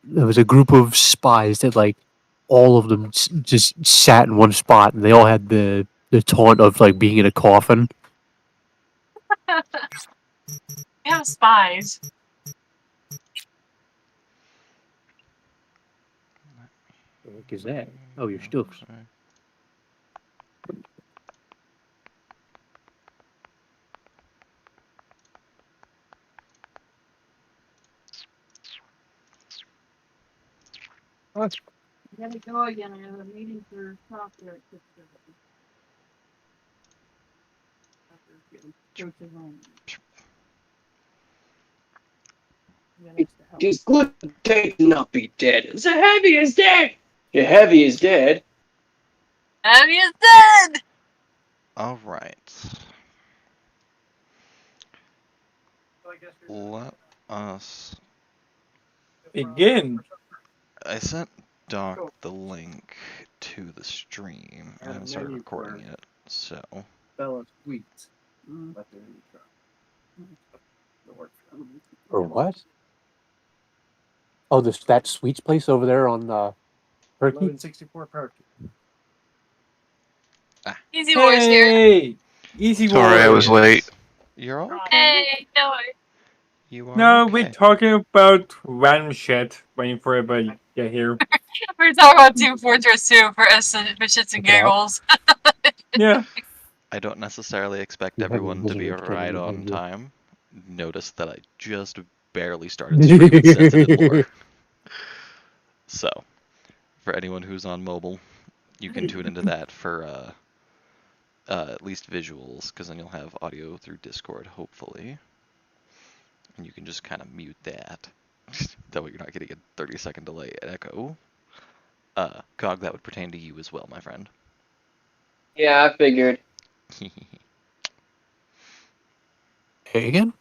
there was a group of spies that like all of them just sat in one spot, and they all had the taunt of like being in a coffin. We have spies. What is that? Oh, your stuffs. What? I gotta go again. I have a meeting for software at 6:30. This good day to not be dead. The heavy is dead. The heavy is dead. Heavy is dead! All right. Let us. Begin. I sent Doc the link to the stream. I haven't started recording yet, so. Or what? Oh, that sweets place over there on Perky? 1164 Perky. Easy voice here. Hey! Easy Sorry, I was late. You're all okay. Hey, no worries. You are No, okay. we're talking about random shit, waiting for everybody to get here. We're talking about Team Fortress 2 for shits and giggles. Yeah. I don't necessarily expect everyone to be right on time. Notice that I just barely started stream and sent it in lore. So, for anyone who's on mobile, you can tune into that for at least visuals, because then you'll have audio through Discord, hopefully. And you can just kind of mute that. That way you're not getting a 30-second delay echo. Cog, that would pertain to you as well, my friend. Yeah, I figured. Hey again?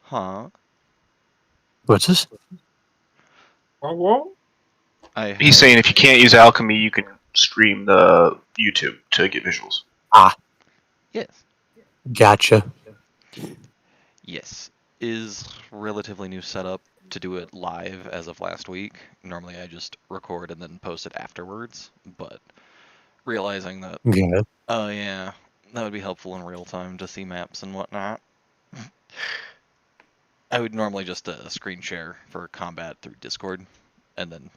Huh? What's this? What? He's saying if you can't use alchemy, you can stream the YouTube to get visuals. Yes. Gotcha. Yes. Is relatively new setup to do it live as of last week. Normally I just record and then post it afterwards, but realizing that, Yeah. oh yeah, that would be helpful in real time to see maps and whatnot. I would normally just screen share for combat through Discord and then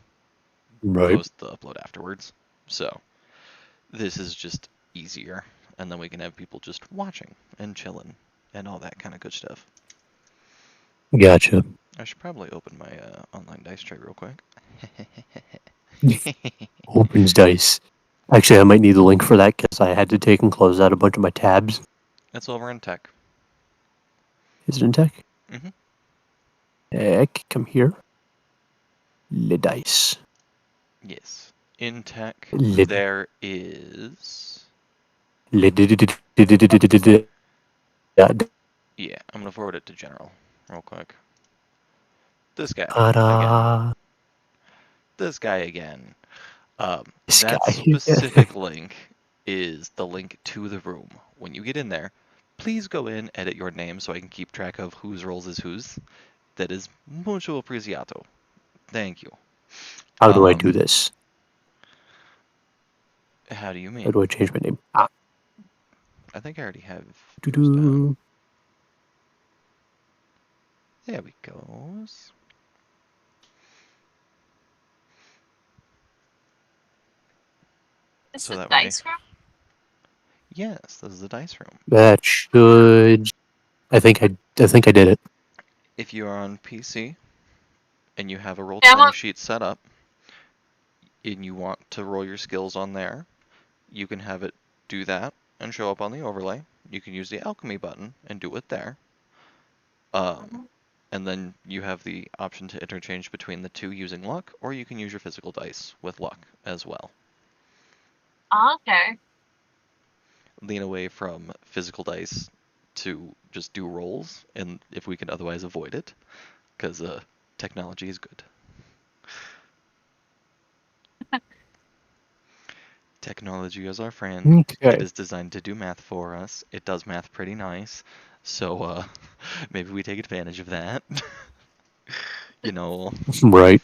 post the upload afterwards. So this is just easier, and then we can have people just watching and chilling and all that kind of good stuff. Gotcha. I should probably open my online dice tray real quick. Opens dice. Actually, I might need the link for that because I had to take and close out a bunch of my tabs. It's over in tech. Is it in tech? Mhm. Tech, come here. Le dice. Yes. In tech, Le- there is... Le- Yeah, I'm gonna forward it to General real quick. This guy again. This guy again. This That guy. specific link is the link to the room. When you get in there, please go in, edit your name so I can keep track of whose roles is whose. That is mucho apreciado. Thank you. How do I do this? How do you mean? How do I change my name? I think I already have yours Doo-doo. down. There we go. Is So the that dice room? Yes, this is the dice room. That should. I think I did it. If you are on PC and you have a roll20 sheet set up and you want to roll your skills on there, you can have it do that and show up on the overlay. You can use the alchemy button and do it there. And then you have the option to interchange between the two using luck, or you can use your physical dice with luck as well. Okay. Lean away from physical dice to just do rolls, and if we can otherwise avoid it, because technology is good. Technology is our friend. Okay. It is designed to do math for us. It does math pretty nice, so maybe we take advantage of that. You know, Right.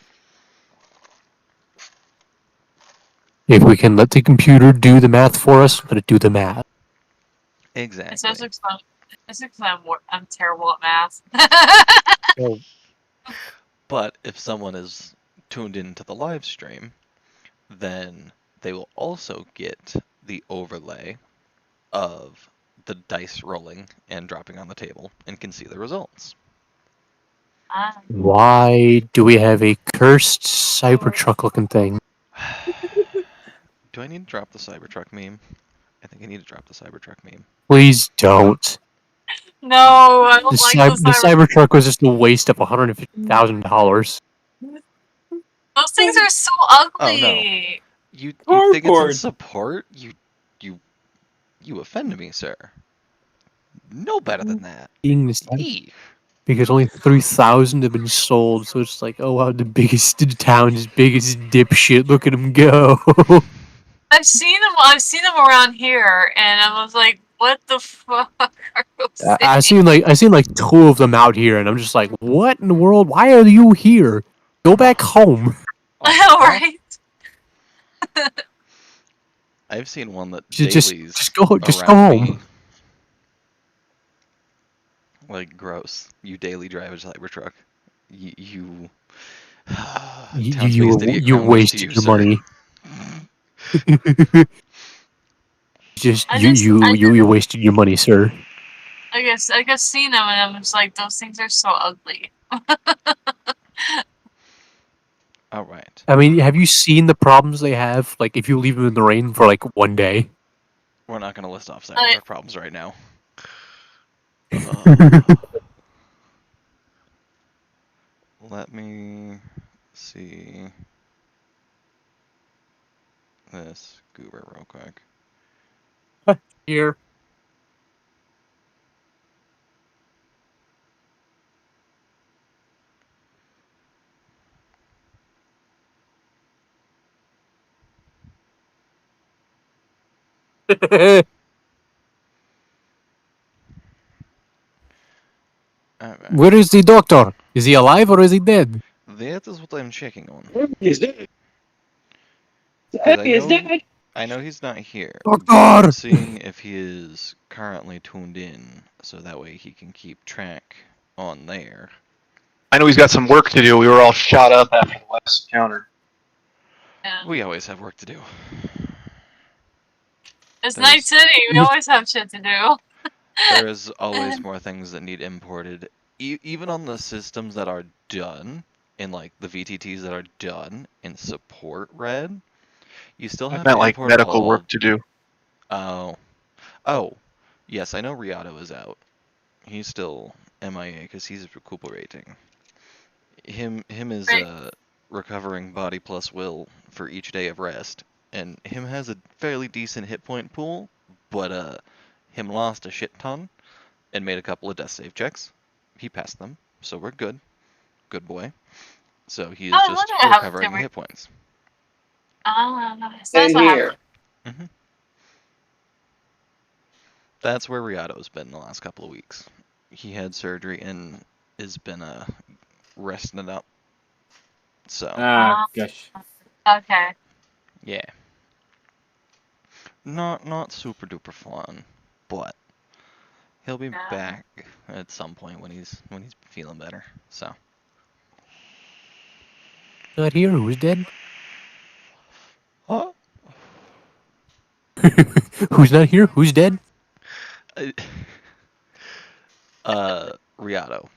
If we can let the computer do the math for us, let it do the math. exactly. It's I'm terrible at math. Well, But if someone is tuned into the live stream, then they will also get the overlay of the dice rolling and dropping on the table and can see the results. why do we have a cursed Cybertruck looking thing? Do I need to drop the Cybertruck meme? I think I need to drop the Cybertruck meme. Please don't. No, I don't like The Cybertruck was just a waste of $150,000. Those things are so Oh no. ugly. You think it's in Cardboard. support? You offend me, sir. No better than that. Being this Eek. because only 3,000 have been sold, so it's like, oh wow, the biggest in town's biggest dipshit. Look at him go. I've seen them around here, and I was like, "What the fuck are those I things?" seen like two of them out here, and I'm just like, what in the world? Why are you here? Go back home. I know, right? I've seen one that Just dailies go around me. home. Like, gross. You daily drive a Cybertruck. You You Town's biggest idiot you crown wish to wasted you, your sir. money. Just I just you wasted your money, sir. I guess seen them, and I'm just like, those things are so ugly. Alright. I mean, have you seen the problems they have? Like, if you leave them in the rain for like one day. We're not going to list off I- Cybertruck problems right now. Let me see this goober real quick. Here. Alright. Where is the doctor? Is he alive or is he dead? That is what I'm checking on. He's dead. I Happy is know- dead. I know he's not here. Doctor! I'm seeing if he is currently tuned in, so that way he can keep track on there. I know he's got some work to do. We were all shot up after the last encounter. Yeah. We always have work to do. It's There's- Night City. We always have shit to do. There is always more things that need imported. Even on the systems that are done, in like the VTTs that are done in support red, you still I have meant to like import medical all- work to do. Oh, yes, I know Riato is out. He's still MIA because he's recuperating. Him is Right. recovering body plus will for each day of rest, and him has a fairly decent hit point pool, but him lost a shit ton and made a couple of death save checks. He passed them, so we're good. Good boy. So he is Oh, just look at how recovering different- hit points. So that's Same what here. happened. That's where Riato's been the last couple of weeks. He had surgery and has been resting it up. So Gosh. Okay. yeah, not super duper fun, but he'll be Yeah. back at some point when he's feeling better. So Not here. Who's dead? huh? Who's not here? Who's dead? Riato.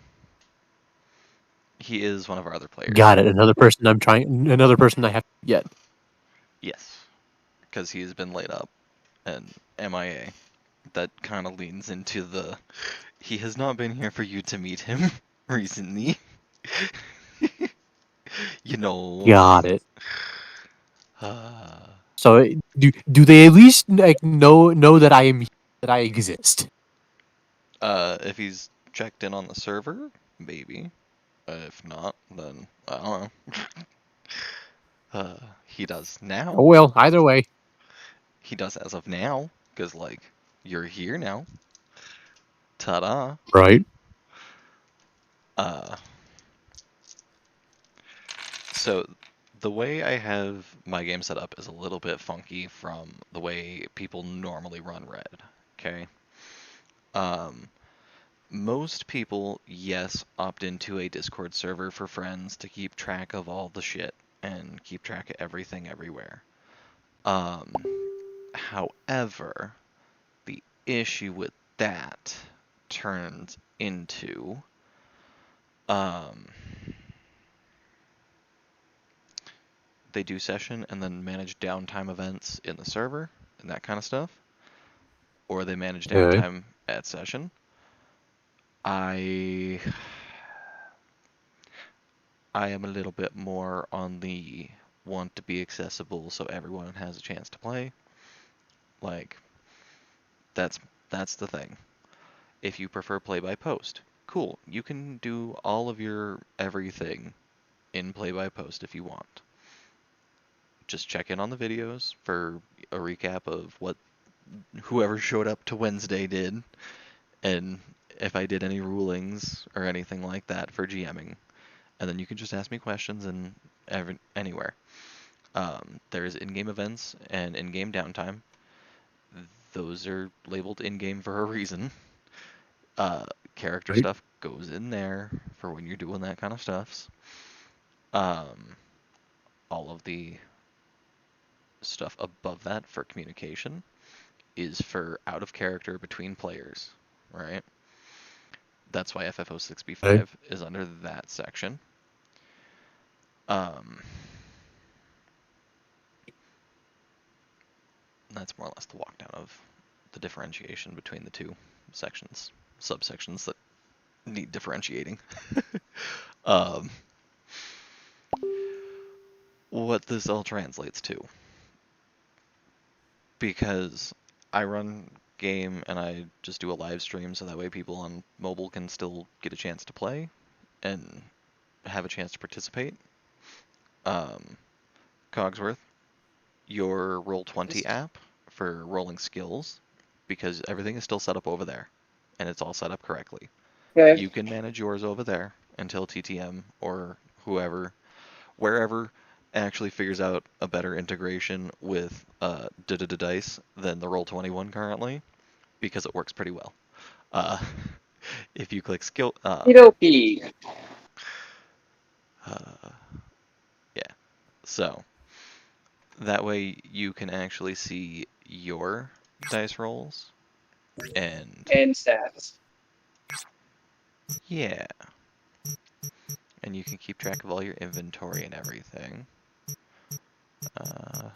He is one of our other players. Got it. Another person I'm trying. Another person I have to get. Yes, because he has been laid up and MIA. That kind of leans into the he has not been here for you to meet him recently. You know. Got it. Uh, So do they at least like know that I am that I exist? if he's checked in on the server, maybe. If not, then I don't know. He does now. Oh well. Either way. He does as of now, because like you're here now. Ta-da. Right. So the way I have my game set up is a little bit funky from the way people normally run Red. Okay. Most people, yes, opt into a Discord server for friends to keep track of all the shit and keep track of everything everywhere. However, the issue with that turns into they do session and then manage downtime events in the server and that kind of stuff, or they manage Okay. downtime at session. I am a little bit more on the want to be accessible so everyone has a chance to play. Like, that's the thing. If you prefer play by post, cool. You can do all of your everything in play by post if you want. Just check in on the videos for a recap of what whoever showed up to Wednesday did, and if I did any rulings or anything like that for GMing. And then you can just ask me questions and anywhere. There's in-game events and in-game downtime. Those are labeled in-game for a reason. Character Right. stuff goes in there for when you're doing that kind of stuff. All of the stuff above that for communication is for out of character between players, right? That's why FF06B5 Okay. is under that section. That's more or less the walkdown of the differentiation between the two sections, subsections that need differentiating. What this all translates to, because I run game and I just do a live stream so that way people on mobile can still get a chance to play and have a chance to participate. Cogsworth, your Roll20 app for rolling skills, because everything is still set up over there and it's all set up correctly. Okay. You can manage yours over there until TTM or wherever actually figures out a better integration with dice than the Roll21 currently, because it works pretty well. If you click skill, Okie yeah. So that way you can actually see your dice rolls and and stats. yeah, and you can keep track of all your inventory and everything. There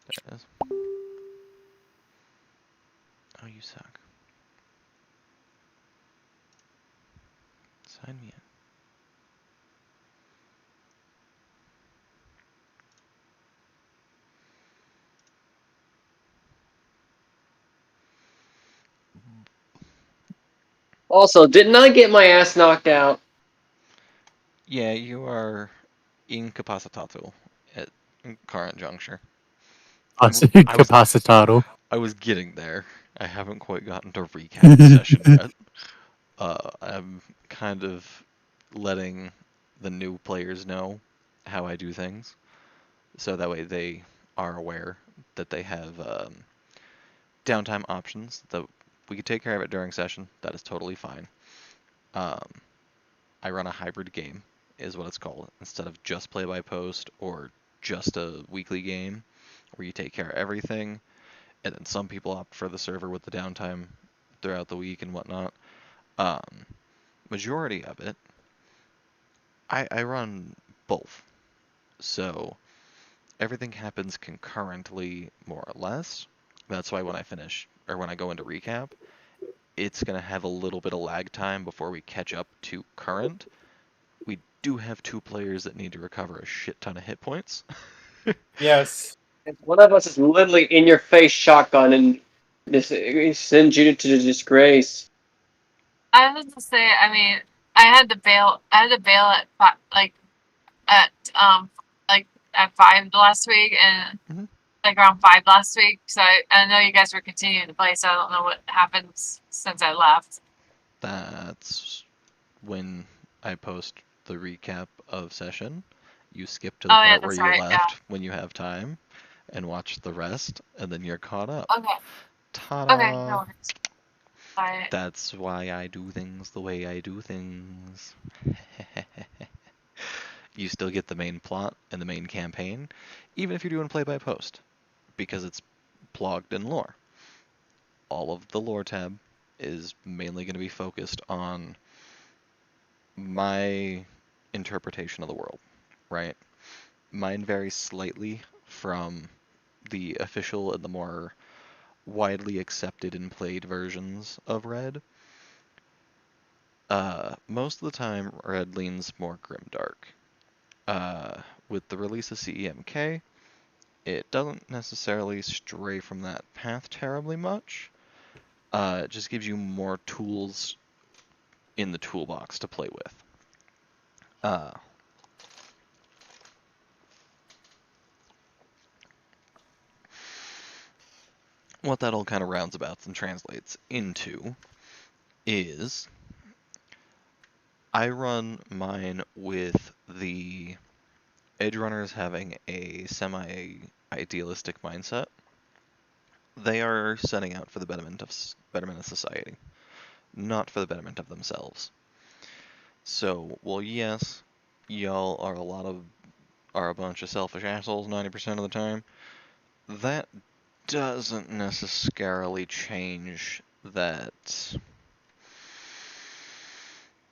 it is. Oh, you suck. Sign me in. Also, didn't I get my ass knocked out? Yeah, you are incapacitato at current juncture. Capacitado. I was getting there. I haven't quite gotten to recap the session yet. I'm kind of letting the new players know how I do things, so that way they are aware that they have downtime options. That we could take care of it during session. That is totally fine. I run a hybrid game, is what it's called, instead of just play by post or just a weekly game where you take care of everything. And then some people opt for the server with the downtime throughout the week and whatnot. Majority of it, I run both. So everything happens concurrently, more or less. That's why when I finish, or when I go into recap, it's going to have a little bit of lag time before we catch up to current. We do have two players that need to recover a shit ton of hit points. Yes. One of us is literally in your face shotgun and this sends you to disgrace. I was to say, I mean, I had to bail. I had to bail at at like at 5 last week, and Mhm. like around 5 last week. So I know you guys were continuing to play. So I don't know what happened since I left. That's when I post the recap of session. You skip to the Oh yeah, part where that's you right. left when you have time, and watch the rest, and then you're caught up. Yeah. Okay. Ta-da! Okay. No worries. Alright. That's why I do things the way I do things. You still get the main plot and the main campaign, even if you're doing play-by-post, because it's plugged in lore. All of the lore tab is mainly going to be focused on my interpretation of the world, right? Mine varies slightly from the official and the more widely accepted and played versions of Red. Most of the time, Red leans more grimdark. With the release of CEMK, it doesn't necessarily stray from that path terribly much. It just gives you more tools in the toolbox to play with. What that all kind of roundabouts and translates into is I run mine with the edge runners having a semi-idealistic mindset. They are setting out for the betterment of society, not for the betterment of themselves. So, well, yes, y'all are a bunch of selfish assholes 90% of the time. That doesn't necessarily change that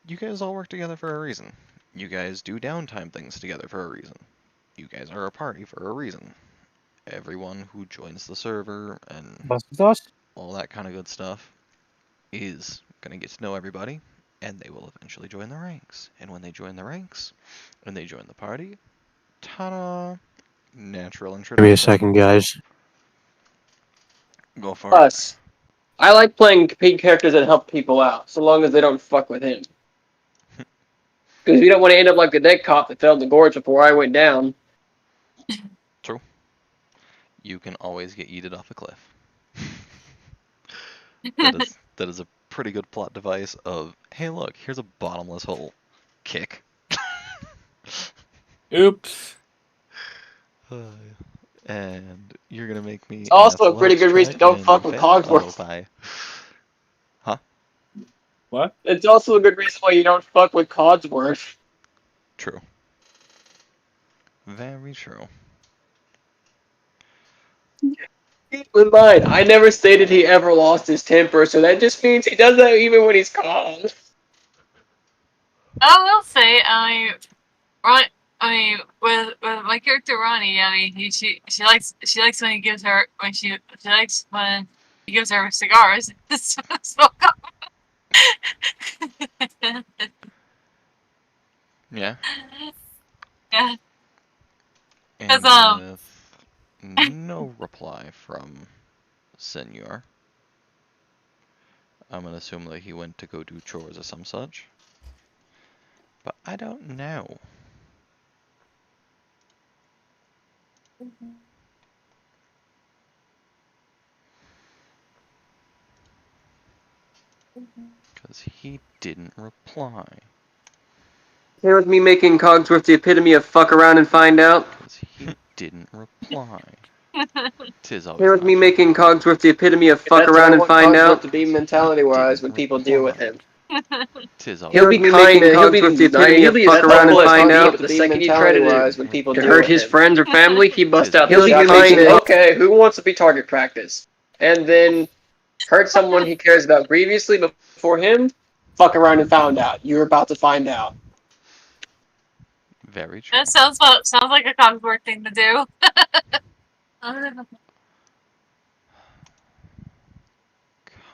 you guys all work together for a reason. You guys do downtime things together for a reason. You guys are a party for a reason. Everyone who joins the server and all that kind of good stuff is going to get to know everybody, and they will eventually join the ranks. And when they join the ranks, and they join the party, ta-da! Natural introduction. Give me a second, guys. Go for it. Plus, I like playing characters that help people out, so long as they don't fuck with him. Because we don't want to end up like the dead cop that fell in the gorge before I went down. True. You can always get yeeted off a cliff. That is a pretty good plot device of, hey look, here's a bottomless hole. Kick. Oops. And you're gonna make me It's also a pretty good reason to don't and fuck with fail? Cogsworth. Oh, bye. What? It's also a good reason why you don't fuck with Cogsworth. True. Very true. Keep in mind, I never stated he ever lost his temper, so that just means he does that even when he's calm. I will say, with my character Ronnie, she likes when he gives her she likes when he gives her cigars. Smoke up. Yeah. Yeah. And 'Cause, with no reply from Senor, I'm gonna assume that he went to go do chores or some such. But I don't know. Because he didn't reply. Here with me making Cogsworth the epitome of fuck around and find out. Because he didn't reply. Tis always Here with an me option. making Cogsworth the epitome of fuck around and find out. To be mentality-wise when people deal with him. Tis always He'll be kind. He'll be the epitome of fuck around and find out. But the second you try to hurt his friends or family, he busts out. He'll be kind. Okay, who wants to be target practice? And then hurt someone he cares about grievously before him. Fuck around and found out. You're about to find out. very true. that sounds like a Cogsworth thing to do.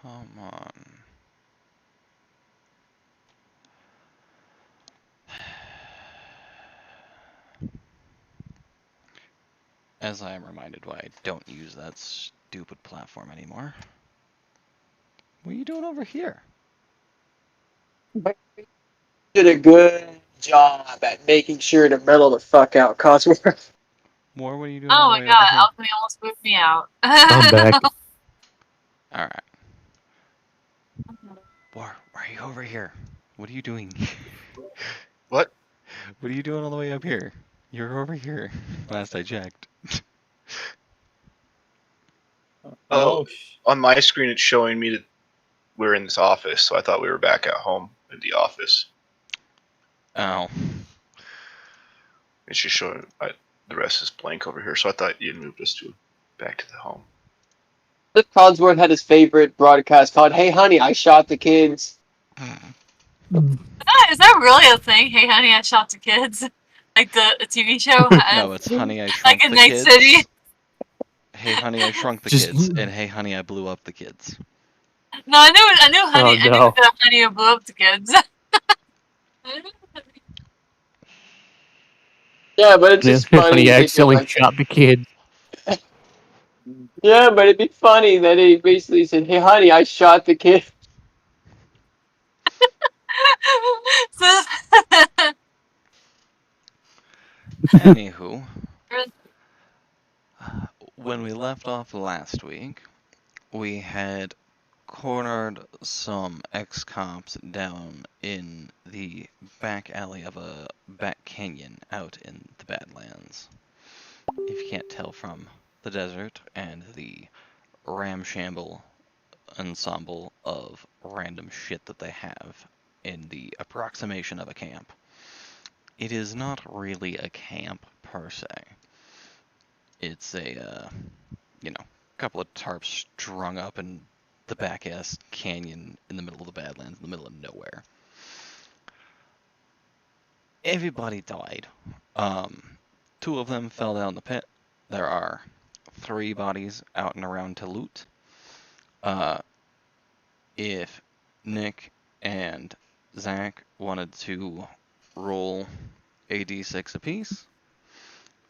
Come on. As I am reminded why I don't use that stupid platform anymore. What are you doing over here? Did a good job at making sure to mellow the fuck out, Cogsworth. More, what are you doing Oh all the my way god, over here? Alchemy almost moved me out. I'm back. Alright. War, why are you over here? What are you doing? What? What are you doing all the way up here? You're over here. Last I checked. Oh, on my screen it's showing me that we're in this office, so I thought we were back at home in the office. Oh. It's just showing the rest is blank over here, so I thought you moved us back to the home. Cliff Cogsworth had his favorite broadcast called "Hey Honey, I Shot the Kids." Is that really a thing? Hey, honey, I shot the kids. Like the TV show. No, it's Honey, I Like Shrunk in the Night Kids. City. Hey, Honey, I Shrunk the Just- Kids, and Hey, Honey, I Blew Up the Kids. No, I knew honey. Oh, I knew no. the honey who blew up the kids. Yeah, but it's just When funny. he They feel accidentally like shot the kid. yeah, but it'd be funny that he basically said, "Hey honey, I shot the kid." So, Anywho, when we left off last week, we had cornered some ex-cops down in the back alley of a back canyon out in the Badlands. If you can't tell from the desert and the ramshamble ensemble of random shit that they have in the approximation of a camp, it is not really a camp per se. It's a, couple of tarps strung up in the back-ass canyon in the middle of the Badlands, in the middle of nowhere. Everybody died. Two of them fell down the pit. There are 3 bodies out and around to loot. If Nick and Zach wanted to roll a d6 apiece,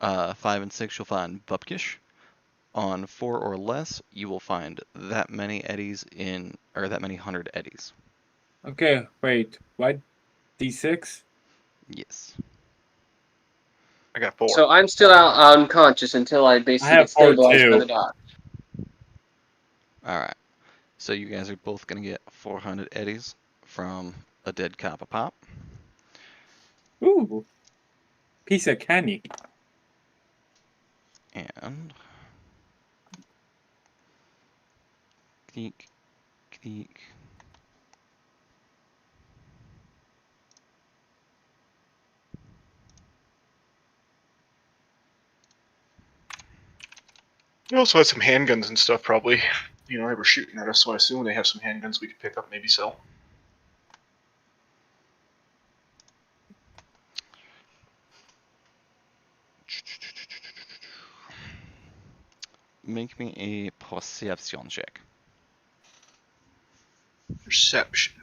5 and 6 you'll find Bupkish. On 4 or less, you will find that many eddies that many 100 eddies. Okay, wait. What? D6? Yes. I got 4. So I'm still out unconscious until I basically have get stabilized 4 by too. the doc. Alright. So you guys are both going to get 400 eddies from a dead cop a pop. Ooh. Piece of candy. And... Cleek. Cleek. They also had some handguns and stuff, probably. They were shooting at us, so I assume they have some handguns we could pick up, maybe sell. Make me a perception check. Perception.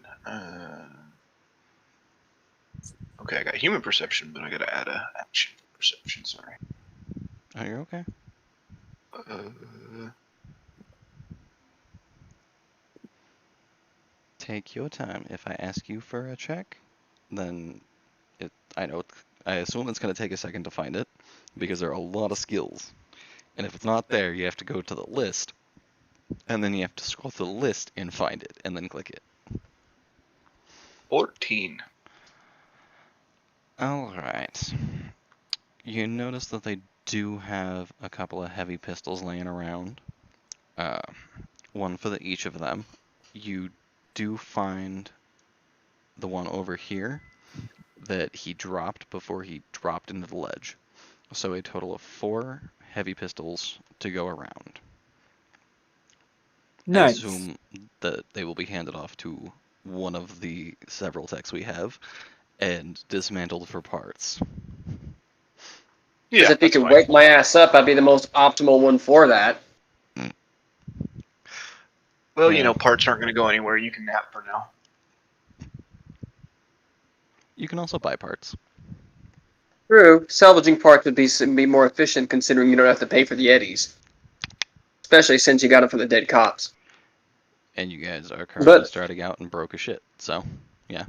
Okay, I got human perception, but I gotta add a action perception, sorry. Oh, you're okay. Take your time. If I ask you for a check, then I assume it's going to take a second to find it, because there are a lot of skills. And if it's not there, you have to go to the list, and then you have to scroll through the list and find it, and then click it. 14. Alright. You notice that they do have a couple of heavy pistols laying around. One for each of them. You do find the one over here that he dropped before he dropped into the ledge. So a total of 4 heavy pistols to go around. Nice. I assume that they will be handed off to one of the several techs we have and dismantled for parts. Because Yeah, if he that's could fine. wake my ass up, I'd be the most optimal one for that. Well, parts aren't going to go anywhere. You can nap for now. You can also buy parts. True, salvaging parts would be more efficient considering you don't have to pay for the eddies. Especially since you got them from the dead cops. And you guys are currently But starting out and broke as shit. So, yeah.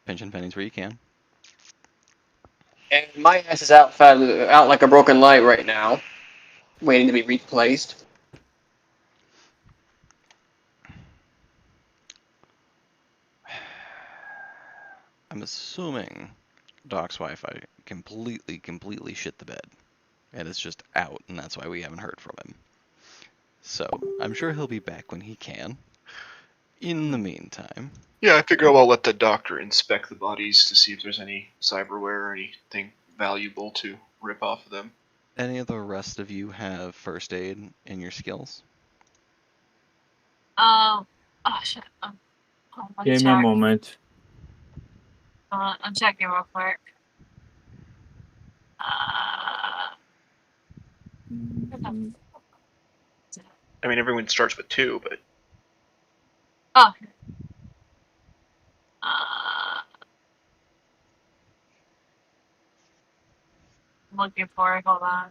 Pinching pennies where you can. and my ass is out like a broken light right now, waiting to be replaced. I'm assuming Doc's Wi-Fi completely shit the bed. And it's just out, and that's why we haven't heard from him. So, I'm sure he'll be back when he can. In the meantime... Yeah, I figure I'll let the doctor inspect the bodies to see if there's any cyberware or anything valuable to rip off of them. Any of the rest of you have first aid in your skills? Oh shit. Let me Give me a check. moment. I'm checking real quick. I mean, everyone starts with 2, but Oh. I'm looking for it. Hold on.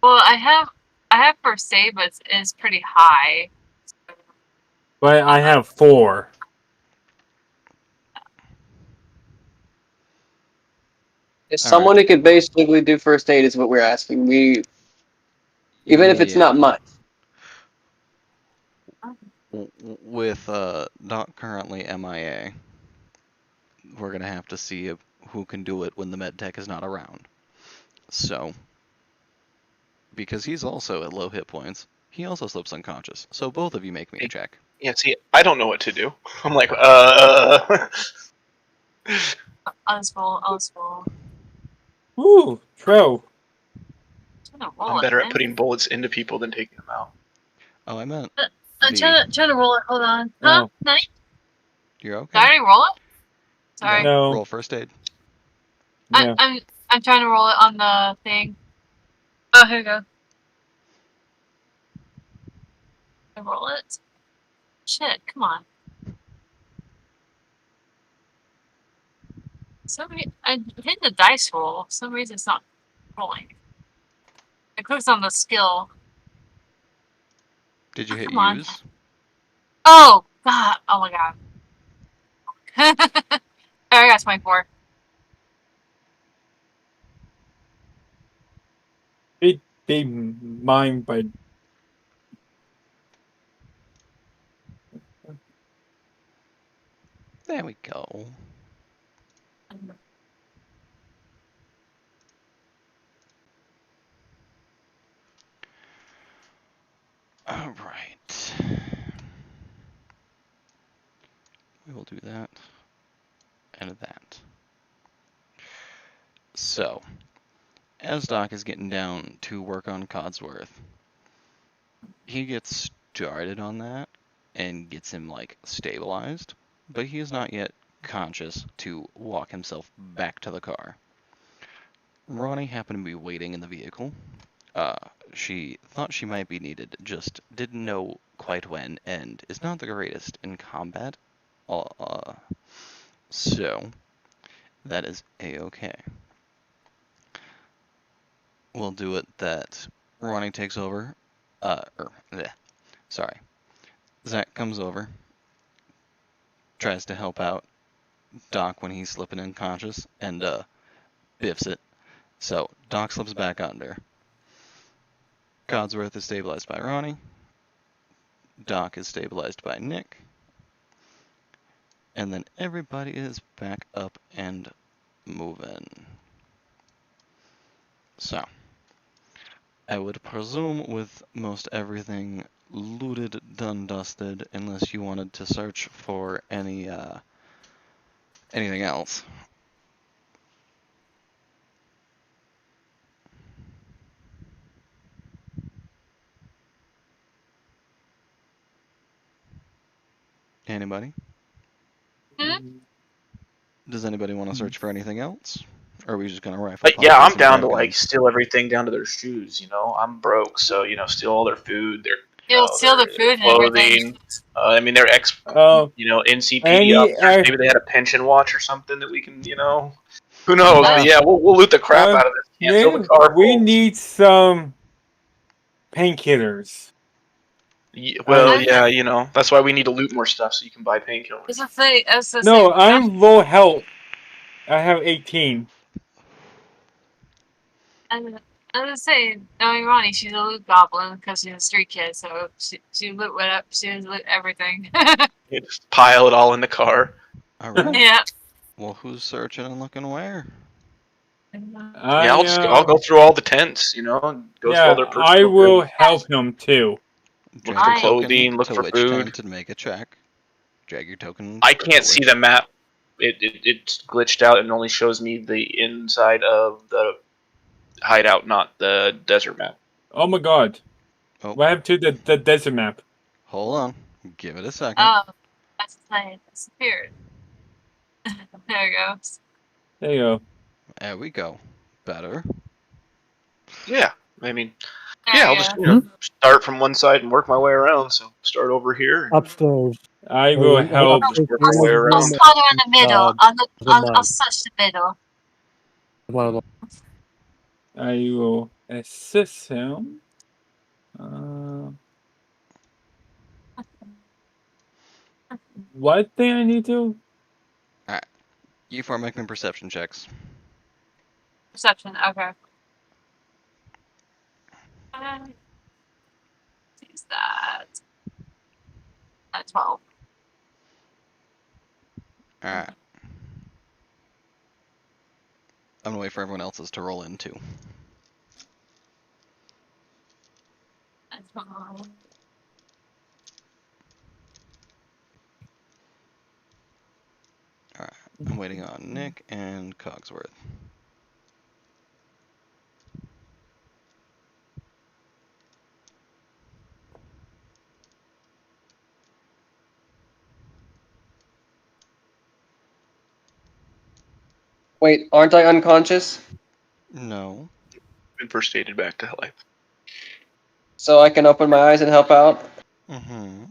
Well, I have first aid, but it's pretty high. But I have 4. Someone who could basically do first aid is what we're asking. Even if it's not much. With Doc currently MIA, we're gonna have to see who can do it when the med tech is not around. So, because he's also at low hit points, he also slips unconscious. So both of you make me a check. yeah, see, I don't know what to do. I'm like, Oswald. Ooh, true. I'm better at putting bullets into people than taking them out. Oh, I meant. I'm trying to roll it. Hold on. Huh? No. You're okay. Did I already roll it? Sorry. No. Roll first aid. Yeah. I'm trying to roll it on the thing. Oh, here we go. I roll it. Shit, come on. I hit the dice roll. For some reason it's not rolling. It clicks on the skill. Did you hit Come on. use? Oh god! Oh my god! I got 24. They mine by. There we go. All right. We will do that and that. So, as Doc is getting down to work on Codsworth, he gets started on that and gets him, like, stabilized, but he is not yet conscious to walk himself back to the car. Ronnie happened to be waiting in the vehicle. She thought she might be needed, just didn't know quite when, and is not the greatest in combat. So, that is a-okay. We'll do it that Ronnie takes over. Sorry. Zach comes over, tries to help out Doc when he's slipping unconscious, and biffs it. So, Doc slips back under. Codsworth is stabilized by Ronnie. Doc is stabilized by Nick. And then everybody is back up and moving. So, I would presume with most everything looted, done, dusted, unless you wanted to search for anything else. Anybody? Does anybody want to search for anything else? Or are we just gonna rifle? But yeah, I'm down to like steal everything down to their shoes. You know, I'm broke, so steal all their food, their Steal the food and clothing. everything. I mean, their NCP officers. Maybe they had a pension watch or something that we can, who knows? But yeah, we'll loot the crap out of this. Can't fill the car. We need some painkillers. Well, yeah, that's why we need to loot more stuff so you can buy painkillers. No, I'm low health. I have 18. I was gonna say, knowing Ronnie, she's a loot goblin because she's a street kid, so she loot whatever, she loot everything. You just pile it all in the car. Alright. Yeah. Well, who's searching and looking where? Yeah, I'll go through all the tents, and go through all their personal I will goods. help him too. Look Drag for your token clothing, look to for which food. tent and make a check. Drag your token. I can't to see which- the map. It's glitched out and only shows me the inside of the hideout, not the desert map. Oh my god. Oh. What happened to the desert map? Hold on. Give it a second. Oh, that's nice. Disappeared. There it goes. There you go. There we go. Better. Yeah, I mean, There yeah, I'll you just go. start from one side and work my way around. So start over here. Upstairs. I will help. Just work my way I'll around. spot her in the middle. I'll mine. search the middle. I will assist him. What thing I need to? You four make me perception checks. Perception, okay. Use that. At 12. Alright. I'm gonna wait for everyone else's to roll in too. At 12. Alright. I'm waiting on Nick and Cogsworth. Wait, aren't I unconscious? No. Been first aided back to life. So I can open my eyes and help out? Mm-hmm.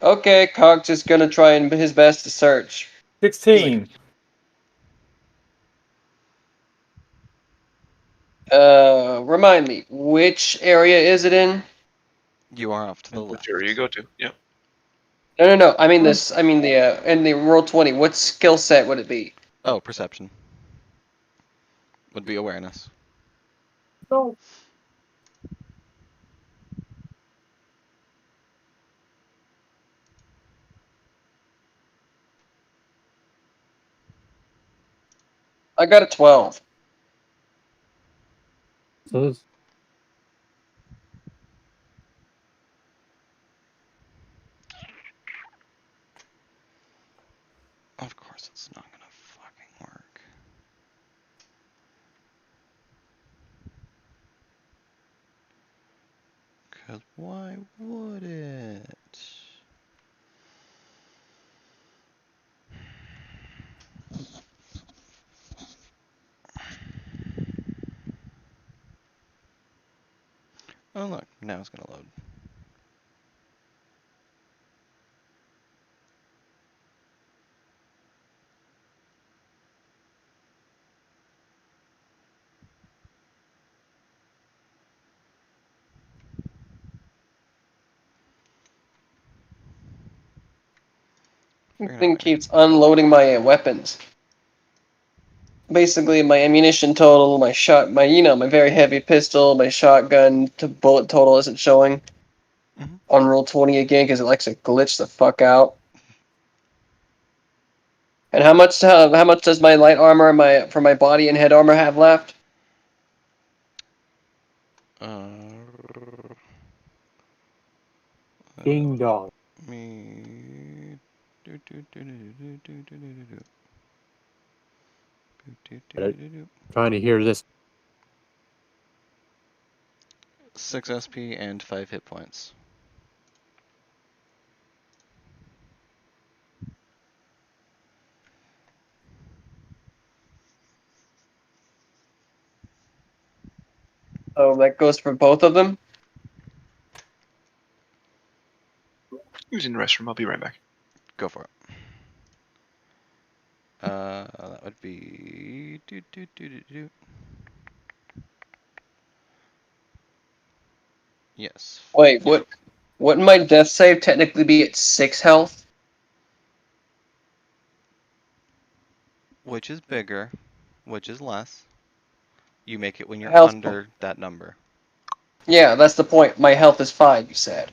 Okay, Cog's just gonna try and his best to search. 16. Remind me, which area is it in? You are off to the Which left. area you go to? Yep. No. I mean in the roll 20. What skill set would it be? Oh, perception. Would be awareness. No. I got a 12. So this, Of course it's not gonna fucking work. Cause why would it? Oh look, now it's gonna load. This thing keeps unloading my weapons. Basically, my ammunition total, my very heavy pistol, my shotgun to bullet total isn't showing on roll 20 again because it likes to glitch the fuck out. And how much does my light armor for my body and head armor have left? ding dong. Me. Trying to hear this. 6 SP and 5 hit points. Oh, that goes for both of them? Using the restroom. I'll be right back. Go for it. That would be. Yes. Wait, wouldn't my death save technically be at 6 health? Which is bigger? Which is less? You make it when you're Health. under that number. Yeah, that's the point. My health is fine, you said.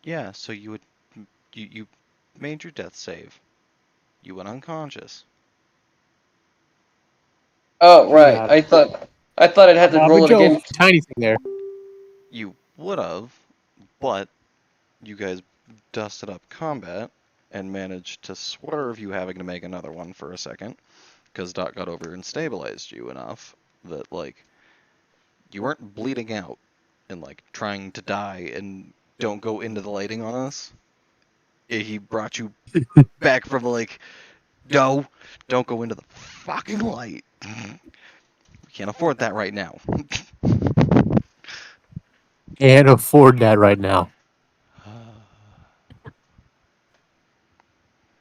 Yeah, so you made your death save. You went unconscious. Oh, right. Yeah. I thought I'd have to Baba roll it Joe, again. tiny thing there. You would have, but you guys dusted up combat and managed to swerve you having to make another one for a second, because Doc got over and stabilized you enough that, like, you weren't bleeding out and, like, trying to die and don't go into the lighting on us. He brought you back from, like, no, don't go into the fucking light. We can't afford that right now. Can't afford that right now.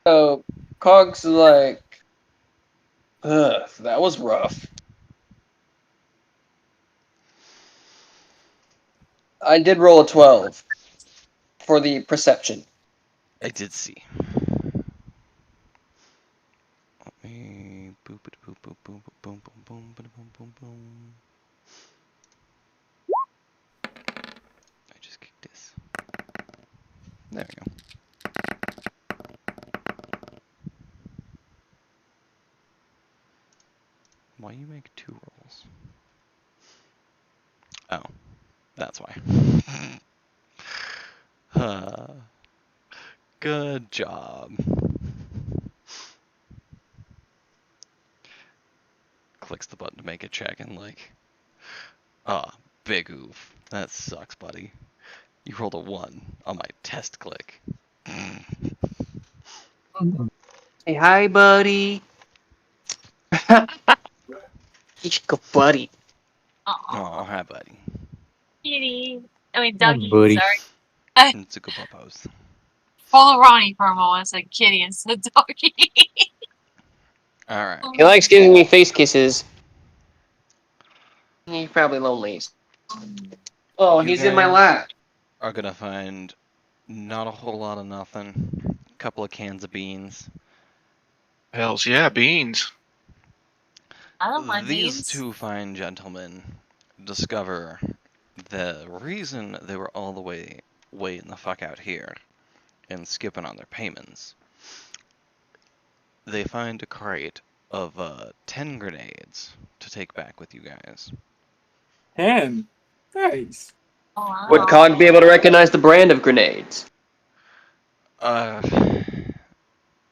So, Cog's like, ugh, that was rough. I did roll a 12 for the perception. I did see. Let me boop it boop boop boom boom boom boom boom boom boom boom. I just kicked this. There we go. Why you make 2 rolls? Oh, that's why. Good job. Clicks the button to make a check and like, big oof. That sucks, buddy. You rolled a 1 on my test click. Hey, hi, buddy. He's a buddy. Oh, Hi, buddy. kitty. I mean, Hi, doggy. buddy. Sorry. It's a good pupos. Follow Ronnie for a moment. I said kitty instead of doggy. Alright. He likes giving me face kisses. He's probably lonely. Oh, You he's in my guys lap. are gonna find not a whole lot of nothing. A couple of cans of beans. Hells yeah, beans. I don't mind These beans. 2 fine gentlemen discover the reason they were all the way waiting the fuck out here and skipping on their payments. They find a crate of 10 grenades to take back with you guys. 10. Nice. Oh, wow. Would Cog be able to recognize the brand of grenades?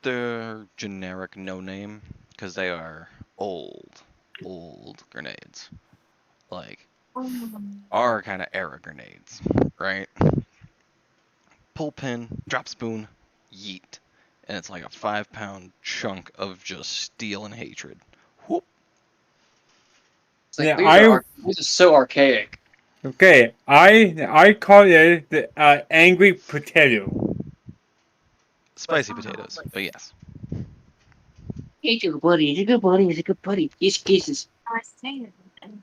They're generic no name because they are old grenades. Like, our kind of era grenades, right? Pull pin, drop spoon, yeet. And it's like a 5-pound chunk of just steel and hatred. Whoop. It's like, Yeah, these are so archaic. okay. I call it the angry potato. Spicy potatoes, but yes. He's a good buddy. He's a good buddy. He's a good buddy. He's kisses. I see it.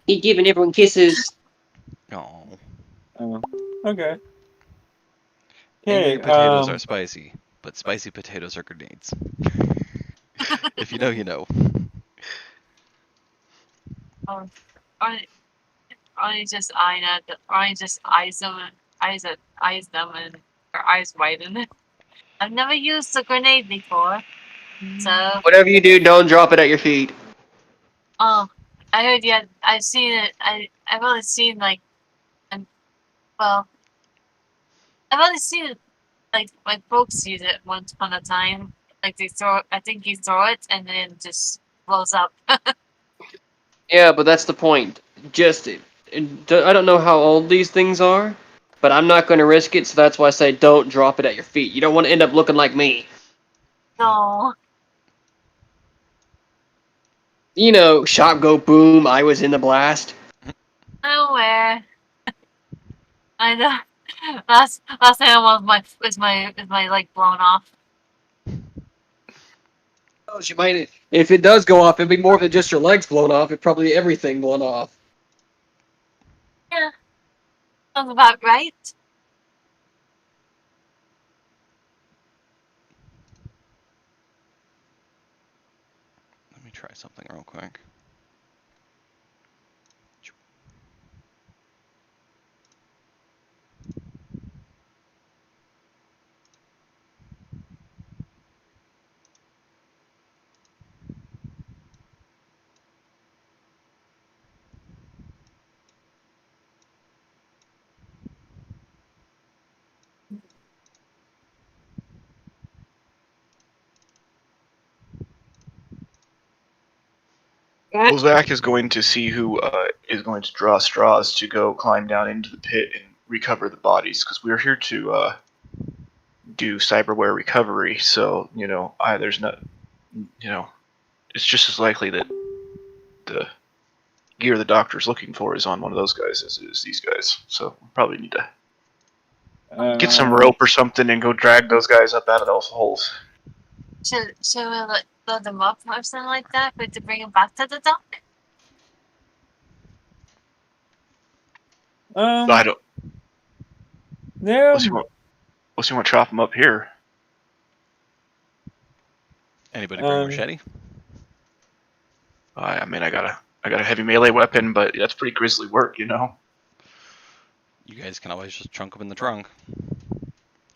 He's giving everyone kisses. Oh. Okay. Angry Okay. potatoes are spicy, but spicy potatoes are grenades. If you know, you know. Ronnie just Ronnie just eyes them and her eyes widen. I've never used a grenade before, so Whatever you do, don't drop it at your feet. I heard I've seen it. I've only seen like, well, I've only seen it like my folks use it once upon a time. Like they throw, I think you throw it and then it just blows up. Yeah, but that's the point. Just, I don't know how old these things are, but I'm not going to risk it, so that's why I say don't drop it at your feet. You don't want to end up looking like me. No, You know, shot go boom, I was in the blast. I'm aware. I know. Last time my leg blown off. Oh, she might. If it does go off, it'd be more than just your legs blown off. It'd probably everything blown off. Yeah, sounds about right. Let me try something real quick. Well, Zach is going to see who is going to draw straws to go climb down into the pit and recover the bodies, because we're here to do cyberware recovery. So there's not, it's just as likely that the gear the doctor's looking for is on one of those guys as it is these guys. So we probably need to get some rope or something and go drag those guys up out of those holes. Should we load them up or something like that, but to bring them back to the dock? I don't. No. Unless you want to chop them up here. Anybody bring a machete? I mean, I got a heavy melee weapon, but that's pretty grisly work, You guys can always just chunk them in the trunk.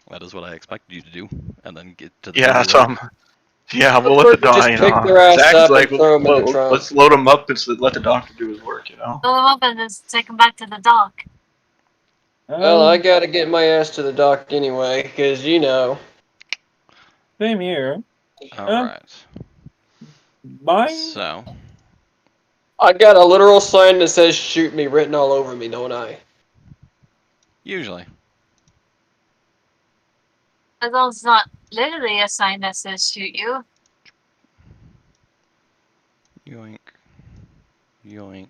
That is what I expected you to do, and then get to the we'll let the doctor. Pick their ass Zach's up like, and throw them in the trunk. let's load them up and let the doctor do his work. Load them up and just take them back to the dock. Well, I gotta get my ass to the dock anyway, because Same here. Alright. Mine? So. I got a literal sign that says "shoot me" written all over me, don't I? Usually. As long as it's not literally a sign that says shoot you. Yoink. Yoink.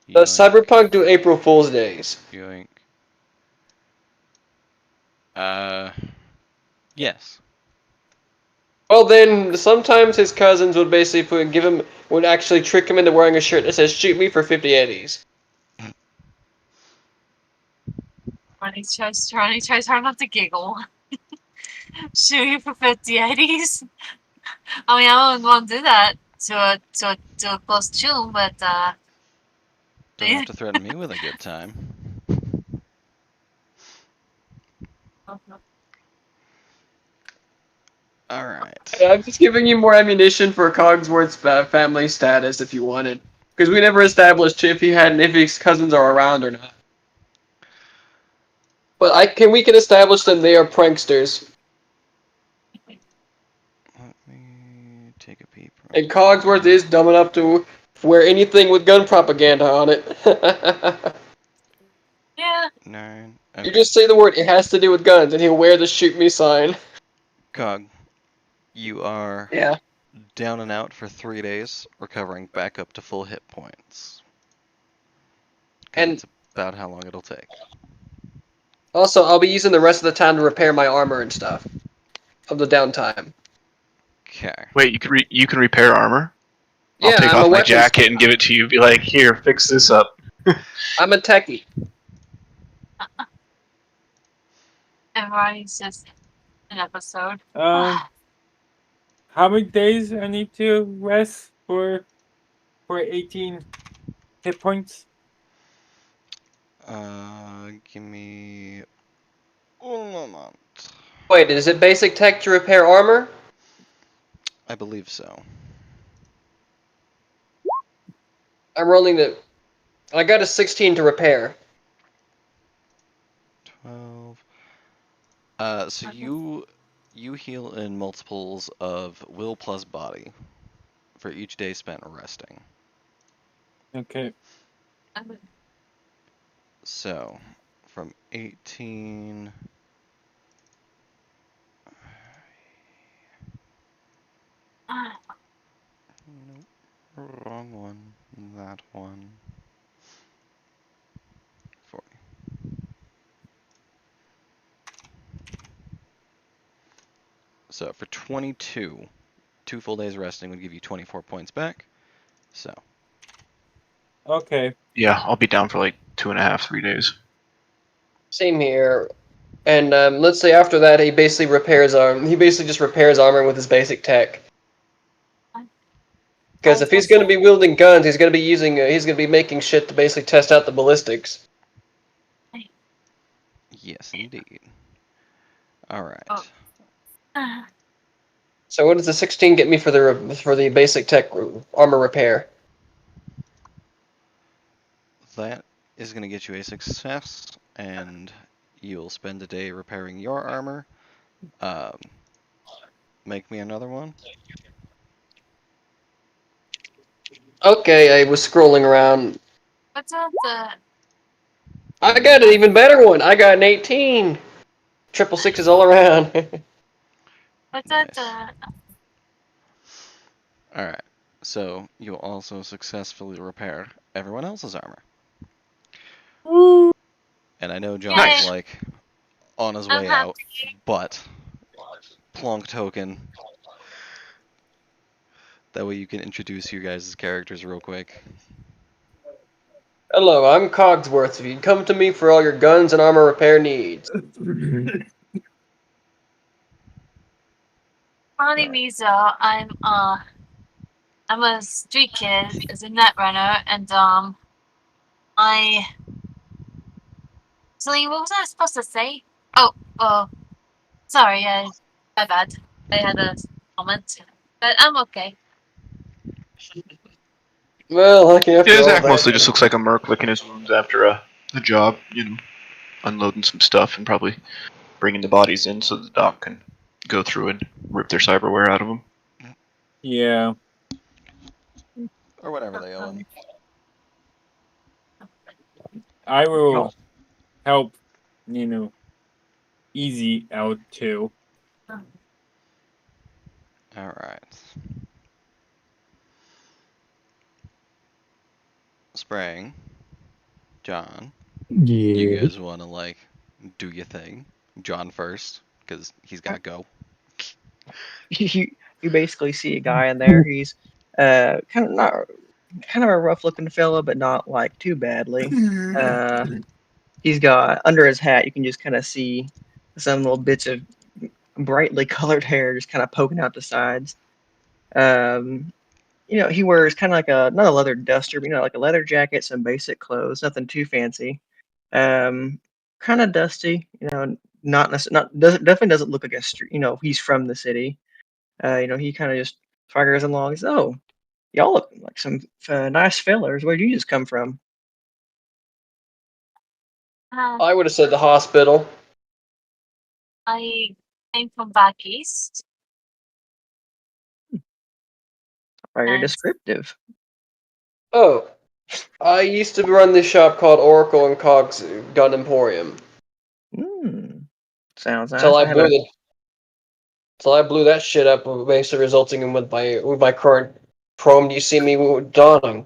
Does Cyberpunk do April Fool's Days? Yoink. Yes. Well, then sometimes his cousins would basically would actually trick him into wearing a shirt that says "shoot me for 50 eddies." Ronnie tries hard not to giggle. Shoot you for 50 eddies. I mean, I wouldn't want to do that to a close tune, but Don't have to threaten me with a good time. Alright. I'm just giving you more ammunition for Cogsworth's family status if you wanted. Because we never established if his cousins are around or not. But we can establish that they are pranksters. Let me take a peep. And Cogsworth is dumb enough to wear anything with gun propaganda on it. yeah. 9. Okay. You just say the word, it has to do with guns, and he'll wear the "shoot me" sign. Cog, you are down and out for 3 days, recovering back up to full hit points. And it's about how long it'll take. Also, I'll be using the rest of the time to repair my armor and stuff. Of the downtime. Okay. Wait, you can repair armor? Yeah, I'll take off my jacket and give it to you. Be like, here, fix this up. I'm a techie. And Ronnie's just an episode. How many days I need to rest for 18 hit points? Give me 1 moment. Wait, is it basic tech to repair armor? I believe so. I'm rolling the... I got a 16 to repair. 12. So you heal in multiples of will plus body for each day spent resting. Okay. So, from 18... Nope. Wrong one. That one. 40. So, for 22, 2 full days resting would give you 24 points back. So. Okay. Yeah, I'll be down for like 2.5, 3 days. Same here. And let's say after that, he basically just repairs armor with his basic tech. Because if he's going to be wielding guns, he's going to be making shit to basically test out the ballistics. Yes, indeed. Alright. So what does the 16 get me for the basic tech armor repair? That is going to get you a success, and you'll spend a day repairing your armor. Make me another one. Okay, I was scrolling around. What's up the? I got an even better one. I got an 18. Triple sixes all around. What's up Nice. the? Alright, so you'll also successfully repair everyone else's armor. And I know John's Nice. like on his I'm way out, happy. but plonk token. That way you can introduce your guys' characters real quick. Hello, I'm Cogsworth. You can come to me for all your guns and armor repair needs. Bonnie Mizo, I'm a street kid, as a net runner, and Celine, what was I supposed to say? Oh, sorry, my bad. I had a moment, but I'm okay. Well, lucky after Yeah, all Zach that. mostly just looks like a merc licking his wounds after a job, unloading some stuff and probably bringing the bodies in so the doc can go through and rip their cyberware out of them. Yeah. Or whatever they owe him. I will help, Easy out too. Alright. Spraying. John. You Yeah. guys want to, like, do your thing? John first, because he's got to go. You basically see a guy in there. He's kind of a rough looking fella, but not like too badly. He's got under his hat. You can just kind of see some little bits of brightly colored hair just kind of poking out the sides. He wears kind of like not a leather duster, but like a leather jacket, some basic clothes, nothing too fancy. Kind of dusty. Not definitely doesn't look like a street. He's from the city. He kind of just swaggers along. He's, oh, y'all look like some nice fellers. Where'd you just come from? I would have said the hospital. I came from back east. Very Nice. descriptive. Oh, I used to run this shop called Oracle and Cogs Gun Emporium. Sounds nice. Till I blew that shit up, basically resulting in with my current chrome you see me donning.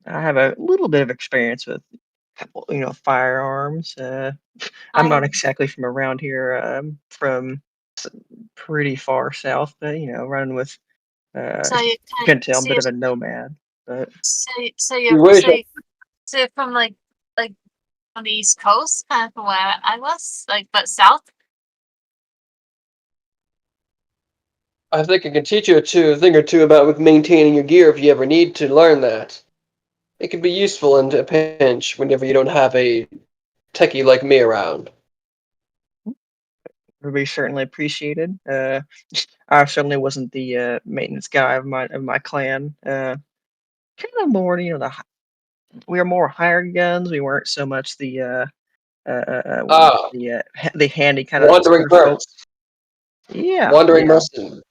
I have a little bit of experience with, firearms. I'm not exactly from around here. From pretty far south, but running with. So you You can tell I'm a so bit you of a nomad, but so You you're wish. so you're from like on the East Coast, kind of from where I was, but south. I think I can teach you a thing or two about with maintaining your gear if you ever need to learn that. It can be useful in a pinch whenever you don't have a techie like me around. would be certainly appreciated. I certainly wasn't the maintenance guy of my clan. Kind of more, we were more hired guns. We weren't so much Ah, the handy kind of wandering sort of folk. mercs. Wandering Yeah. mercs.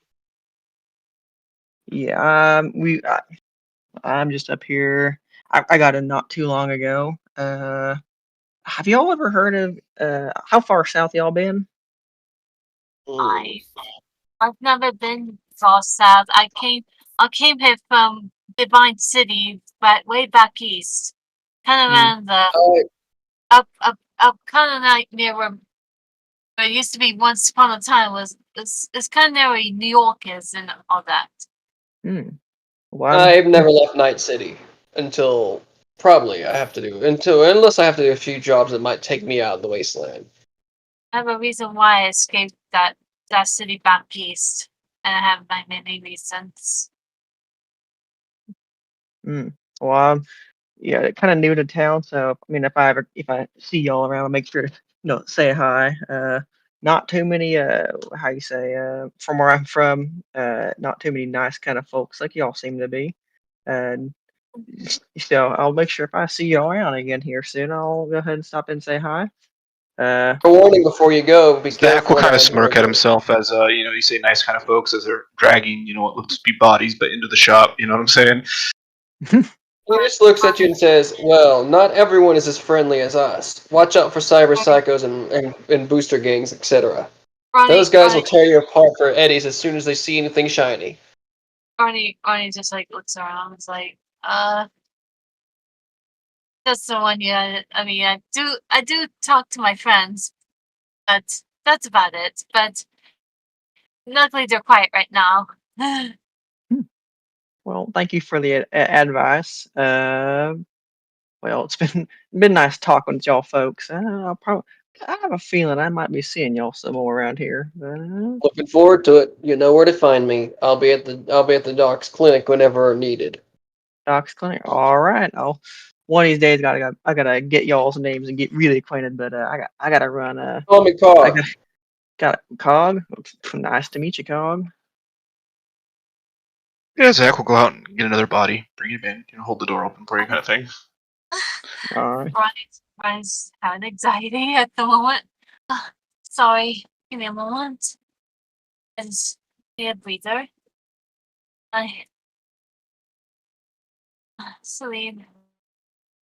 Yeah. I'm just up here. I got in not too long ago. Have y'all ever heard of how far south y'all been? I've never been far south. I came here from Divine City, but way back east, kind of around the up, kind of like near where it used to be once upon a time. It's kind of near where New York is and all that. Well, I've never left Night City until probably unless I have to do a few jobs that might take me out of the wasteland. I have a reason why I escaped that city back east, and I have my many reasons. well, yeah, kind of new to town, so I mean, if I see y'all around, I'll make sure to say hi. Not too many how you say from where I'm from, not too many nice kind of folks like y'all seem to be, and so I'll make sure if I see y'all around again here soon, I'll go ahead and stop and say hi. Uh, A warning before you go, be Zach careful. will kind of around smirk here. at himself as you say nice kind of folks as they're dragging what looks to be bodies, but into the shop. You know what I'm saying? He just looks at you and says, "Well, not everyone is as friendly as us. Watch out for cyber psychos and booster gangs, etc. Those guys will tear you apart for eddies as soon as they see anything shiny." Arnie just like looks around. It's like, that's the one. Yeah, I mean, I do talk to my friends, but that's about it. But luckily, they're quiet right now. well, thank you for the advice. Well, it's been nice talking with y'all folks. I have a feeling I might be seeing y'all some more around here. Looking forward to it. You know where to find me. I'll be at the doc's clinic whenever needed. Doc's clinic. All right. One of these days I gotta get y'all's names and get really acquainted. But I gotta run. Call me I Cog. got Cog. Nice to meet you, Cog. Yeah, Zach will go out and get another body, bring him in, hold the door open for you, kind of thing. All right. Ronnie's having anxiety at the moment. Sorry, give me a moment. Is need a breather? Celine.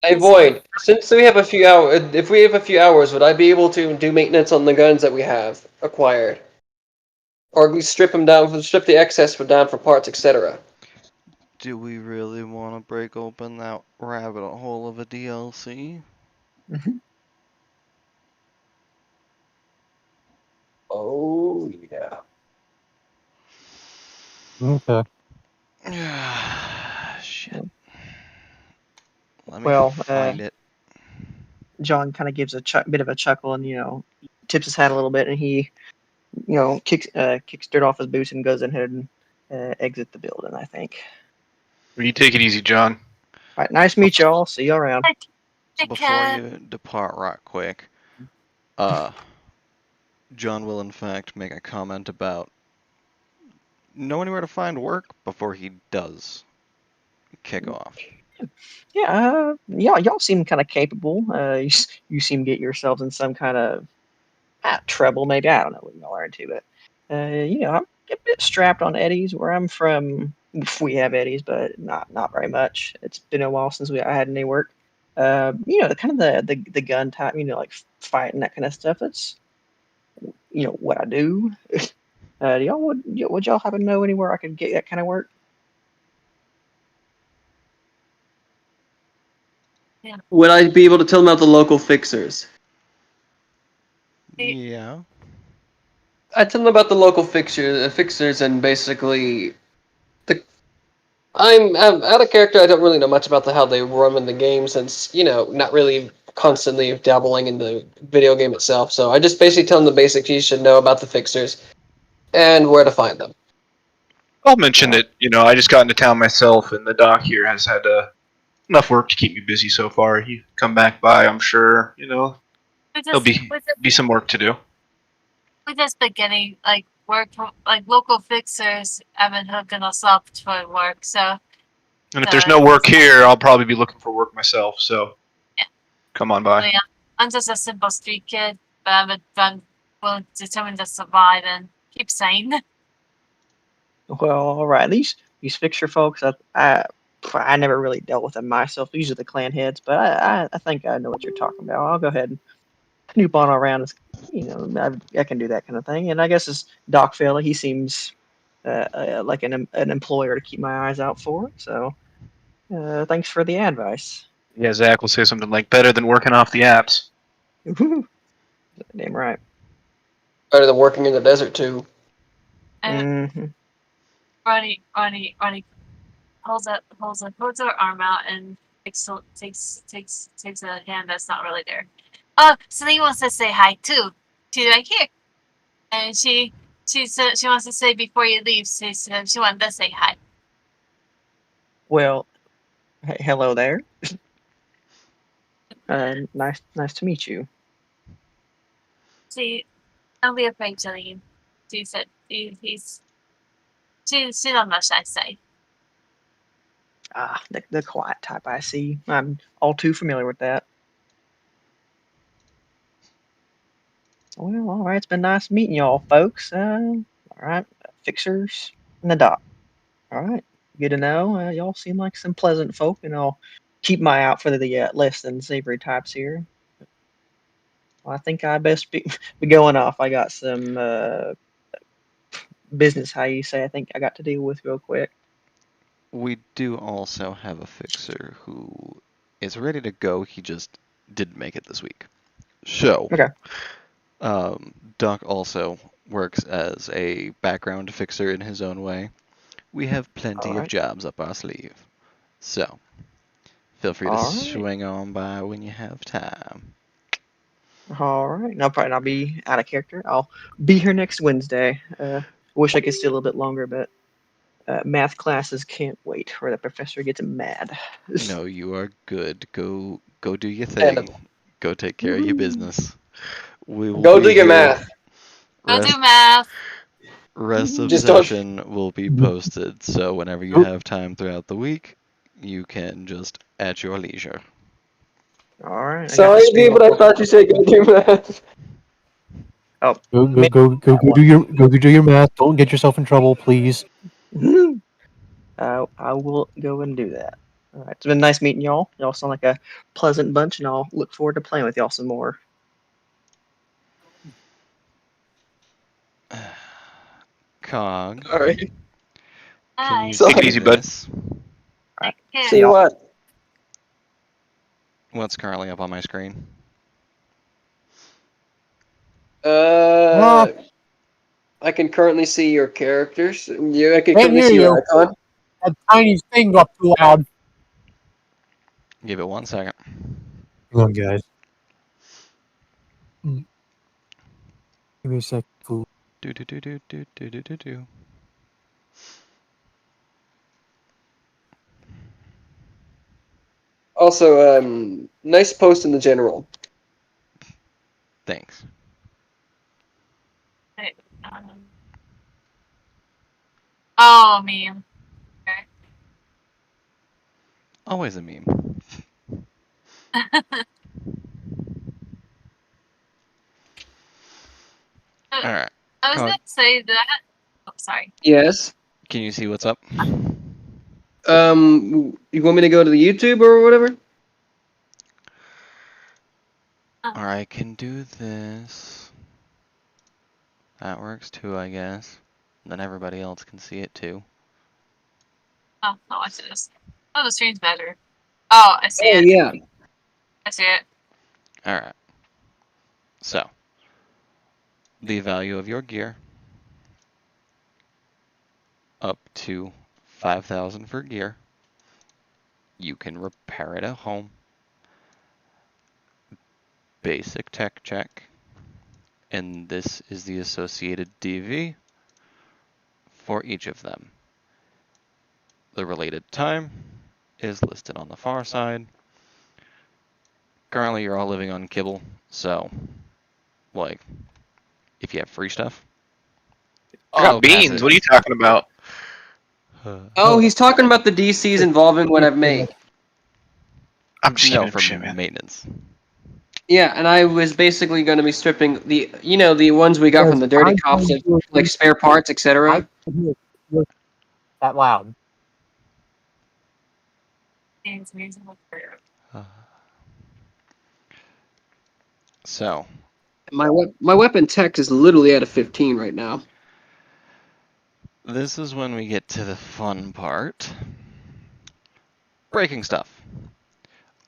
Hey Void, since we have a few hours, if we have a few hours, would I be able to do maintenance on the guns that we have acquired, or at least strip the excess down for parts, etc.? Do we really want to break open that rabbit hole of a DLC? Oh yeah. Okay. Shit. Let me Well, find it. John kind of gives a bit of a chuckle and tips his hat a little bit, and he kicks dirt off his boots and goes ahead and exit the building. I think. You take it easy, John. All right. Nice to meet y'all. See you around. Before you depart right quick, John will in fact make a comment about know anywhere to find work before he does kick off. Yeah, y'all seem kind of capable. You seem to get yourselves in some kind of trouble, maybe. I don't know what y'all are into, but I'm a bit strapped on eddies where I'm from. We have eddies, but not very much. It's been a while since I had any work. The kind of the gun type, like fighting that kind of stuff. That's what I do. Would y'all happen to know anywhere I could get that kind of work? Would I be able to tell them about the local fixers? Yeah. I tell them about the local fixers, and basically, I'm out of character. I don't really know much about how they run in the game, since not really constantly dabbling in the video game itself. So I just basically tell them the basics you should know about the fixers and where to find them. I'll mention that I just got into town myself, and the doc here has had enough work to keep me busy so far. You come back by, I'm sure there'll be some work to do. We're just beginning, like work from like local fixers have been hooking us up for work. So. And if there's no work here, I'll probably be looking for work myself. So. Yeah. Come on by. Yeah, I'm just a simple street kid, but I'm determined to survive and keep sane. Well, all right. These fixture folks, I never really dealt with them myself. These are the clan heads, but I think I know what you're talking about. I'll go ahead and snoop on around. I can do that kind of thing. And I guess this Doc fella, he seems like an employer to keep my eyes out for. So thanks for the advice. Yeah, Zach will say something like, better than working off the apps. Damn right. Better than working in the desert too. Mm-hmm. Ronnie holds her arm out and takes a hand that's not really there. Oh, Celine wants to say hi too. She's right here, and she said she wants to say before you leave. She wanted to say hi. Well, hello there. Nice to meet you. Don't be afraid, Celine. She said she's on the shy side. Ah, the quiet type. I see. I'm all too familiar with that. Well, all right. It's been nice meeting y'all, folks. All right, fixers and the doc. All right, good to know. Y'all seem like some pleasant folk, and I'll keep my eye out for the less than savory types here. Well, I think I best be going off. I got some business, how you say, I think I got to deal with real quick. We do also have a fixer who is ready to go. He just didn't make it this week. So, Okay. Doc also works as a background fixer in his own way. We have plenty of Alright. jobs up our sleeve. So, feel free to Alright. swing on by when you have time. All right. No problem. I'll be out of character. I'll be here next Wednesday. Wish I could stay a little bit longer, but math classes can't wait, or the professor gets mad. No, you are good. Go do your thing. Go take care of your business. We will Go be do your here. math. Go do math. Rest of Just don't- session will be posted, so whenever you have time throughout the week, you can just at your leisure. All right. Sorry, dude, but I thought you said go do math. Oh, Go do your math. Don't get yourself in trouble, please. I will go and do that. All right. It's been nice meeting y'all. Y'all sound like a pleasant bunch, and I'll look forward to playing with y'all some more. Cog, All right. can Hi. you Take it do easy, bud. this? Alright. Yeah. See what? What's currently up on my screen? I can currently see your characters. I can Can't currently hear see your you. icon. That tiny thing up too loud. Give it 1 second. Come on, guys. Give me a sec. Fool. Do. Also, nice post in the general. Thanks. Oh, meme. Okay. Always a meme. Alright. I was Cog, gonna say that. Oh, sorry. Yes. can you see what's up? You want me to go to the YouTube or whatever? Or I can do this. That works too, I guess. Then everybody else can see it too. Oh, I'll watch this. Oh, the stream's better. Oh, I see it. Yeah. I see it. Alright. So, the value of your gear up to 5,000 for gear. You can repair it at home. Basic tech check. And this is the associated DV for each of them. The related time is listed on the far side. Currently, you're all living on kibble, so, like, if you have free stuff, I got beans. What are you talking about? Oh, he's talking about the DCs involving what I've made. I'm just No, giving him for shit, man. maintenance. Yeah, and I was basically going to be stripping the ones we got from the dirty cops, like spare parts, etc. That loud. It's musical career. So, My weapon tech is literally at a 15 right now. this is when we get to the fun part. Breaking stuff.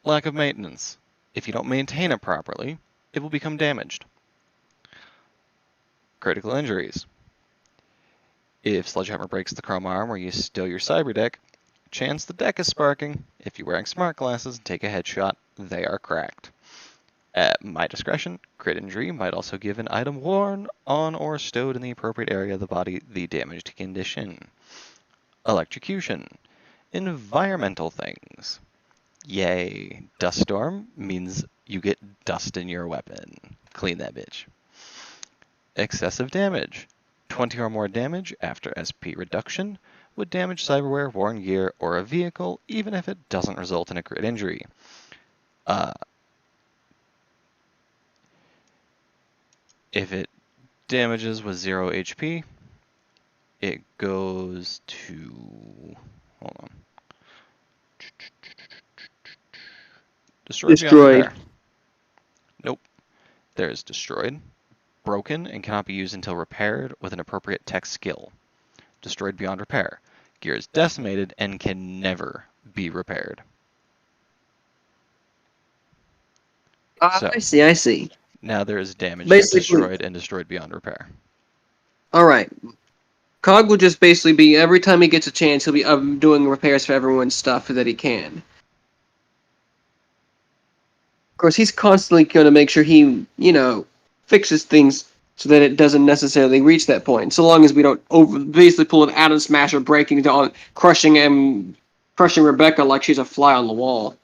Lack of maintenance. If you don't maintain it properly, it will become damaged. Critical injuries. If Sledgehammer breaks the chrome arm or you steal your cyber deck, chance the deck is sparking. If you're wearing smart glasses and take a headshot, they are cracked. At my discretion, crit injury might also give an item worn on or stowed in the appropriate area of the body the damaged condition. Electrocution. Environmental things. Yay. Dust storm means you get dust in your weapon. Clean that bitch. Excessive damage. 20 or more damage after SP reduction would damage cyberware, worn gear, or a vehicle, even if it doesn't result in a crit injury. If it damages with 0 HP, it goes to... Hold on. Destroyed beyond repair. Nope. There's destroyed, broken, and cannot be used until repaired with an appropriate tech skill. Destroyed beyond repair. Gear is decimated and can never be repaired. So, I see. now there is damaged, Basically- destroyed, and destroyed beyond repair. Alright. Cog will just basically be, every time he gets a chance, he'll be doing repairs for everyone's stuff that he can. Of course, he's constantly going to make sure he, fixes things so that it doesn't necessarily reach that point. So long as we don't basically pull an Atom Smasher, breaking down, crushing Rebecca like she's a fly on the wall.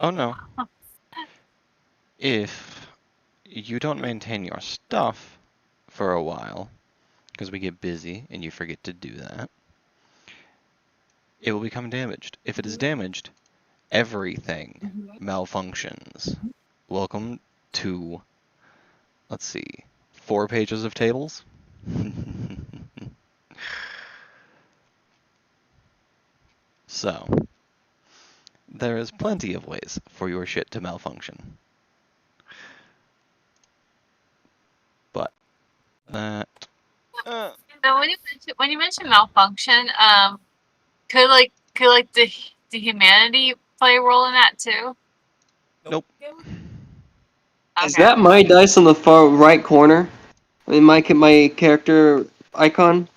Oh no. If you don't maintain your stuff for a while, because we get busy and you forget to do that, it will become damaged. If it is damaged, everything malfunctions. Welcome to, let's see, 4 pages of tables. So, there is plenty of ways for your shit to malfunction. But that. So when you mention malfunction, could the humanity play a role in that too? Nope. Okay. Is that my dice on the far right corner? In my character icon?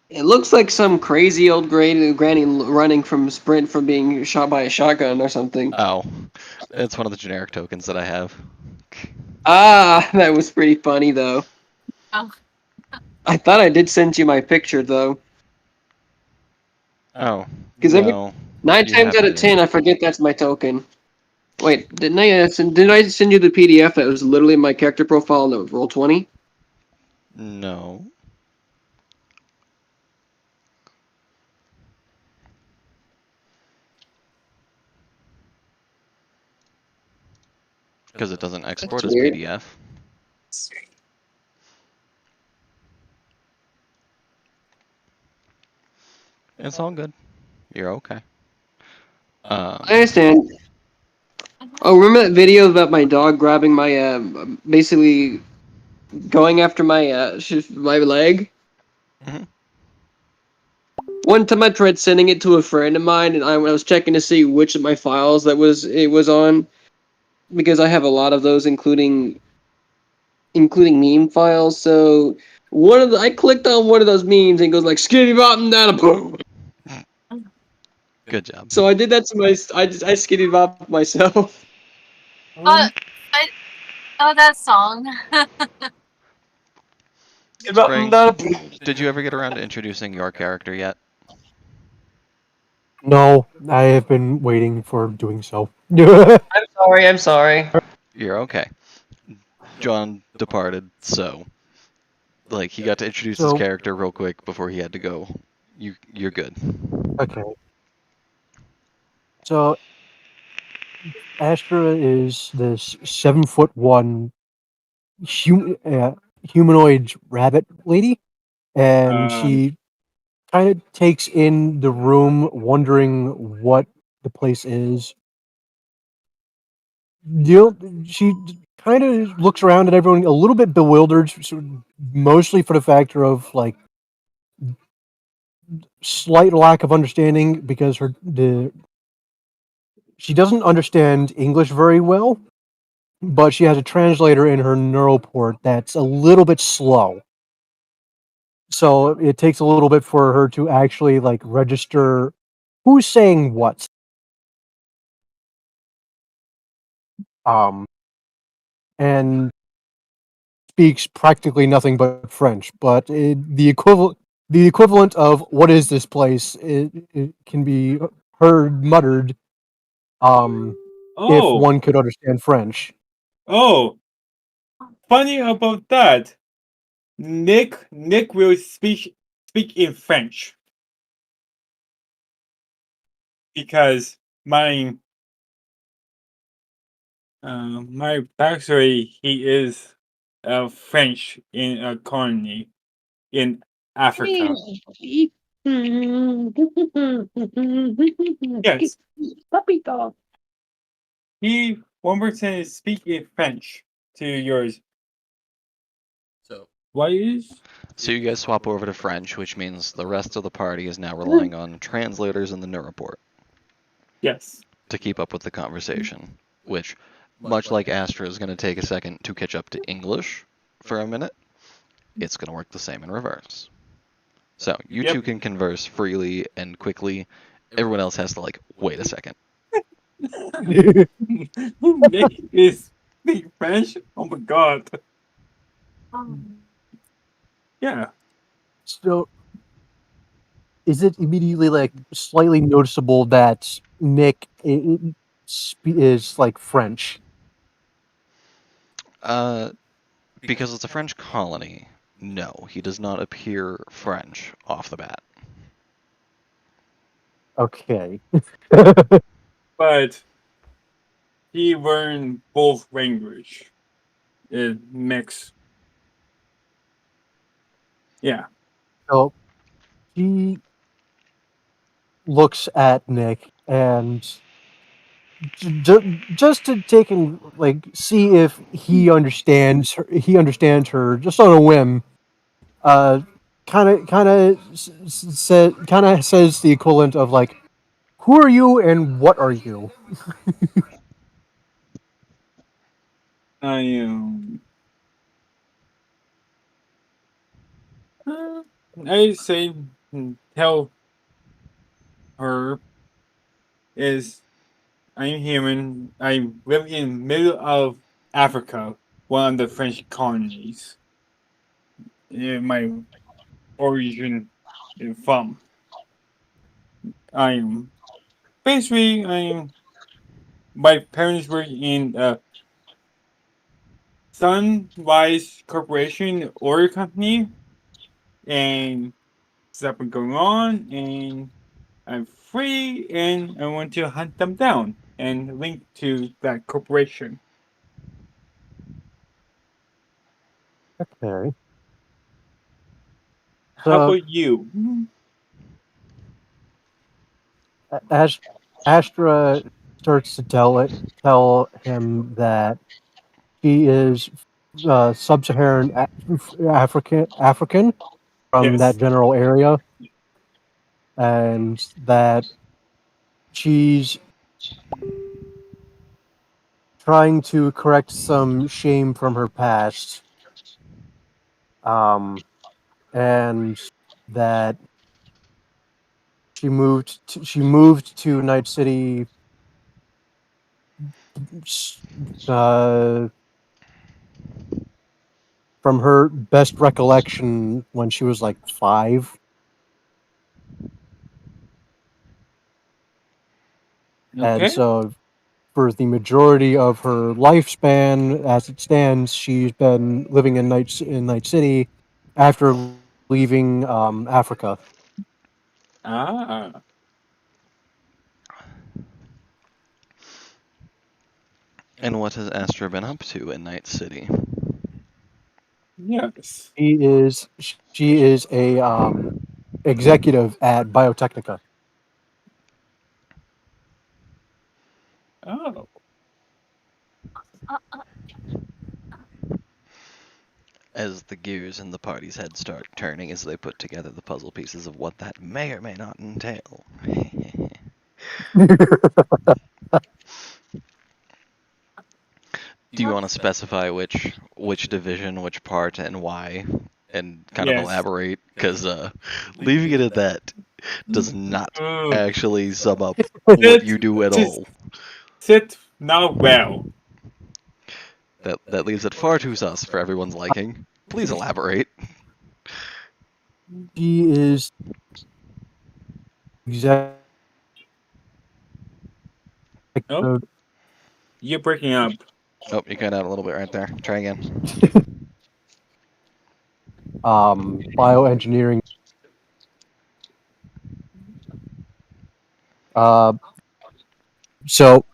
It looks like some crazy old granny running from sprint from being shot by a shotgun or something. Oh, it's one of the generic tokens that I have. Ah, that was pretty funny though. Oh. I thought I did send you my picture though. Oh, Because well, 9 you times have out it of 10, here. I forget that's my token. Wait, didn't I send you the PDF that was literally my character profile in the Roll20? No. Because it doesn't export as weird. PDF. It's all good. You're okay. I understand. Oh, remember that video about my dog grabbing my, basically going after my, my leg? Mhm. One time I tried sending it to a friend of mine, and I was checking to see which of my files it was on, because I have a lot of those, including meme files. So I clicked on one of those memes, and it goes like "skinny bottom down a boom." Good job. So I did that to I skinny bop myself. Oh, that song. Frank, did you ever get around to introducing your character yet? No, I have been waiting for doing so. I'm sorry. You're okay. John departed, so like he got to introduce his So- character real quick before he had to go. You're good. Okay. So, Astra is this 7'1" humanoid rabbit lady, and she kind of takes in the room, wondering what the place is. She kind of looks around at everyone a little bit bewildered, mostly for the factor of like slight lack of understanding because she doesn't understand English very well, but she has a translator in her neural port that's a little bit slow. So it takes a little bit for her to actually like register who's saying what. And speaks practically nothing but French, but the equivalent of what is this place, it can be heard muttered if one could understand French. Oh, funny about that. Nick will speak in French because my My backstory, he is French in a colony in Africa. Yes, puppy dog. He 1% is speaking French to yours. What is? So you guys swap over to French, which means the rest of the party is now relying on translators in the Neuroport Yes. to keep up with the conversation, which, much like Astra is going to take a second to catch up to English for a minute, it's going to work the same in reverse. So you two can converse freely and quickly. Everyone else has to, like, wait a second. Nick is speak French? Oh my god. Yeah. So, is it immediately like slightly noticeable that Nick is like French? Because it's a French colony, no, he does not appear French off the bat. Okay. But he learned both language. It mix. Yeah. So he looks at Nick and just to take and like see if he understands her, just on a whim. Kind of says the equivalent of like, "Who are you and what are you?" I I say tell her is I'm human. I live in middle of Africa, one of the French colonies. My origin is from. I'm basically I'm my parents were in Sunrise Corporation oil company and stuff been going on and I'm free and I want to hunt them down and link to that corporation. Okay. How So about you? as Astra starts to tell him that she is sub-Saharan African from that Yes. general area, and that she's trying to correct some shame from her past, and that she moved to Night City uh, from her best recollection when she was like 5. And Okay. so for the majority of her lifespan as it stands, she's been living in Night City after leaving Africa. Ah, And what has Astra been up to in Night City? yes. She is a executive at Biotechnica. Oh, As the gears in the party's head start turning as they put together the puzzle pieces of what that may or may not entail. Do you want to specify which division, which part, and why, and kind of yes. elaborate? Because leaving it at that does not actually sum up what you do at all. Sit now well. That leaves it far too sus for everyone's liking. Please elaborate. She is executive. Oh, you're breaking up. Oh, you cut out a little bit right there. Try again. Bioengineering. Uh, so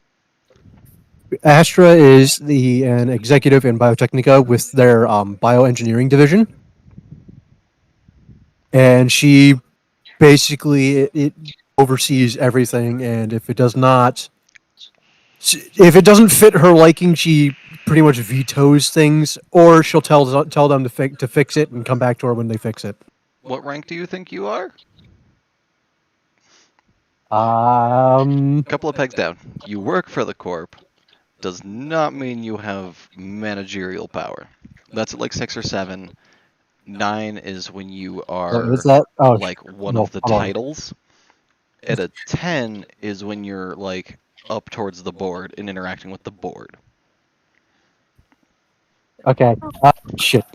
Astra is an executive in Biotechnica with their bioengineering division, and she basically it oversees everything. And if it doesn't fit her liking, she pretty much vetoes things, or she'll tell them to fix it and come back to her when they fix it. What rank do you think you are? Couple of pegs down. You work for the Corp. Does not mean you have managerial power. That's at like 6 or 7. 9 is when you are Is that? Oh, like one no, of the hold on. titles. At a 10 is when you're like up towards the board and interacting with the board. Okay. Shit.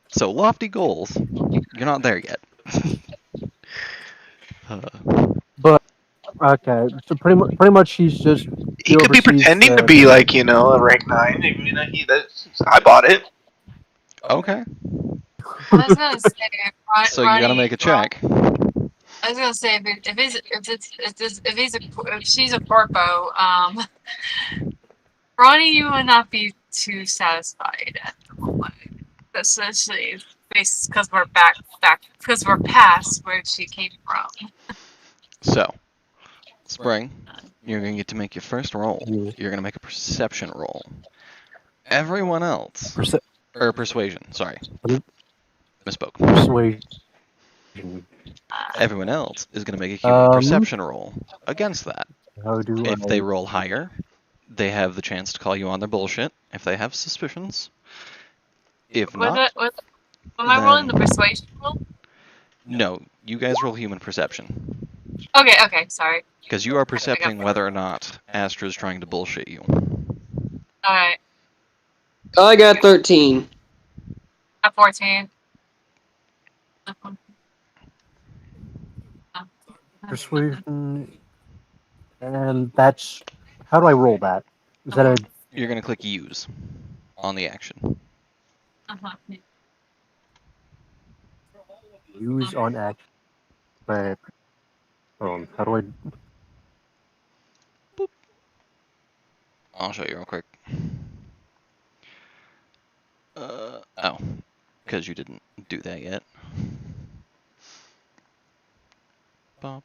So lofty goals. You're not there yet. But okay, so pretty much she's just He could be oversees pretending to be like, you know, a rank 9. You know, I bought it. Okay. I was gonna say, So you gotta make a check. I was gonna say if she's a corpo, Ronnie, you would not be too satisfied at the moment, especially because we're back because we're past where she came from. So, Spring, you're gonna get to make your first roll. Yeah. You're gonna make a perception roll. Everyone else, or persuasion. Sorry, misspoke. persuasion. Everyone else is gonna make a human perception roll against that. How do If I? they roll higher, they have the chance to call you on their bullshit. If they have suspicions, if not, Am I rolling the persuasion roll? no. You guys roll human perception Okay, sorry. because you are percepting whether or not Astra's trying to bullshit you. Alright, I got 13. at 14. Persuasion, and that's how do I roll that? Is that a You're gonna click use on the action. use on action? But how do I? I'll show you real quick. Oh, because you didn't do that yet. Let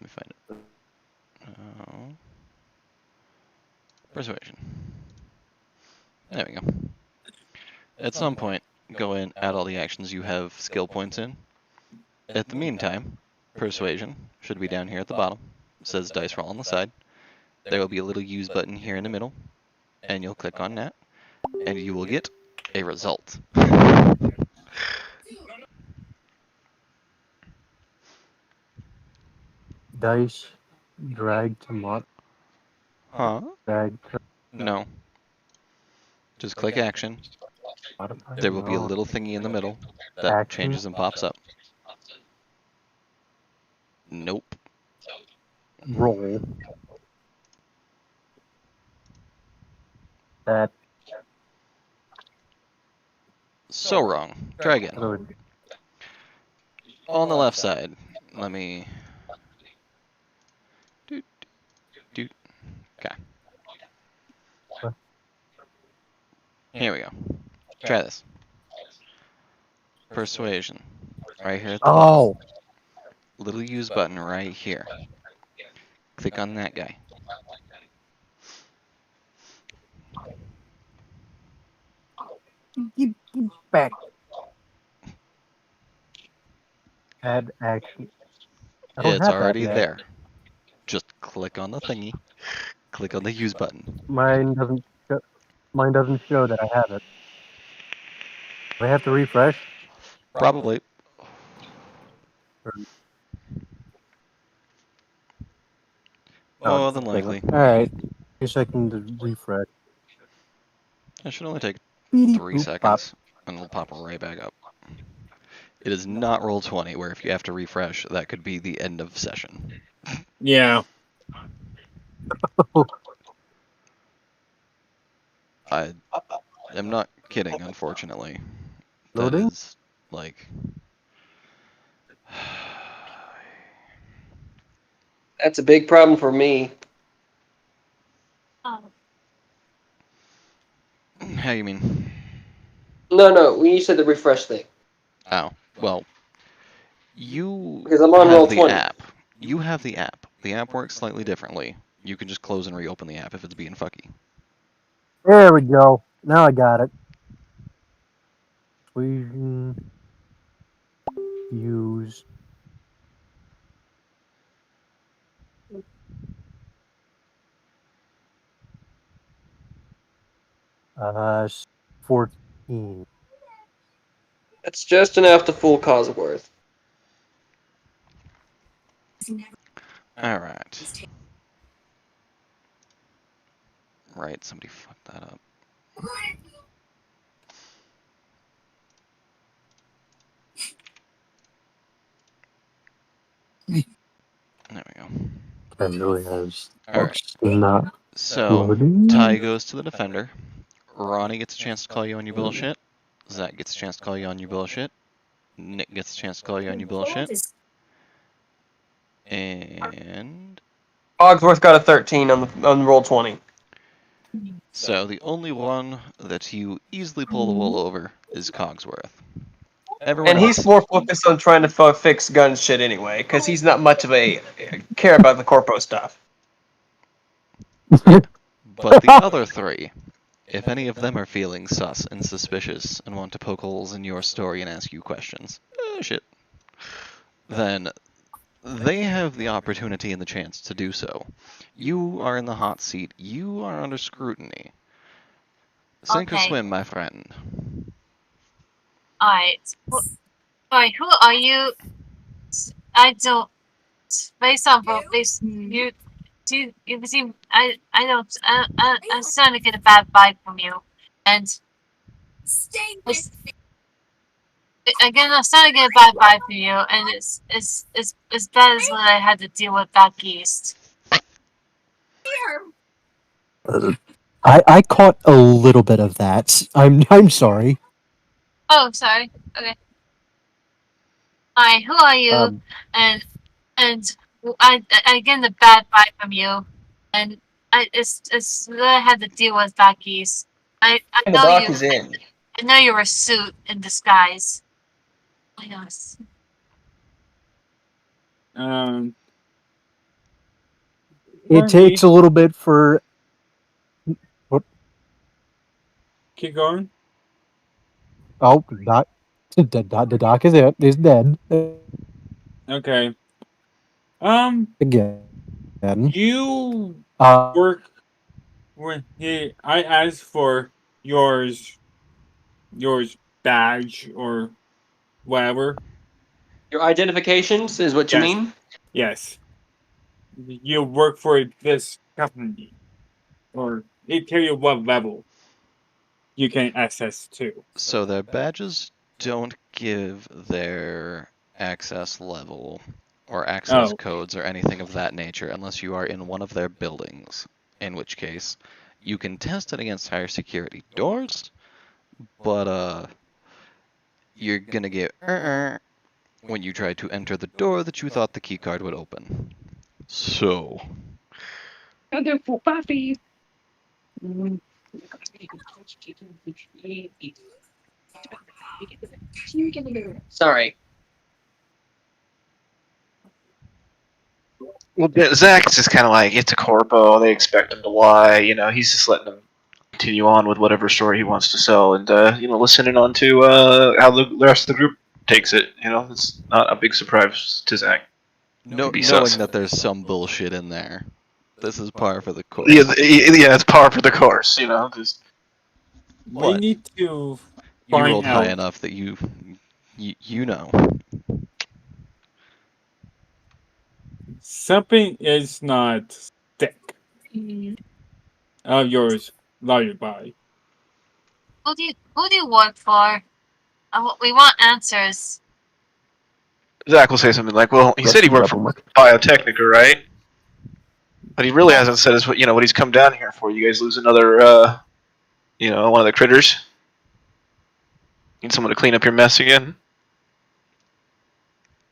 me find it. Persuasion. There we go. At some point, go in, add all the actions you have skill points in. At the meantime, persuasion should be down here at the bottom. It says dice roll on the side. There will be a little use button here in the middle, and you'll click on that, and you will get a result. Dice, drag to mod, Huh? drag to No. Just click action. modify. There will be a little thingy in the middle that Action. changes and pops up. Nope. Roll. That. So wrong. Try again. How do On the left side. Let me... Doot. Okay. Here we go. Try this. Persuasion. Right here at the bottom. Little use button right here. Click on that guy. Get back. Add action. I don't It's have that already yet. there. Just click on the thingy. Click on the use button. Mine doesn't. Mine doesn't show that I have it. Do I have to refresh? Probably. More than likely. Alright. A second to refresh. It should only take 3 seconds, and it'll pop right back up. It is not Roll20, where if you have to refresh, that could be the end of session. Yeah. I am not kidding, unfortunately. Loading? That is, like... That's a big problem for me. Oh, How you mean? No, when you said the refresh thing. Oh, well, you Because I'm on have roll the 20. app. You have the app. The app works slightly differently. You can just close and reopen the app if it's being fucky. There we go. Now I got it. We use 14. That's just enough to fool Cosworth. Alright. Right, somebody fucked that up. There we go. That really has Alright. not So, loading. Ty goes to the defender. Ronnie gets a chance to call you on your bullshit. Zach gets a chance to call you on your bullshit. Nick gets a chance to call you on your bullshit. And Cogsworth got a 13 on roll 20. so the only one that you easily pull the wool over is Cogsworth. Everyone And he's else, more focused on trying to fix gun shit anyway, because he's not much of a care about the corpo stuff. but the other three, if any of them are feeling sus and suspicious and want to poke holes in your story and ask you questions, shit, then they have the opportunity and the chance to do so. You are in the hot seat. You are under scrutiny. Sink or Okay. swim, my friend. alright. Alright, who are you? I don't. Based on both, you seem. I don't. I'm starting to get a bad vibe from you, and again, I'm starting to get a bad vibe from you, and it's bad as what I had to deal with back east. I caught a little bit of that. I'm sorry. Oh, sorry. Okay. Alright, who are you? And I get the bad vibe from you, and it's what I had to deal with back east. I And the know doc you. is in. I know you're a suit in disguise. Yes. Um, It takes a little bit for. keep going. Oh, doc. The doc is dead Okay. again. You Uh, work when I asked for yours badge or whatever. Your identifications is what you Yes. mean? Yes. You work for this company, or they tell you what level you can access to. So their badges don't give their access level or access Oh, codes or anything of that nature unless you are in one of their buildings, in which case you can test it against higher security doors, but you're gonna get when you try to enter the door that you thought the keycard would open. So Sorry. Well, Zach's just kind of like, it's a corpo. They expect him to lie. You know, he's just letting them continue on with whatever story he wants to sell, and listening on to how the rest of the group takes it. You know, it's not a big surprise to Zach. Be sus. knowing that there's some bullshit in there, this is par for the course. Yeah, it's par for the course. You know, just we What? need to You find rolled high out. enough that you know. Something is not thick of yours lullaby. Who do you work for? We want answers. Zach will say something like, "Well, he said he worked for Biotechnica, right? But he really hasn't said what he's come down here for. You guys lose another, one of the critters. Need someone to clean up your mess again."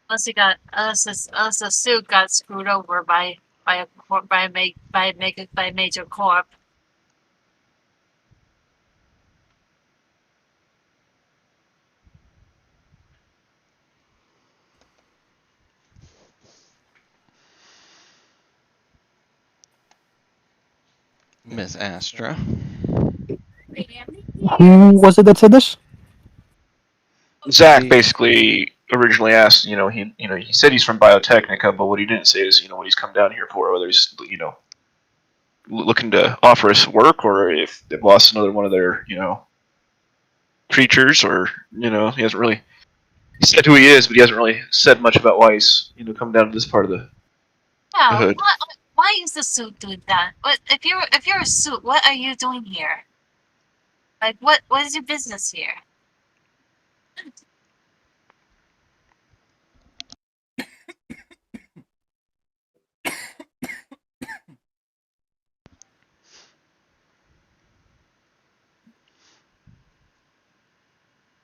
unless the suit got screwed over by a major corp. Miss Astra. Who was it that said this? Zach The- basically originally asked, he said he's from Biotechnica, but what he didn't say is, what he's come down here for, whether he's, looking to offer us work, or if they've lost another one of their, creatures, or, he hasn't really said who he is, but he hasn't really said much about why he's, come down to this part of the Yeah, hood. why is the suit doing that? What if you're a suit? What are you doing here? Like, what is your business here?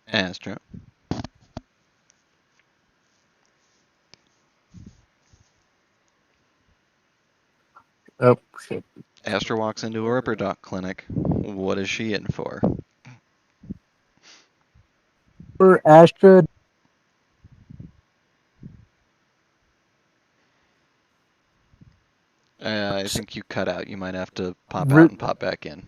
Astra. Oh shit! Astra walks into a Ripper Doc clinic. What is she in for? For Astra, I think you cut out. You might have to pop Ri- out and pop back in.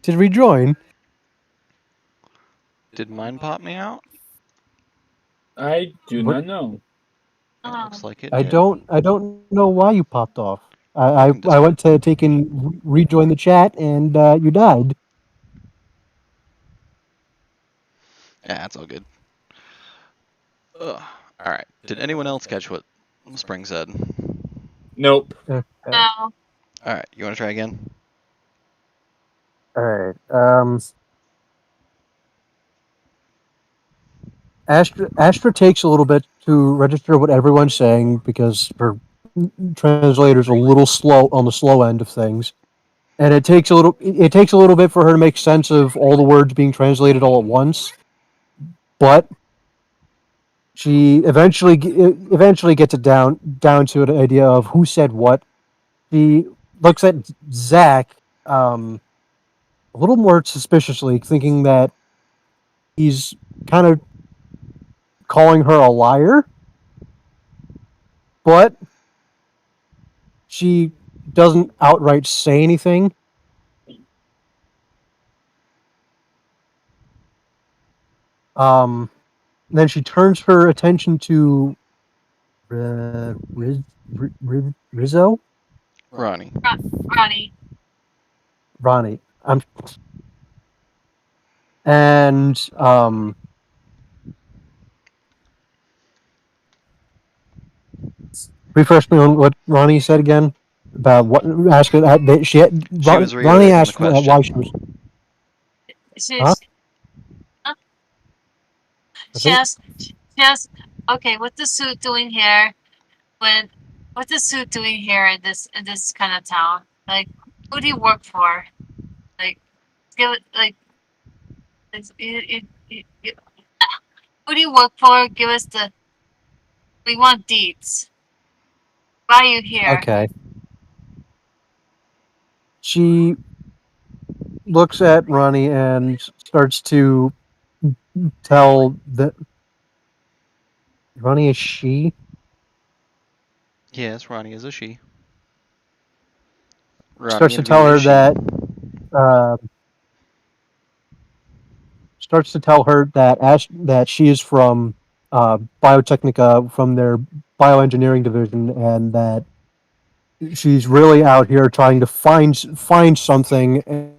did rejoin. Did mine pop me out? I do What? not know. It looks like it I did. don't know why you popped off. I I can I display. went to take and rejoin the chat, and you died. Yeah, it's all good. Ugh. All right. Did anyone else catch what Spring said? Nope. No. All right. You want to try again? All right. Astra takes a little bit to register what everyone's saying because her translator's a little slow on the slow end of things, and it takes a little bit for her to make sense of all the words being translated all at once. But she eventually gets it down to an idea of who said what. She looks at Zach a little more suspiciously, thinking that he's kind of calling her a liar, but she doesn't outright say anything. Um, then she turns her attention to Rizzo, Ronnie. Ronnie. Ronnie. And refresh me on what Ronnie said again about what ask her. She was Ronnie reiterating the asked why she question. was. Huh? She's I she think has she has okay. What's the suit doing here? When what's the suit doing here in this kind of town? Like, who do you work for? Like, give it like who do you work for? Give us the we want deeds. Why are you here? okay. She looks at Ronnie and starts to tell that Ronnie is she. Yes, Ronnie is a she. Ronnie Starts to and V tell is her she. that uh, that she is from Biotechnica, from their bioengineering division, and that she's really out here trying to find something,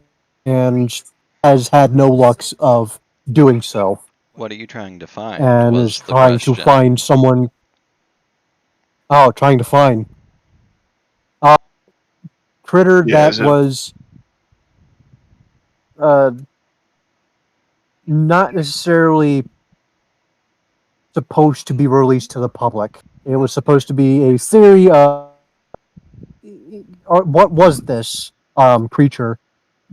and has had no luck of doing so, What are you trying to find? and is Was the trying to question. find someone. Oh, trying to find. Critter Yeah, that is it- was not necessarily supposed to be released to the public. It was supposed to be a theory of what was this creature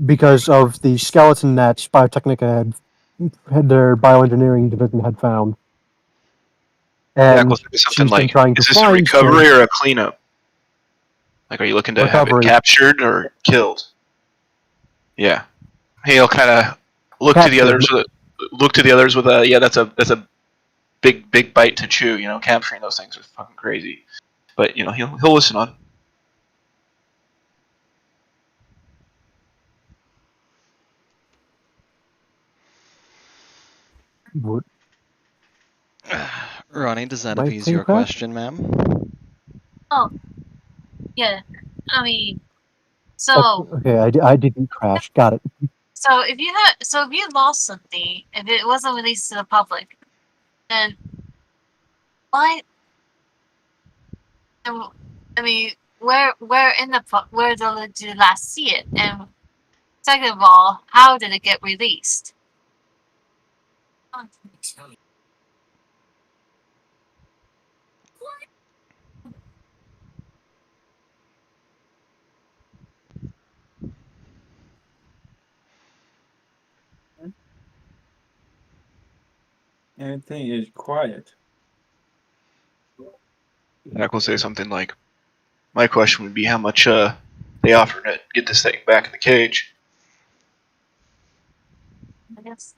because of the skeleton that Biotechnica had their bioengineering division had found. And Jackal said something she's been like, trying to "Is this a find recovery or a cleanup? Like, are you looking to have it recovery. captured or killed?" Yeah, he'll kind of look to the Captured. others. Look to the others with a, yeah. That's a big bite to chew. You know, capturing those things is fucking crazy. But you know, he'll listen on. What- Ronnie, does that My appease thing your crashed? question, ma'am? Oh, yeah. I mean, so Okay, I didn't crash. Got it. if you lost something, if it wasn't released to the public, then why? I mean, where in the where did you last see it? And second of all, how did it get released? Everything is quiet. Jackal will say something like, "My question would be how much they offer to get this thing back in the cage." I guess.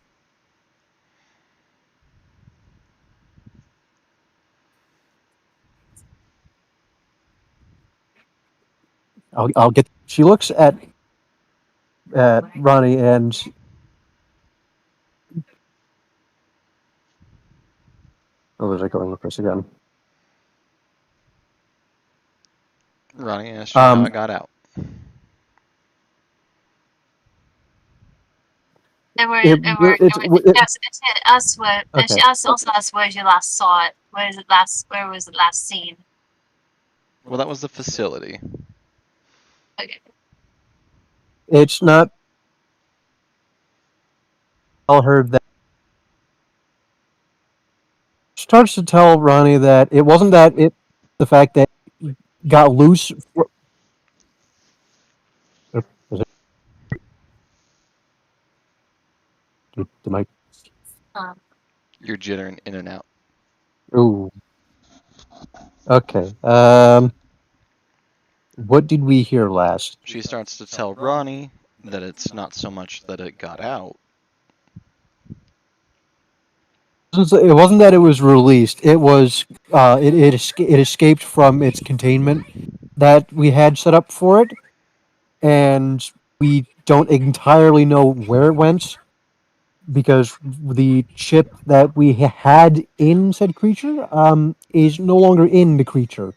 I'll get. She looks at Ronnie and oh, was I going with this again? Ronnie asked you how it got out. And Okay. she also asked where you last saw it. Where was it last seen? Well, that was the facility. Okay. It's not. Tell her that. Starts to tell Ronnie that it wasn't that it. The fact that he got loose. Was it? Did my You're jittering in and out. ooh. Okay. What did we hear last? She starts to tell Ronnie that it's not so much that it got out. It wasn't that it was released. It was it escaped from its containment that we had set up for it, and we don't entirely know where it went because the chip that we had in said creature is no longer in the creature.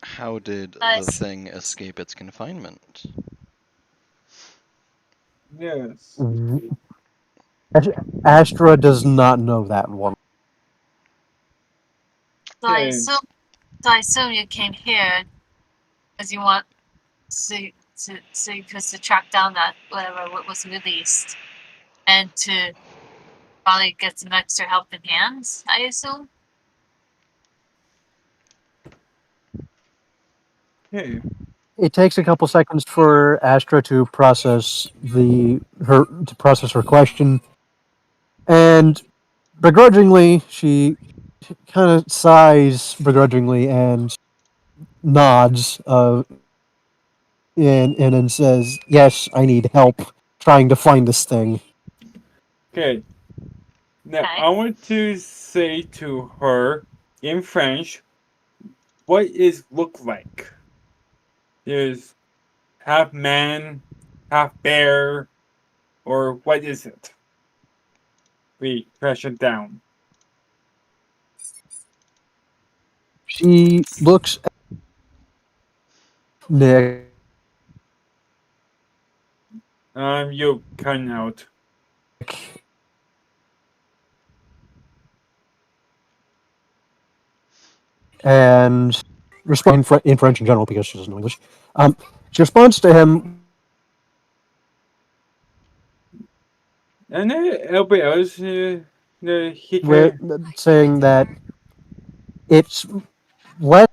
How did the Nice. thing escape its confinement? Yes. Astra does not know that one. So I assume you came here because you want to track down that whatever what was released, and to probably get some extra helping hands. I assume. Okay. It takes a couple seconds for Astra to process her question, and begrudgingly she kind of sighs begrudgingly and nods and says, "Yes, I need help trying to find this thing." Okay. Now Okay. I want to say to her in French, what is look like? There's half man, half bear, or what is it? We crash it down. She looks at Nick. You cutting out. and respond in French in general because she doesn't know English. She responds to him And then everybody else, he with can. saying that it's less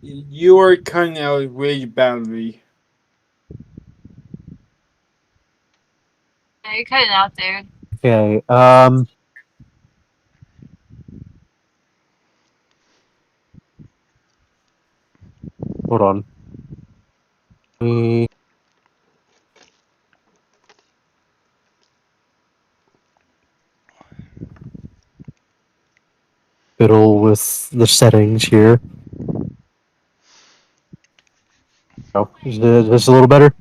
You are cutting out really badly. Yeah, you're cutting out there. okay. Hold on. Fiddle with the settings here. Oh, is this a little better?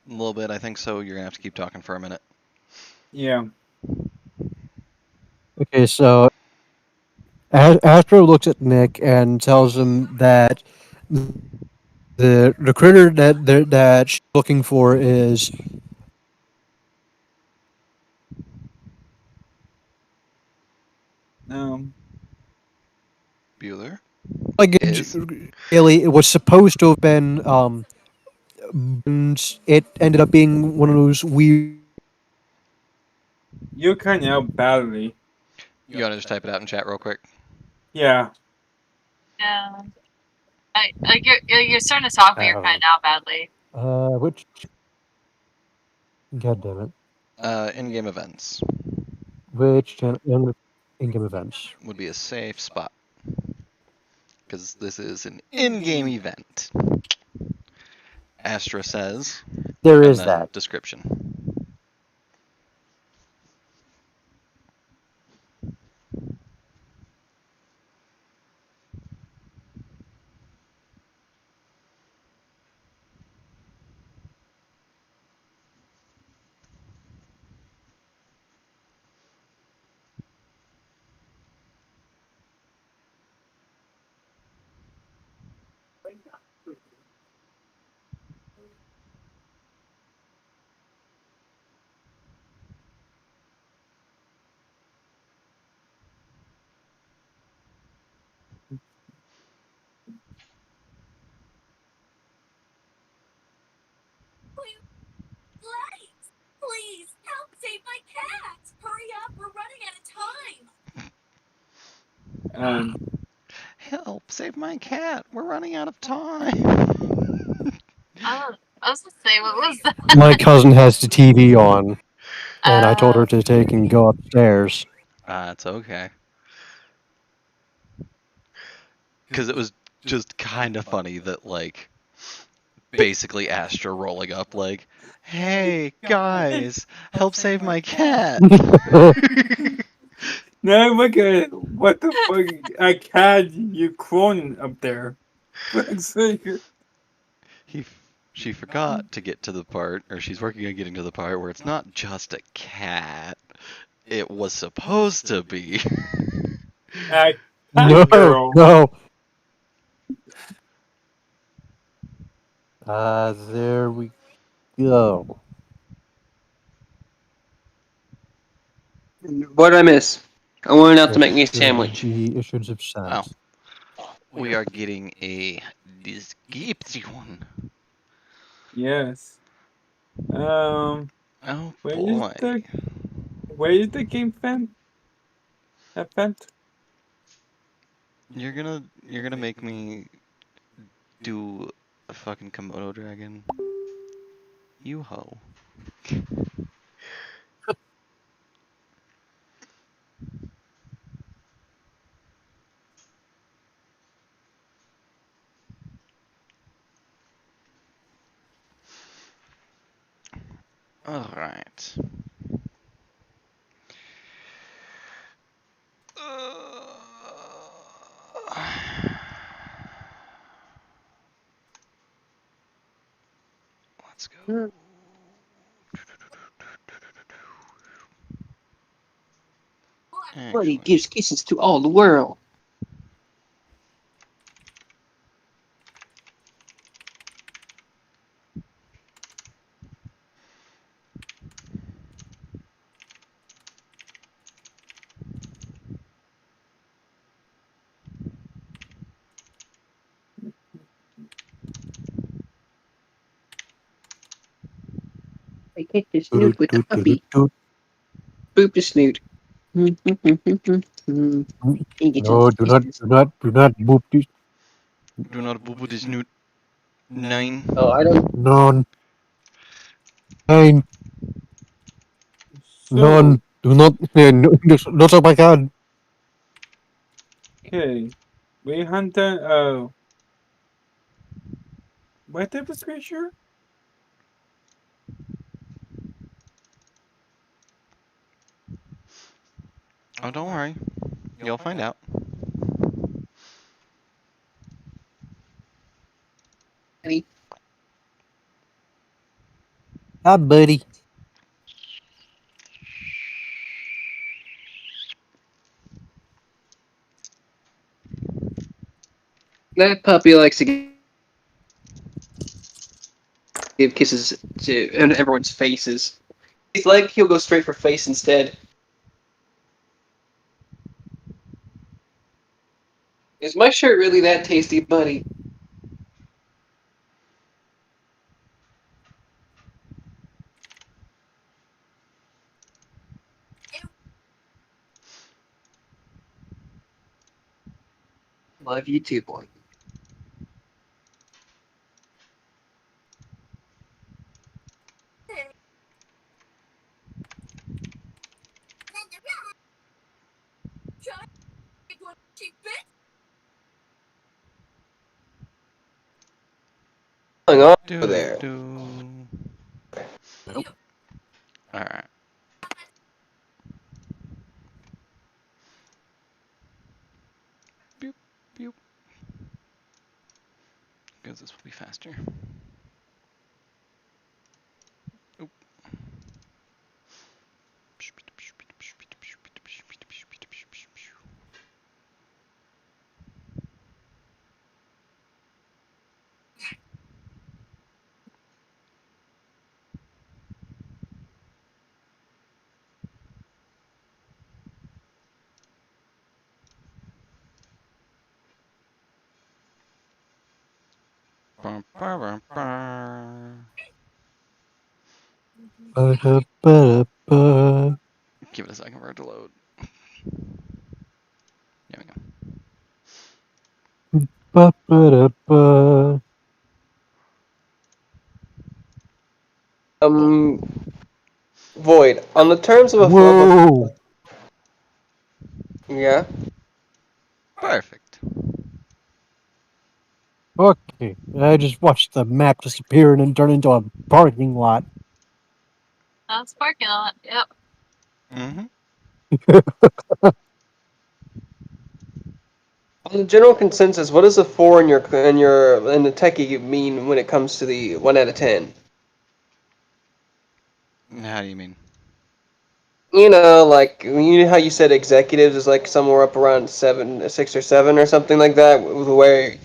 A little bit, I think so. You're gonna have to keep talking for a minute. Yeah. Okay, so Astro looks at Nick and tells him that the critter that she's looking for is Bueller luggage. is Really, it was supposed to have been and it ended up being one of those weird. You're cutting out badly. You want to just type it out in chat real quick? Yeah. Yeah. Like you're starting to talk, but you're cutting out badly. Which God damn it. In-game events Which channel? In-game events. would be a safe spot because this is an in-game event. Astra says, There and is then that. description. Please help save my cat! Hurry up, we're running out of time. Help, save my cat. We're running out of time. I was gonna say, what was that? My cousin has the TV on, and I told her to take and go upstairs. It's okay. Because it was just kind of funny that, like, basically Astra rolling up, like, hey, guys, help save my cat. Now look at it. What the fuck? A cat you cloning up there. She forgot to get to the part, or she's working on getting to the part where it's not just a cat. It was supposed to be. No, girl. no. There we go. What did I miss? I wanted out to make me a sandwich. She issues of Oh, sense. we are getting a description. Yes. Oh boy. Where is the game fan? Event? You're gonna make me do a fucking Komodo dragon. You ho. All right. Let's go. Buddy gives kisses to all the world. Kick the snoot with the puppy. Boop the snoot. No, do not boop this. Do not boo this newt. 9. Oh, I don't. None. Nine. So, None. Do not. No, not oh my god. okay. We hunt what type of creature? Oh, don't worry. You'll find out. Hi, buddy. That puppy likes to give kisses to everyone's faces. He's like he'll go straight for face instead. Is my shirt really that tasty, buddy? Love you too, boy. What's going on over there? Alright. Boop, boop. Because this will be faster. Oop. Bum, bum, bum, bum. Ba-da-ba-da-ba. Give it a second for it to load. There we go. Ba-ba-da-ba. Void. On the terms of a Whoa. yeah. Perfect. Okay. I just watched the map disappear and then turn into a parking lot. That's parking lot. Yep. Mm-hmm. On the general consensus, what does a 4 in the techie mean when it comes to the 1 out of 10? How do you mean? You know, like you know how you said executives is like somewhere up around 6 or 7 or something like that, where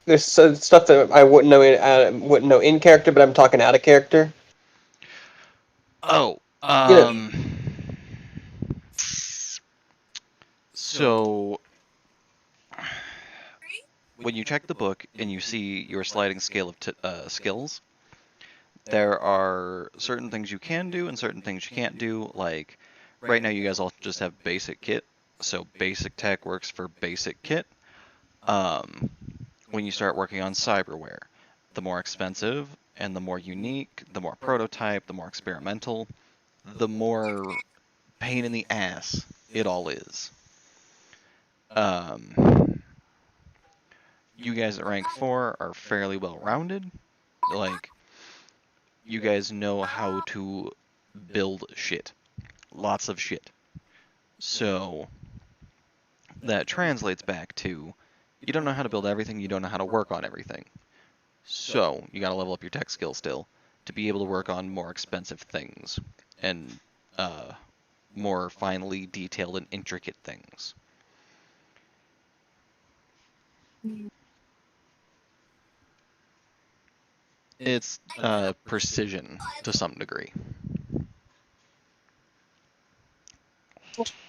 there's stuff that I wouldn't know in character, but I'm talking out of character. Oh, You know, so when you check the book and you see your sliding scale of skills, there are certain things you can do and certain things you can't do. Like right now, you guys all just have basic kit, so basic tech works for basic kit. When you start working on cyberware, the more expensive and the more unique, the more prototype, the more experimental, the more pain in the ass it all is. You guys at rank 4 are fairly well rounded. Like, you guys know how to build shit. Lots of shit. So, that translates back to you don't know how to build everything, you don't know how to work on everything. So, you gotta level up your tech skill still to be able to work on more expensive things and more finely detailed and intricate things. It's precision to some degree.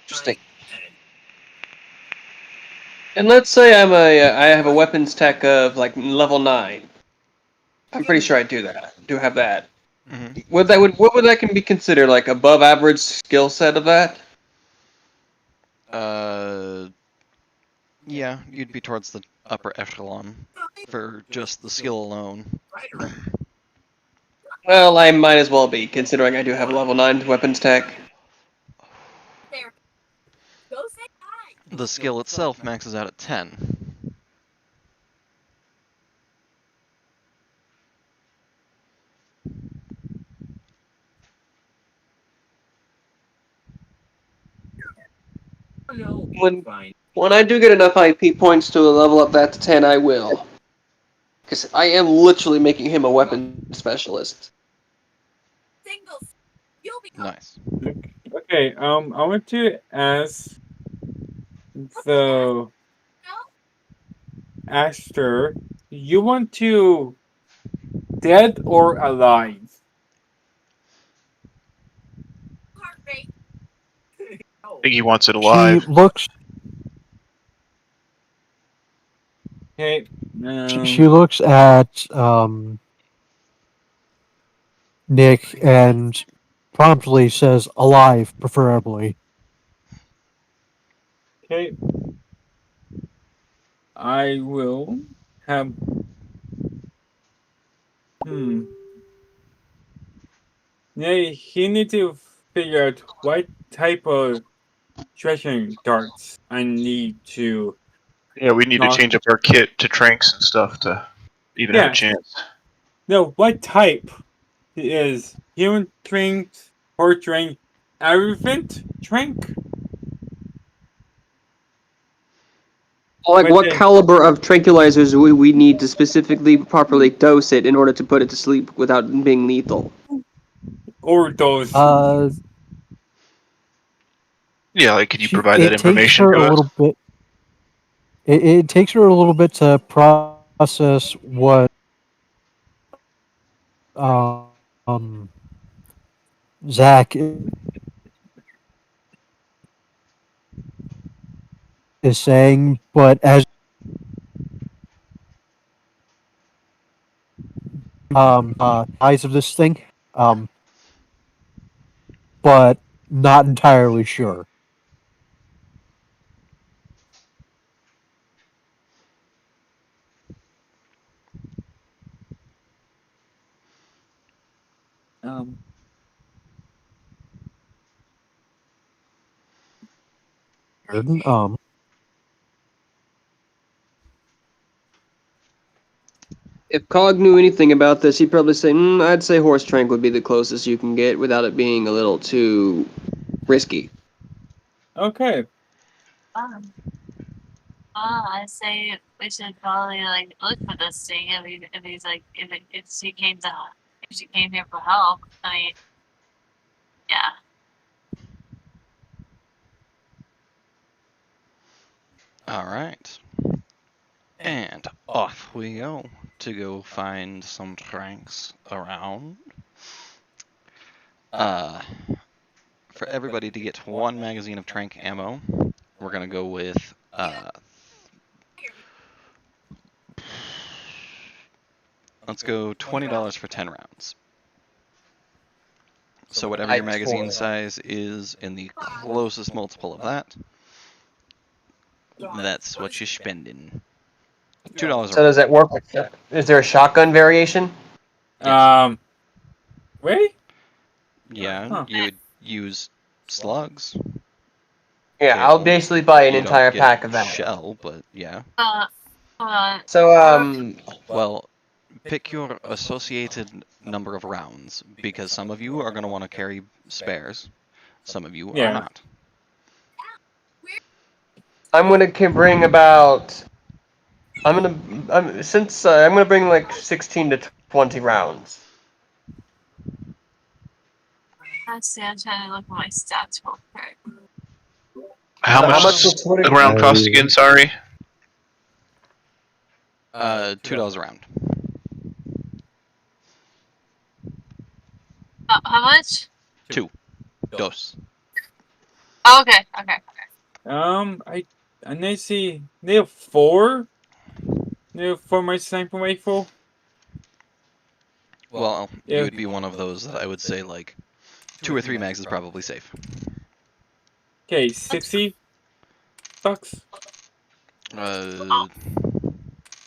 interesting. And let's say I have a weapons tech of like level 9. I'm pretty sure I do that. Do have that. What would that can be considered, like above average skill set of that? Yeah, you'd be towards the upper echelon for just the skill alone. Well, I might as well be, considering I do have a level 9 weapons tech. There. Go say hi. The skill itself maxes out at 10. No. When Fine. when I do get enough IP points to level up that to 10, I will. Because I am literally making him a weapon specialist. Singles. You'll be Nice. Okay, I want to ask the Aster, you want to dead or alive? heart rate. I think he wants it She alive. looks. Okay, She looks at Nick and promptly says, "Alive, preferably." okay. I will have. Yeah, he need to figure out what type of stretching darts I need to. Yeah, we need to Not. change up our kit to tranks and stuff to even have a Yeah. chance. No, what type is human strength, horse strength, elephant strength? Like, what They caliber of tranquilizers would we need to specifically properly dose it in order to put it to sleep without being lethal? overdose. Yeah, like, could you provide that It takes information her to a us? little bit. It takes her a little bit to process what um Zach is saying, but as eyes of this thing, but not entirely sure. Um, Um, If Cog knew anything about this, he'd probably say, I'd say horse trank would be the closest you can get without it being a little too risky. okay. I say we should probably like look for this thing. If he's like, if she came here for help. I mean, yeah. Alright. And off we go to go find some tranks around. For everybody to get one magazine of trank ammo, we're gonna go with let's go $20 for 10 rounds. So whatever your magazine size is in the closest multiple of that, that's what you're spending. $2 So does that work? Is there a shotgun variation? Yes. Wait. Yeah, you would use slugs. Yeah, I'll basically buy an You entire don't get pack of that. shell, but yeah. Hold on. So, Well, pick your associated number of rounds, because some of you are going to want to carry spares. Some of you are not. I'm gonna bring about. I'm gonna bring like 16 to 20 rounds. Let's see. I'm trying to look at my stats real quick. How much does a round cost again? Sorry. $2 a round. How much? Two. Dos. Oh, okay. Okay. I see. They have four. They have four my sniper rifle. Well, you If would be one of those that I would say, like, 2 or 3 mags is probably safe. okay, $60.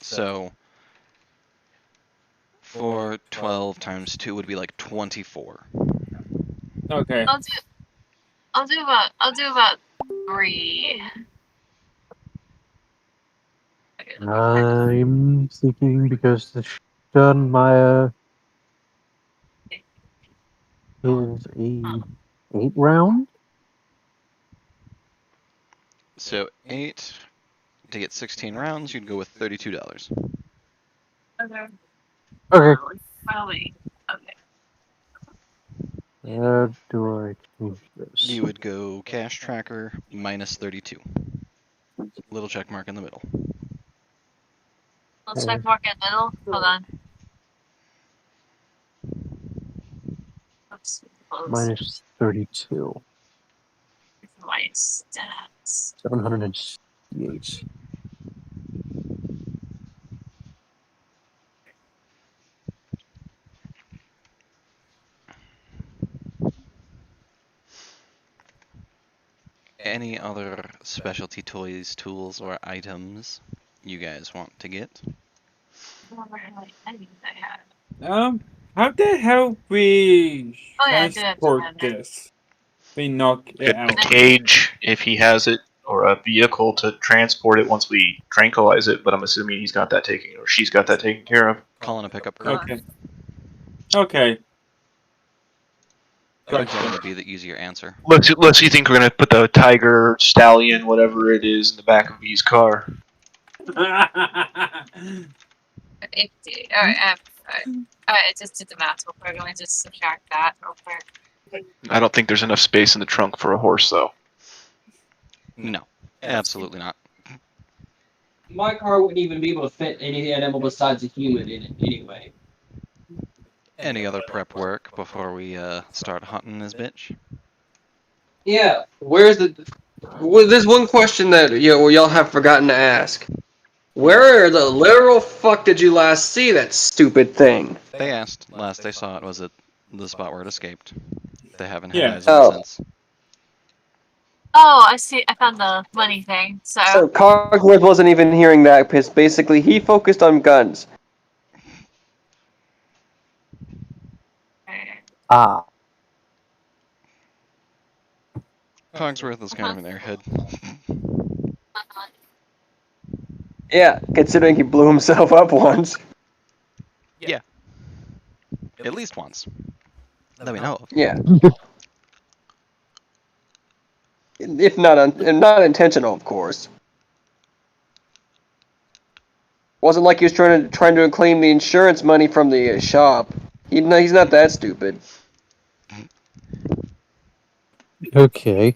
So, for 12 times 2 would be like 24. Okay. I'll do about 3. I'm thinking because the Sternmeyer is a 8 round. So 8 to get 16 rounds, you'd go with $32. Okay. Okay. Probably. Okay. Do I change this? You would go cash tracker minus 32. Little check mark in the middle. Let's check mark in the middle. Hold on. Oops. Close. Minus 32. My stats. 768. Any other specialty toys, tools, or items you guys want to get? I don't remember how many enemies I had. How the hell we Oh yeah, I do have to transport have that. this? We knock it A out. cage, if he has it, or a vehicle to transport it once we tranquilize it. But I'm assuming he's got that taken, or she's got that taken care of. Calling a pickup crew Okay. Okay. would Gotcha. generally be the easier answer. Let's you think we're gonna put the tiger, stallion, whatever it is, in the back of his car. 50. Alright, I just did the math real quick. Let me just subtract that real quick. I don't think there's enough space in the trunk for a horse, though. No, absolutely not. My car wouldn't even be able to fit any animal besides a human in it anyway. Any other prep work before we start hunting this bitch? Yeah. Where's the? Well, there's one question that y'all have forgotten to ask. Where the literal fuck did you last see that stupid thing? They asked. Last they saw it was at the spot where it escaped. They haven't had Yeah. eyes on it Oh. since. Oh, I see. I found the money thing. So Cogsworth wasn't even hearing that because basically he focused on guns. Ah. Cogsworth is kind of an airhead. Yeah, considering he blew himself up once. At least once. That we know of. Yeah. If not intentional, of course. Wasn't like he was trying to claim the insurance money from the shop. He's not that stupid. Okay.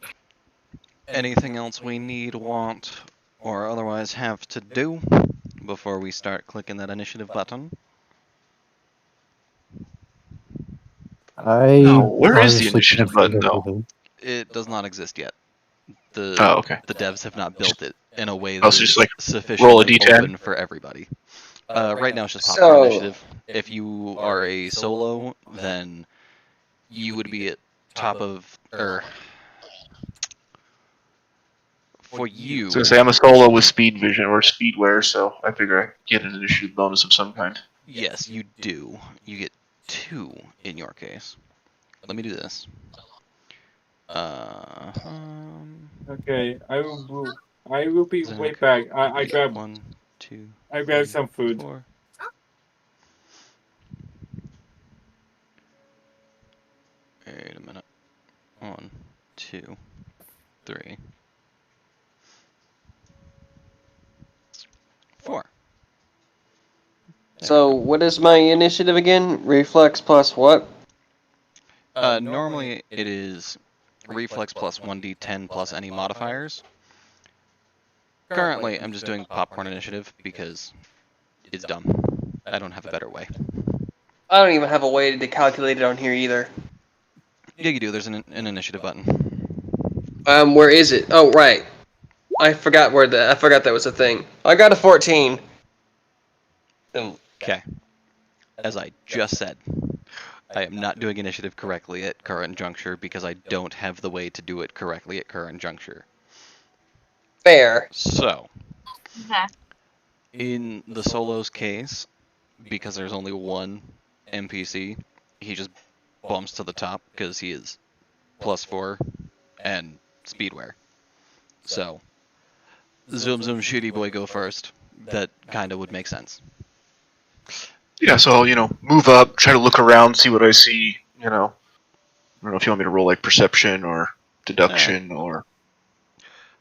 Anything else we need, want, or otherwise have to do before we start clicking that initiative button? I No, where is the honestly initiative can't think button, of though? anything. It does not exist yet. Oh, okay. The devs have not built it in a way Oh, that so is just, like, sufficiently roll a D10? open for everybody. Right now it's just popcorn So- initiative. If you are a solo, then you would be at top of, for you. I was gonna say I'm a solo with speed vision or speedwear, so I figure I get an initiative bonus of some kind. Yes, you do. You get 2 in your case. Let me do this. Okay, I will be Zinc right back. would I be grab 1, 2, I grab 3, some food. 4. Wait a minute. 1, 2, 3, 4. So what is my initiative again? Reflex plus what? Normally it is reflex plus 1d10 plus any modifiers. Currently, I'm just doing popcorn initiative because it's dumb. I don't have a better way. I don't even have a way to calculate it on here either. Yeah, you do. There's an initiative button. Where is it? Oh, right. I forgot that was a thing. I got a 14. Okay. as I just said, I am not doing initiative correctly at current juncture because I don't have the way to do it correctly at current juncture. Fair. So, Okay. in the Solo's case, because there's only one NPC, he just bumps to the top because he is +4 and speedwear. So, Zoom Zoom Shooty Boy go first. That kind of would make sense. Yeah, so, move up, try to look around, see what I see, I don't know if you want me to roll like perception or deduction or...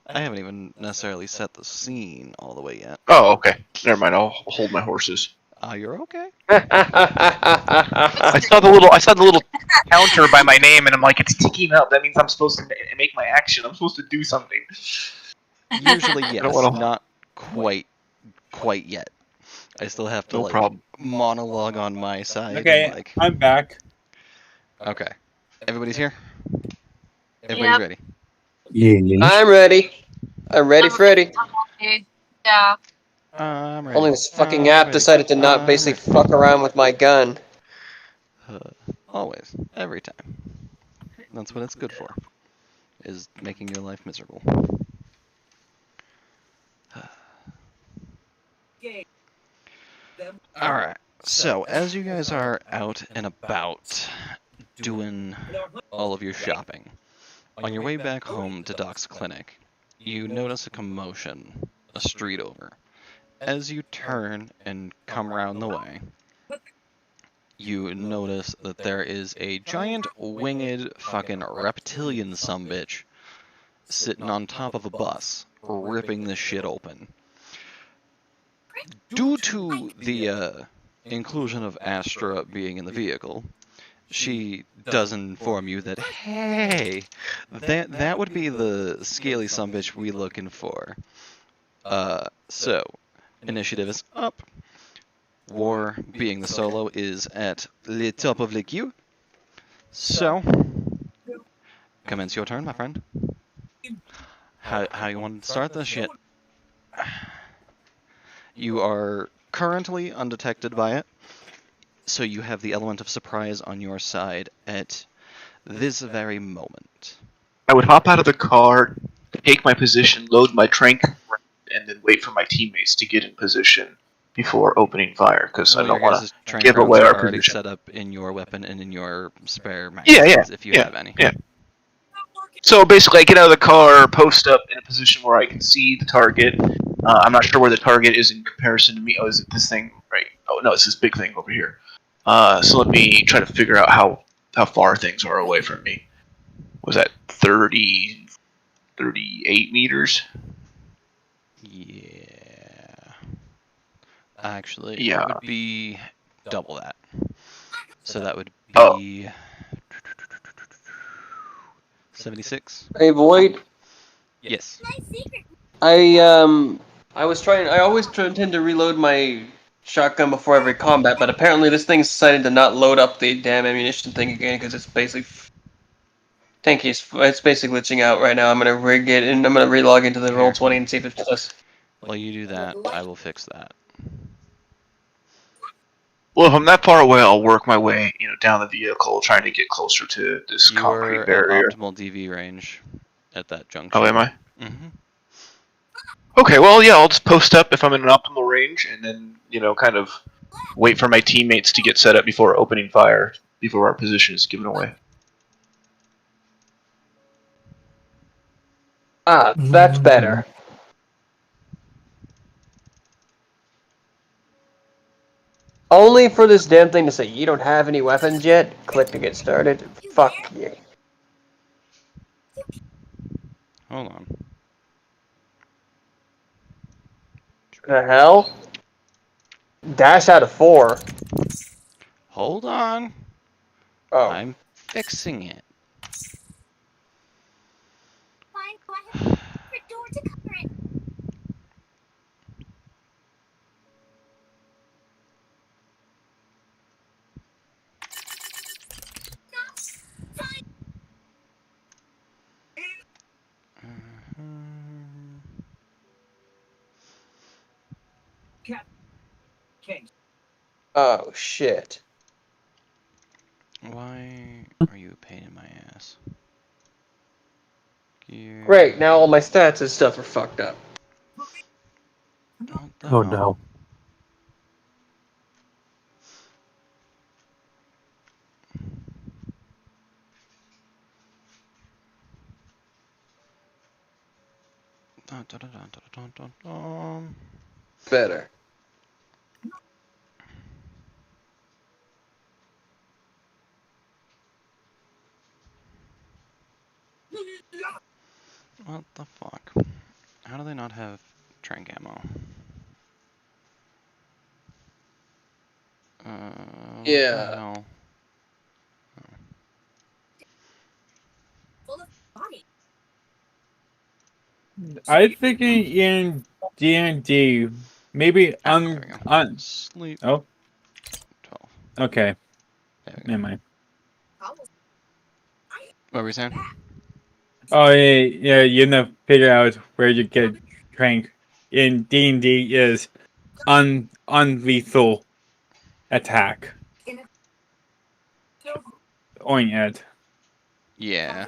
I haven't even necessarily set the scene all the way yet. Oh, okay. Never mind, I'll hold my horses. You're okay? I saw the little counter by my name, and I'm like, it's ticking up. That means I'm supposed to make my action. I'm supposed to do something. Usually, I yes. don't wanna... Not quite yet. I still have to No problem. monologue on my side. Okay, And, I'm back. Okay. Everybody's here? Everybody's ready? Yes. I'm ready. I'm ready, Freddy. Okay. Yeah. I'm ready. Only this fucking app ready. decided to not basically fuck around with my gun. Always. Every time. That's what it's good for. Is making your life miserable. Alright. So, as you guys are out and about doing all of your shopping, on your way back home to Doc's clinic, you notice a commotion a street over. As you turn and come round the way, you notice that there is a giant winged fucking reptilian sumbitch sitting on top of a bus, ripping this shit open. Due to the inclusion of Astra being in the vehicle, she does inform you that, hey, that would be the scaly sumbitch we looking for. So, initiative is up. War, being the solo, is at the top of the queue. So, commence your turn, my friend. How you want to start this shit? You are currently undetected by it, so you have the element of surprise on your side at this very moment. I would hop out of the car, take my position, load my trank, and then wait for my teammates to get in position before opening fire, because I don't want to give away our already position. set up in your weapon and in your spare magazines, if you have any. Yeah. So basically, I get out of the car, post up in a position where I can see the target. I'm not sure where the target is in comparison to me. Oh, is it this thing? Right. Oh, no, it's this big thing over here. So let me try to figure out how far things are away from me. Was that 38 meters? Yeah. Actually, Yeah. it would be double that. So that would Oh. be 76. Hey, Void. Yes. I always tend to reload my shotgun before every combat, but apparently this thing's decided to not load up the damn ammunition thing again because it's basically it's basically glitching out right now. I'm gonna rig it and I'm gonna relog into the Here. Roll20 and see if it does. While you do that, I will fix that. Well, if I'm that far away, I'll work my way, down the vehicle, trying to get closer to this You concrete are at barrier. optimal DV range at that junction. Oh, am I? Mm-hmm. Okay, well, yeah, I'll just post up if I'm in an optimal range, and then, kind of wait for my teammates to get set up before opening fire, before our position is given away. Ah, that's better. Only for this damn thing to say, you don't have any weapons yet? Click to get started. Fuck you. Hold on. The hell? Dash out of 4. Hold on. Oh. I'm fixing it. Find quiet secret door to cover it. Oh, shit. Why are you a pain in my ass? Gear. Great, now all my stats and stuff are fucked up. What the Oh hell? no. Dun, dun, dun, dun, dun, dun, dun. Better. What the fuck? How do they not have trank ammo? What the Yeah. hell? Full of body. I'm thinking in D&D, maybe Ah, there we go. Sleep. Oh, 12. okay. There we go. Never mind. What were we saying? Oh, yeah, you know, figure out where you get trank in D&D is unlethal attack. Oing it. Yeah.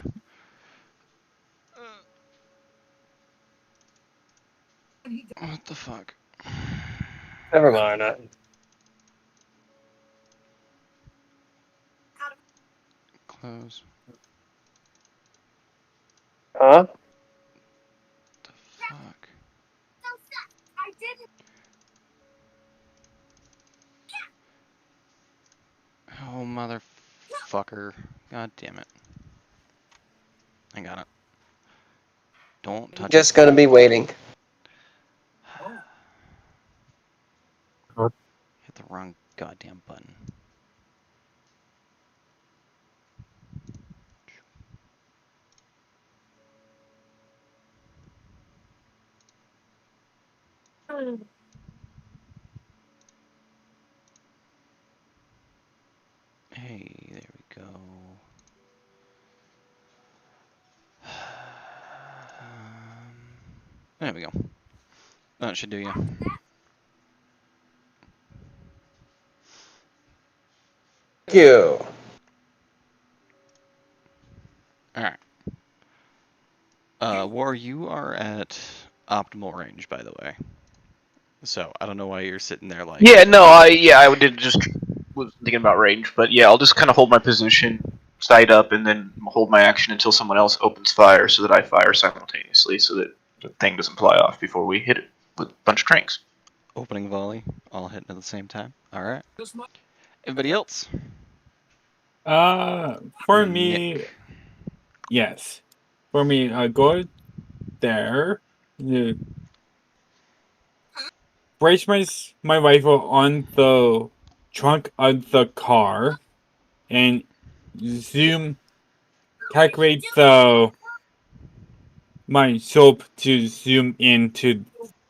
What the fuck? Never mind. Close. Huh? The fuck? I did. Oh, motherfucker. God damn it. I got it. Don't touch Just it. gonna be waiting. Hit the wrong goddamn button. Hey, there we go. There we go. That should do you. Thank you. Alright. War, you are at optimal range, by the way. So, I don't know why you're sitting there like... Yeah, no, I did just was thinking about range, but yeah, I'll just kind of hold my position, sight up, and then hold my action until someone else opens fire, so that I fire simultaneously, so that the thing doesn't fly off before we hit it with a bunch of tranks. Opening volley, all hitting at the same time. Alright. Everybody else? For Nick. me, yes. For me, I go there, brace my rifle on the trunk of the car, and zoom, calculate my scope to zoom into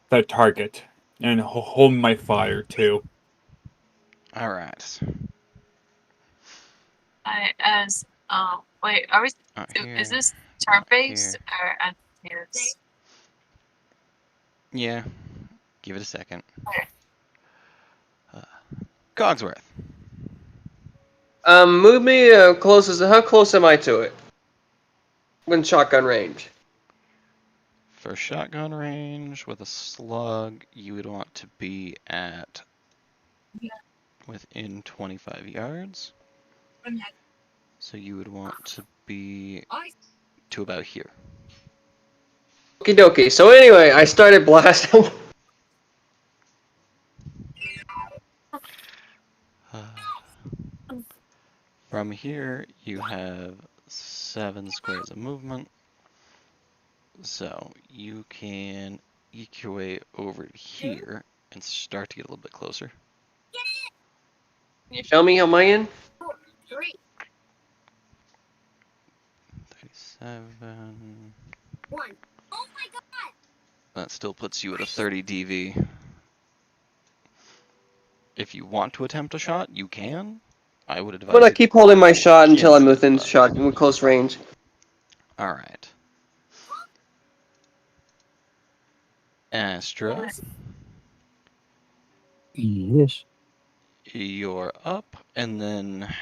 the target, and hold my fire too. Alright. Wait, are we? Not Is here. this turn Not based here. or unused? Yeah. Give it a second. Cogsworth. Move me closest. How close am I to it? When shotgun range. For shotgun range with a slug, you would want to be at within 25 yards. So you would want to be to about here. Okie dokie. So anyway, I started blasting. From here, you have 7 squares of movement. So you can eke your way over here and start to get a little bit closer. Can you show me how am I in? 37. Oh my god! That still puts you at a 30 DV. If you want to attempt a shot, you can. I would I'm advise gonna it keep holding my shot until I'm against within it, shot, in close range. Alright. Astra, Yes. You're up, and then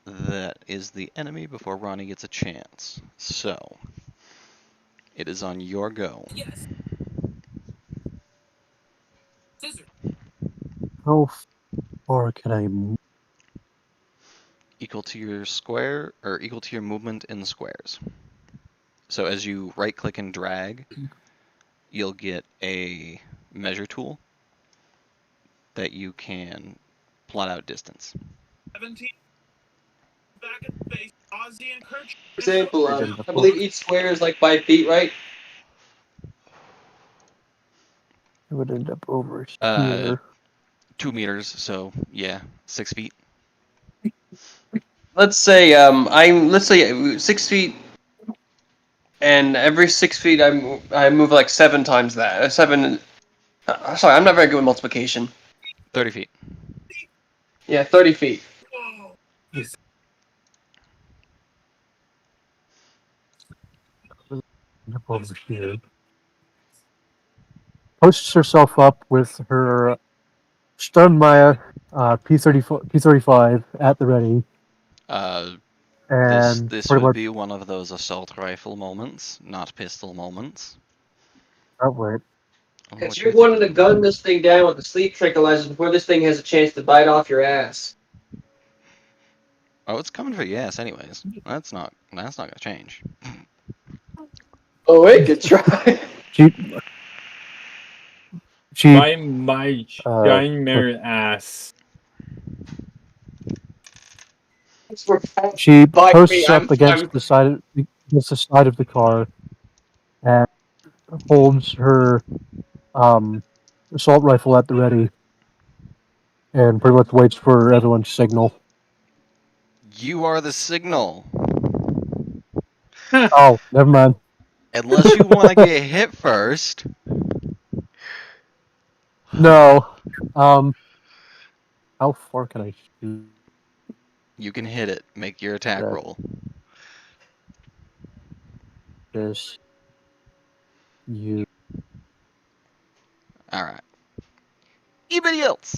that is the enemy before Ronnie gets a chance. So, it is on your go. Yes. Scissors. How far can I move? Equal to your square, or equal to your movement in squares. So as you right-click and drag, you'll get a measure tool that you can plot out distance. 17. Back in space. Ozzy and Kurt. For example, We're getting the I believe each square is like 5 feet, right? It would end up over Uh, here. 2 meters, so yeah, 6 feet. Let's say 6 feet, and every 6 feet I move like 7 times that. Seven. Sorry, I'm not very good with multiplication. 30 feet. Yeah, 30 feet. Whoa. End up over here. Posts herself up with her stun Maya P35 at the ready, and This pretty would much be one of those assault rifle moments, not pistol moments. outright. Because you're wanting to gun this thing down with the sleep tranquilizers before this thing has a chance to bite off your ass. Oh, it's coming for your ass anyways. That's not gonna change. Oh, it could try. She My uh giant mirror ass. she Bite me. posts up against the side of the car and holds her assault rifle at the ready and pretty much waits for everyone's signal. You are the signal. Oh, never mind. Unless you want to get hit first. No. How far can I shoot You can hit it. Make your attack that? roll. This you Alright. Anybody else?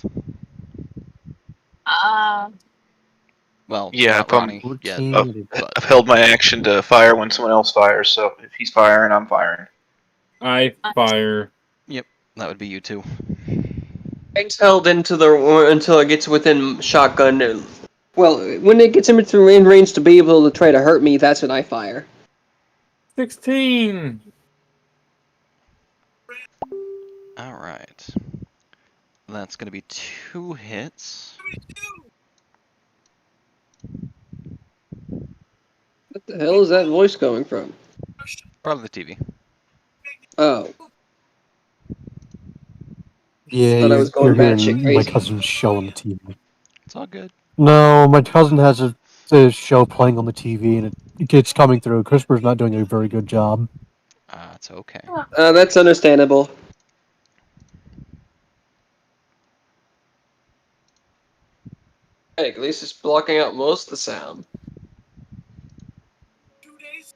Well, Yeah, not if I'm Ronnie yet, 14. but I've held my action to fire when someone else fires, so if he's firing, I'm firing. I fire. yep, that would be you too. It's held until it gets within shotgun. Well, when it gets in range to be able to try to hurt me, that's when I fire. 16. Alright. That's gonna be 2 hits. What the hell is that voice coming from? Probably the TV. Oh, Yeah, thought I was you're going batshit hearing my crazy. cousin's show on the TV. It's all good. No, my cousin has a show playing on the TV, and it's coming through. CRISPR's not doing a very good job. It's okay. That's understandable. Hey, at least it's blocking out most of the sound. 2 days.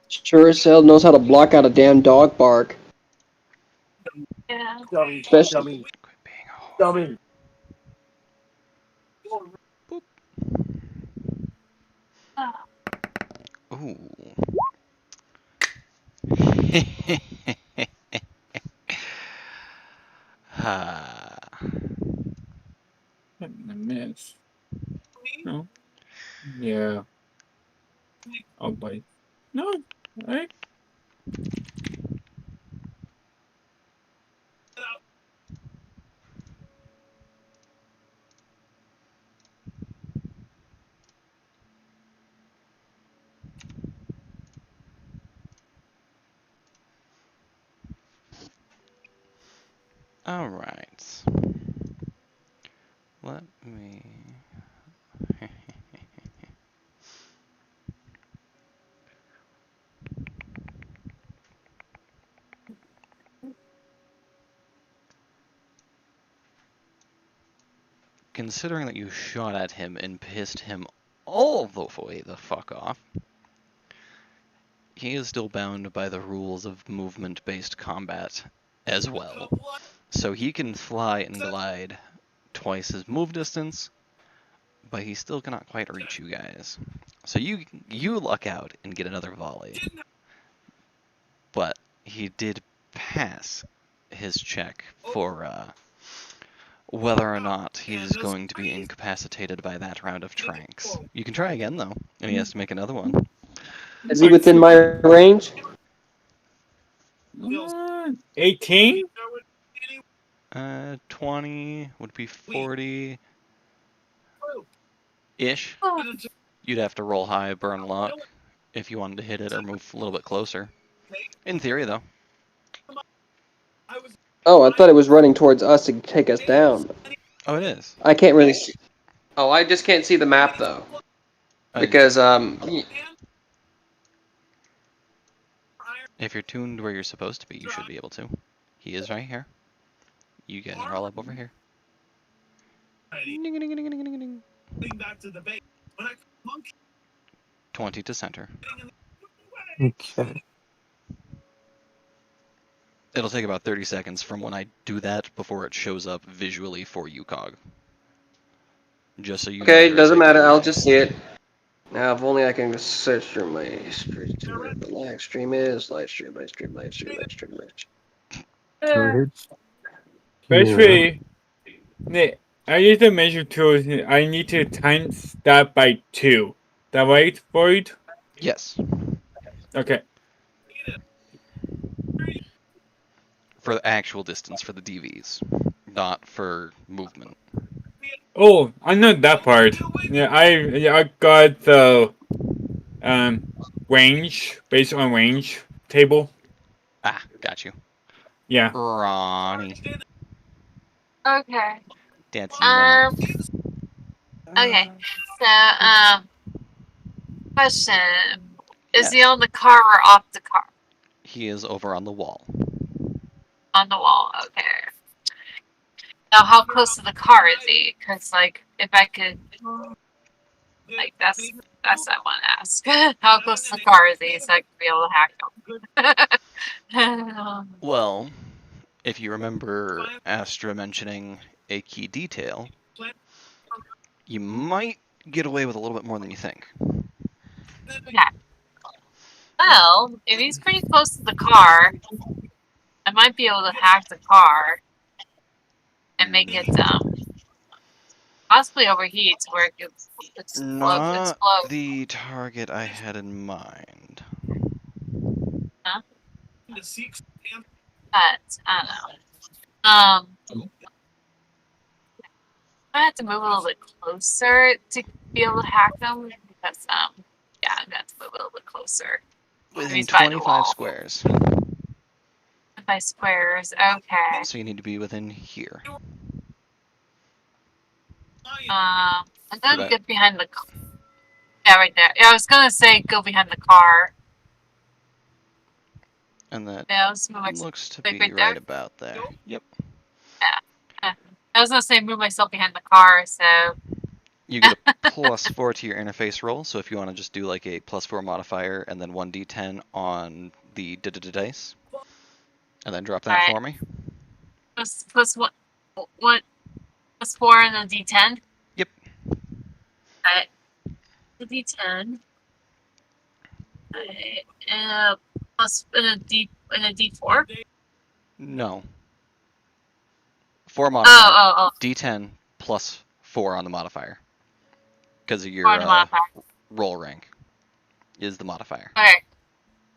Sure as hell knows how to block out a damn dog bark. Yeah. Especially. Quit being a whore. Ooh. Ha. I miss. No. Yeah. I'll bite. No. Alright. Alright. Let me... Considering that you shot at him and pissed him all the way the fuck off, he is still bound by the rules of movement-based combat as well. So he can fly and glide twice his move distance, but he still cannot quite reach you guys. So you luck out and get another volley. But he did pass his check for whether or not he's going to be incapacitated by that round of tranks. You can try again, though, and he has to make another one. Is he within my range? 18? 20 would be 40-ish. You'd have to roll high, burn luck, if you wanted to hit it or move a little bit closer. In theory, though. Oh, I thought it was running towards us to take us down. Oh, it is. I can't really see. Oh, I just can't see the map though. Because if you're tuned where you're supposed to be, you should be able to. He is right here. You guys are all up over here. 20 to center. Okay. It'll take about 30 seconds from when I do that before it shows up visually for you, Cog. Just so you know. Okay, there is doesn't a matter. delay. I'll just see it. Now, if only I can just search through my stream. The live stream is live stream. Right. Especially, I use the measure tools. I need to times that by 2. That right, Void? Yes. Okay. For the actual distance for the DVs, not for movement. Oh, I know that part. Yeah, I got the range based on range table. Ah, got you. Yeah. Ronnie. Okay. That's you now. Okay. So, question. Is he Yes. on the car or off the car? He is over on the wall. On the wall, okay. Now, how close to the car is he? Because, like, if I could... Like, that's what I want to ask. How close to the car is he so I can be able to hack him? Well, if you remember Astra mentioning a key detail, you might get away with a little bit more than you think. Okay. Well, if he's pretty close to the car, I might be able to hack the car and make it possibly overheat where it could explode. Not the target I had in mind. Huh? But I don't know. I have to move a little bit closer to be able to hack them because yeah, I'm gonna have to move a little bit closer. Within He's by the 25 wall. squares. By squares, okay. So you need to be within here. I'm gonna get behind the car. Yeah, right there. Yeah, I was gonna say go behind the car. And that Yeah, let's move looks to like be right there. right about there. Yep. Yeah. I was gonna say move myself behind the car, so You get a +4 to your interface roll, so if you want to just do like a +4 modifier and then 1d10 on the dice, and then drop that Alright. for me. plus what plus 4 and a D10. Yep. Alright. The D10. Alright. Plus and a D4. No. 4 modifier. Oh. D10 +4 on the modifier. Because of your 4 on the modifier. roll rank is the modifier. Okay.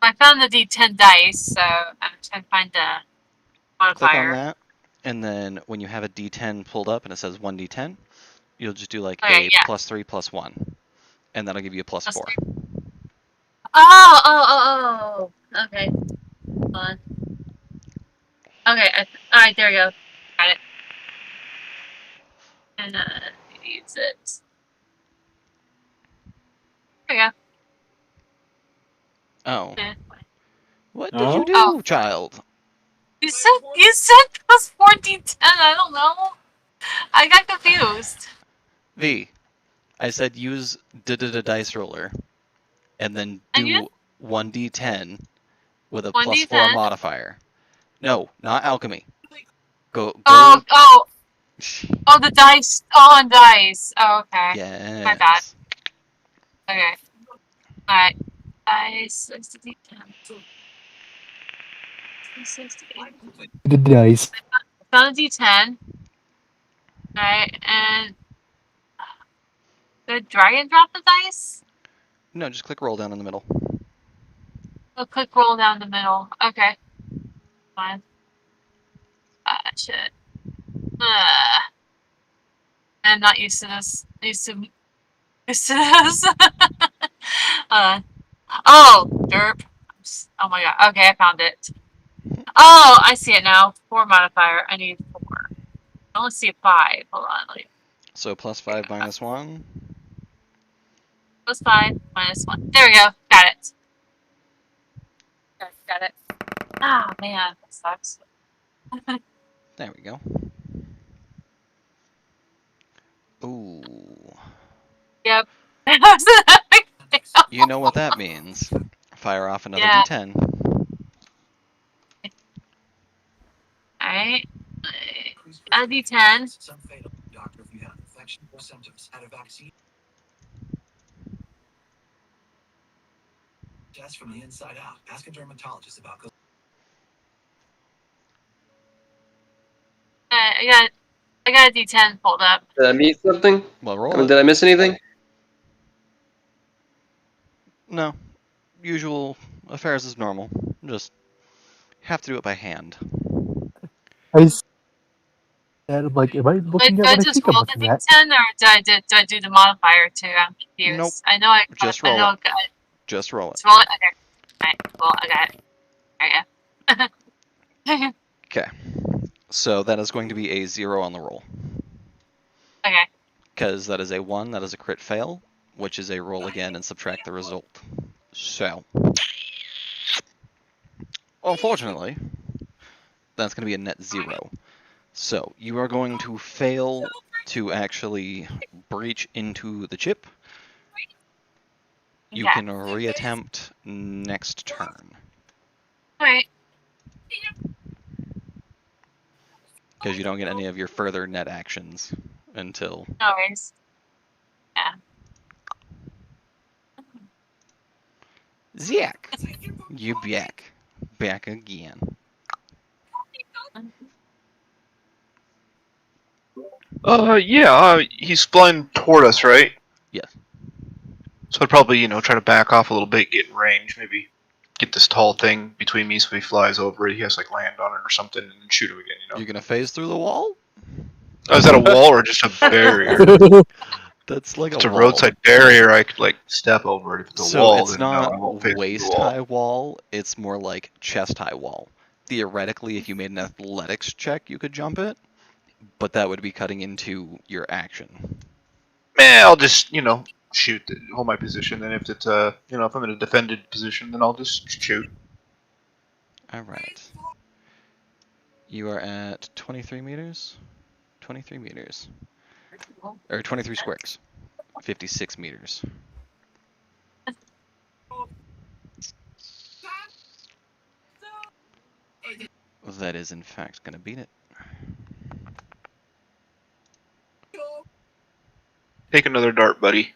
I found the D10 dice, so I'm trying to find the modifier. Click on that, and then when you have a D10 pulled up and it says 1d10, you'll just do like Okay, a yeah. +3 +1, and that'll give you a +4. Oh. Okay. Hold on. Okay. Alright, there we go. Got it. And use it. There we go. Oh. Yeah. What did you do, Oh. child? You said plus 4d10. I don't know. I got confused. V. I said use dice roller, and then do 1d10 with a 1d10. +4 modifier. No, not alchemy. Go. Oh, the dice. Oh, on dice. Oh, okay. Yes. My bad. Okay. Alright. Dice. 60d10. 68. The dice. Found a d10. Alright, and the dragon drop the dice? No, just click roll down in the middle. I'll click roll down the middle. Okay. Fine. Shit. I'm not used to this. Used to this. Oh, derp. Oh my god. Okay, I found it. Oh, I see it now. 4 modifier. I need 4. I only see a 5. Hold on. So +5 -1. +5 -1. There we go. Got it. Got it. Ah, man. That sucks. There we go. Ooh. Yep. You know what that means. Fire off another Yeah. d10. Alright. A d10. Some fatal. Doctor, if you have an infection or symptoms, had a vaccine. Test from the inside out. Ask a dermatologist about. I got a d10 pulled up. Did I miss something? Well, I roll mean, it. did I miss anything? No. Usual affairs as normal. Just have to do it by hand. I'm like, am I Like, looking do at I what I just think I'm roll the looking at? d10 or do I do the modifier too? I'm confused. Nope. I know I Just I roll know it. I got it. Just roll it. Just roll it? Okay. Alright, well, I got it. Alright, Okay. So that is going to be a 0 on the roll. okay. Because that is a 1, that is a crit fail, which is a roll again and subtract the result. So, unfortunately, that's going to be a net 0. So, you are going to fail to actually breach into the chip. You Okay. can reattempt next turn. Alright. Because you don't get any of your further net actions until... No worries. Yeah. Zack! You back. Back again. Yeah, he's flying toward us, right? Yes. So I'd probably, try to back off a little bit, get in range, maybe get this tall thing between me so he flies over it, he has to, land on it or something, and then shoot him again, You're gonna phase through the wall? Oh, is that a wall or just a barrier? That's like If it's a wall. roadside barrier, I could, step over it. If it's a So wall, it's then no, I not won't phase through the waist-high wall, it's more like chest-high wall. Theoretically, if you made an athletics check, you could jump it, but that would be cutting into your action. I'll just, shoot, hold my position, and if it's, if I'm in a defended position, then I'll just shoot. Alright. You are at 23 meters? 23 meters. Or 23 squares. 56 meters. That is, in fact, gonna beat it. Take another dart, buddy.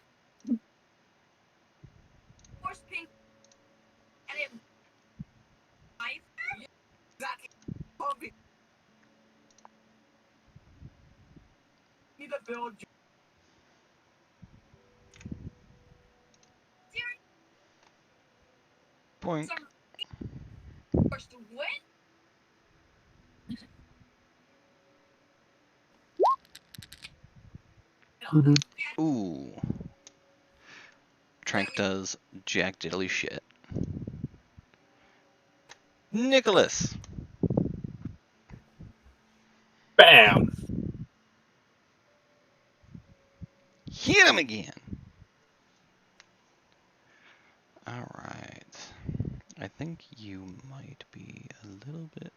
Boink. Ooh. Trank does jack diddly shit. Nicholas! Bam! Hit him again! Alright. I think you might be a little bit,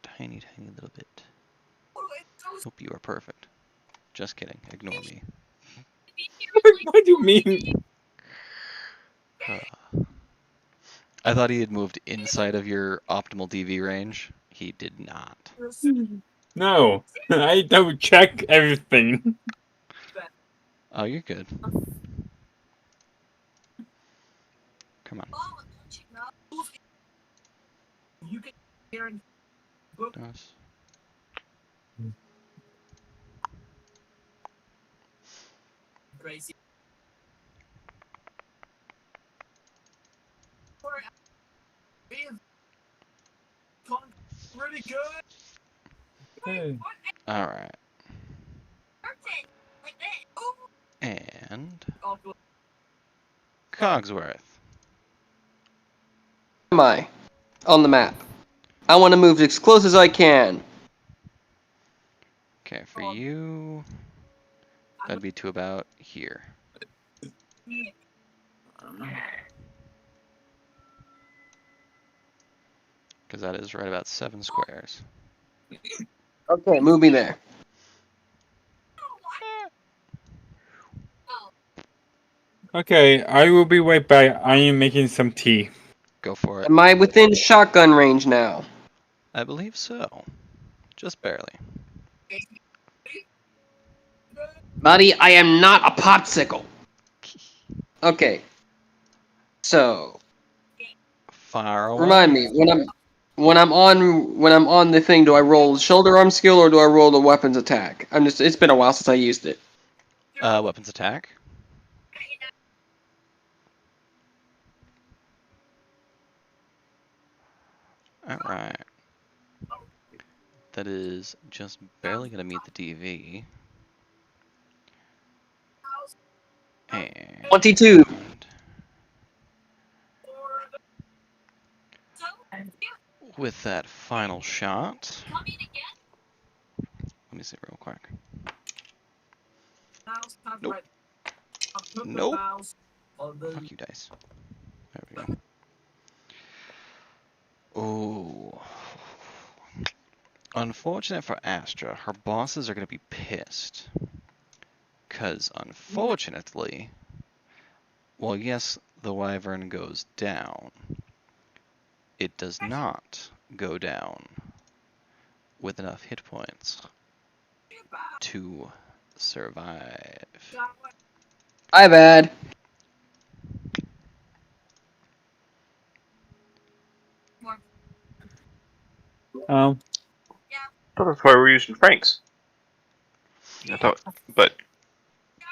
tiny little bit. Hope you are perfect. Just kidding. Ignore me. What do you mean? I thought he had moved inside of your optimal DV range. He did not. No, I double check everything. Oh, you're good. Come on. Nice. Crazy. Really good. All right. And Cogsworth. Am I on the map? I want to move as close as I can. Okay, for you, that'd be to about here. Because that is right about 7 squares. Okay, move me there. Okay, I will be right back. I am making some tea. Go for it. Am I within shotgun range now? I believe so. Just barely. Buddy, I am not a popsicle. Okay. So, Far away. remind me, when I'm on the thing, do I roll shoulder arm skill or do I roll the weapons attack? It's been a while since I used it. Weapons attack. Alright. That is just barely gonna meet the DV. And 22. with that final shot, let me see real quick. Nope. Nope. Fuck you, dice. There we go. Ooh. Unfortunate for Astra, her bosses are gonna be pissed. Because, unfortunately, well, yes, the Wyvern goes down. It does not go down with enough hit points to survive. My bad. That's why we're using Franks. I thought, but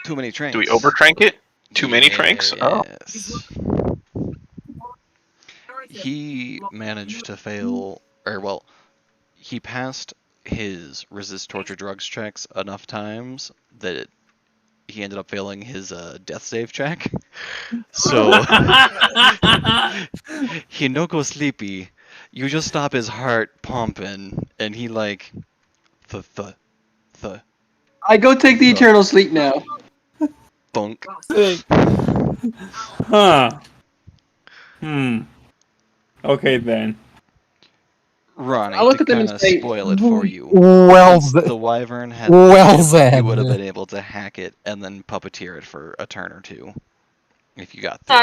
Too many tranks. do we overtrank it? Too many tranks? Oh. Yes. He managed to fail, or well, he passed his resist torture drugs checks enough times that he ended up failing his death save check. So he no go sleepy. You just stop his heart pumping, and he like the. I go take the eternal sleep now. Bunk. Huh. Okay then. Ronnie, I look to at them and kind of say, spoil it for you. Well, Since the Wyvern had well the chip, then. you would have been able to hack it and then puppeteer it for a turn or two. If you got through.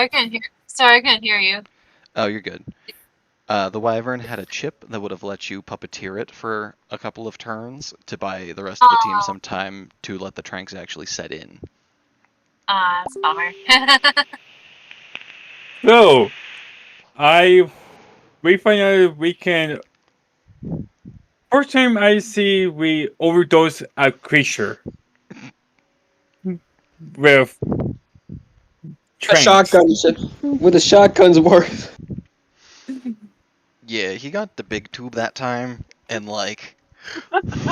Sorry, I couldn't hear you. Oh, you're good. The Wyvern had a chip that would have let you puppeteer it for a couple of turns to buy the rest of the team some time to let the tranks actually set in. It's a bummer. So, we find out we can. First time I see we overdose a creature with A tranks. shotgun with a shotgun's worth. Yeah, he got the big tube that time, and like,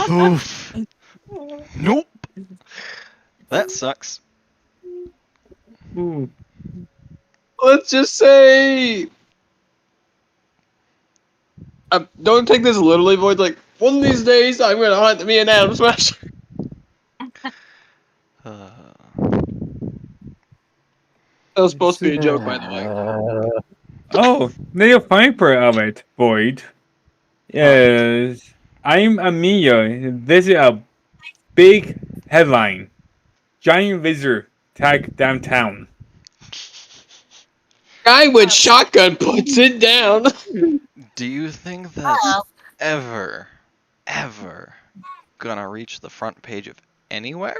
oof. Nope. That sucks. Ooh. Let's just say, don't take this literally, Void. Like, one of these days, I'm gonna hunt me an Atom Smasher. That was supposed to be a joke, by the way. Oh, the funny part of it, Void, is I'm Amiya. This is a big headline. Giant lizard attack downtown. Guy with shotgun puts it down. Do you think that's Oh, ever gonna reach the front page of anywhere?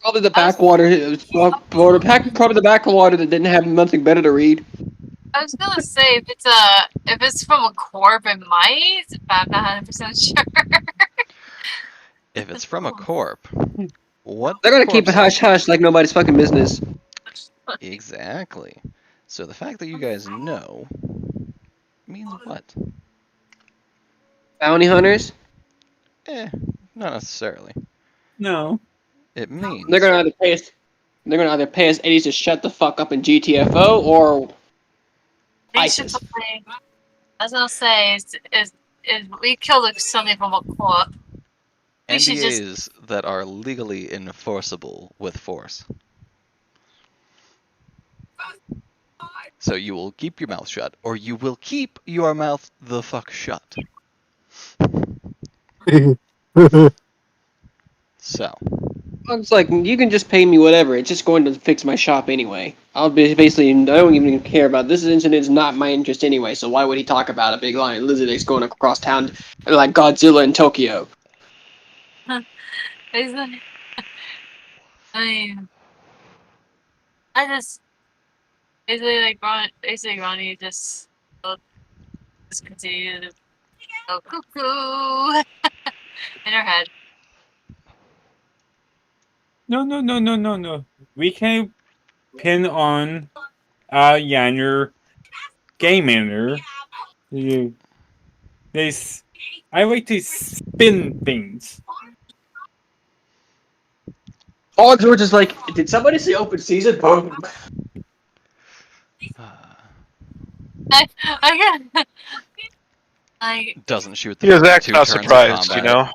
Probably the backwater. Probably the backwater that didn't have nothing better to read. I was gonna say if it's from a corp, it might, but I'm not 100% sure. If it's from a corp, what They're gonna keep it corpse- hush hush like nobody's fucking business. Exactly. So the fact that you guys know means what? Bounty hunters. Not necessarily. No. It means They're gonna either pay us. They're gonna either pay us Eddies to shut the fuck up in GTFO or They should ISIS. probably. I was gonna say is we killed something from a corp. We should just. NDAs that are legally enforceable with force. So you will keep your mouth shut, or you will keep your mouth the fuck shut. So, It's like, you can just pay me whatever. It's just going to fix my shop anyway. I'll be basically, I don't even care about this incident. Is not my interest anyway. So why would he talk about a big lion lizard that's going across town like Godzilla in Tokyo? I mean, I just basically Ronnie just continue to go cuckoo in her head. No. We can pin on Yanner game manager. I like to spin things. All George is like, did somebody say open season? Boom. I get. doesn't shoot the Yeah, first Zach's two not turns surprised, of you combat. know.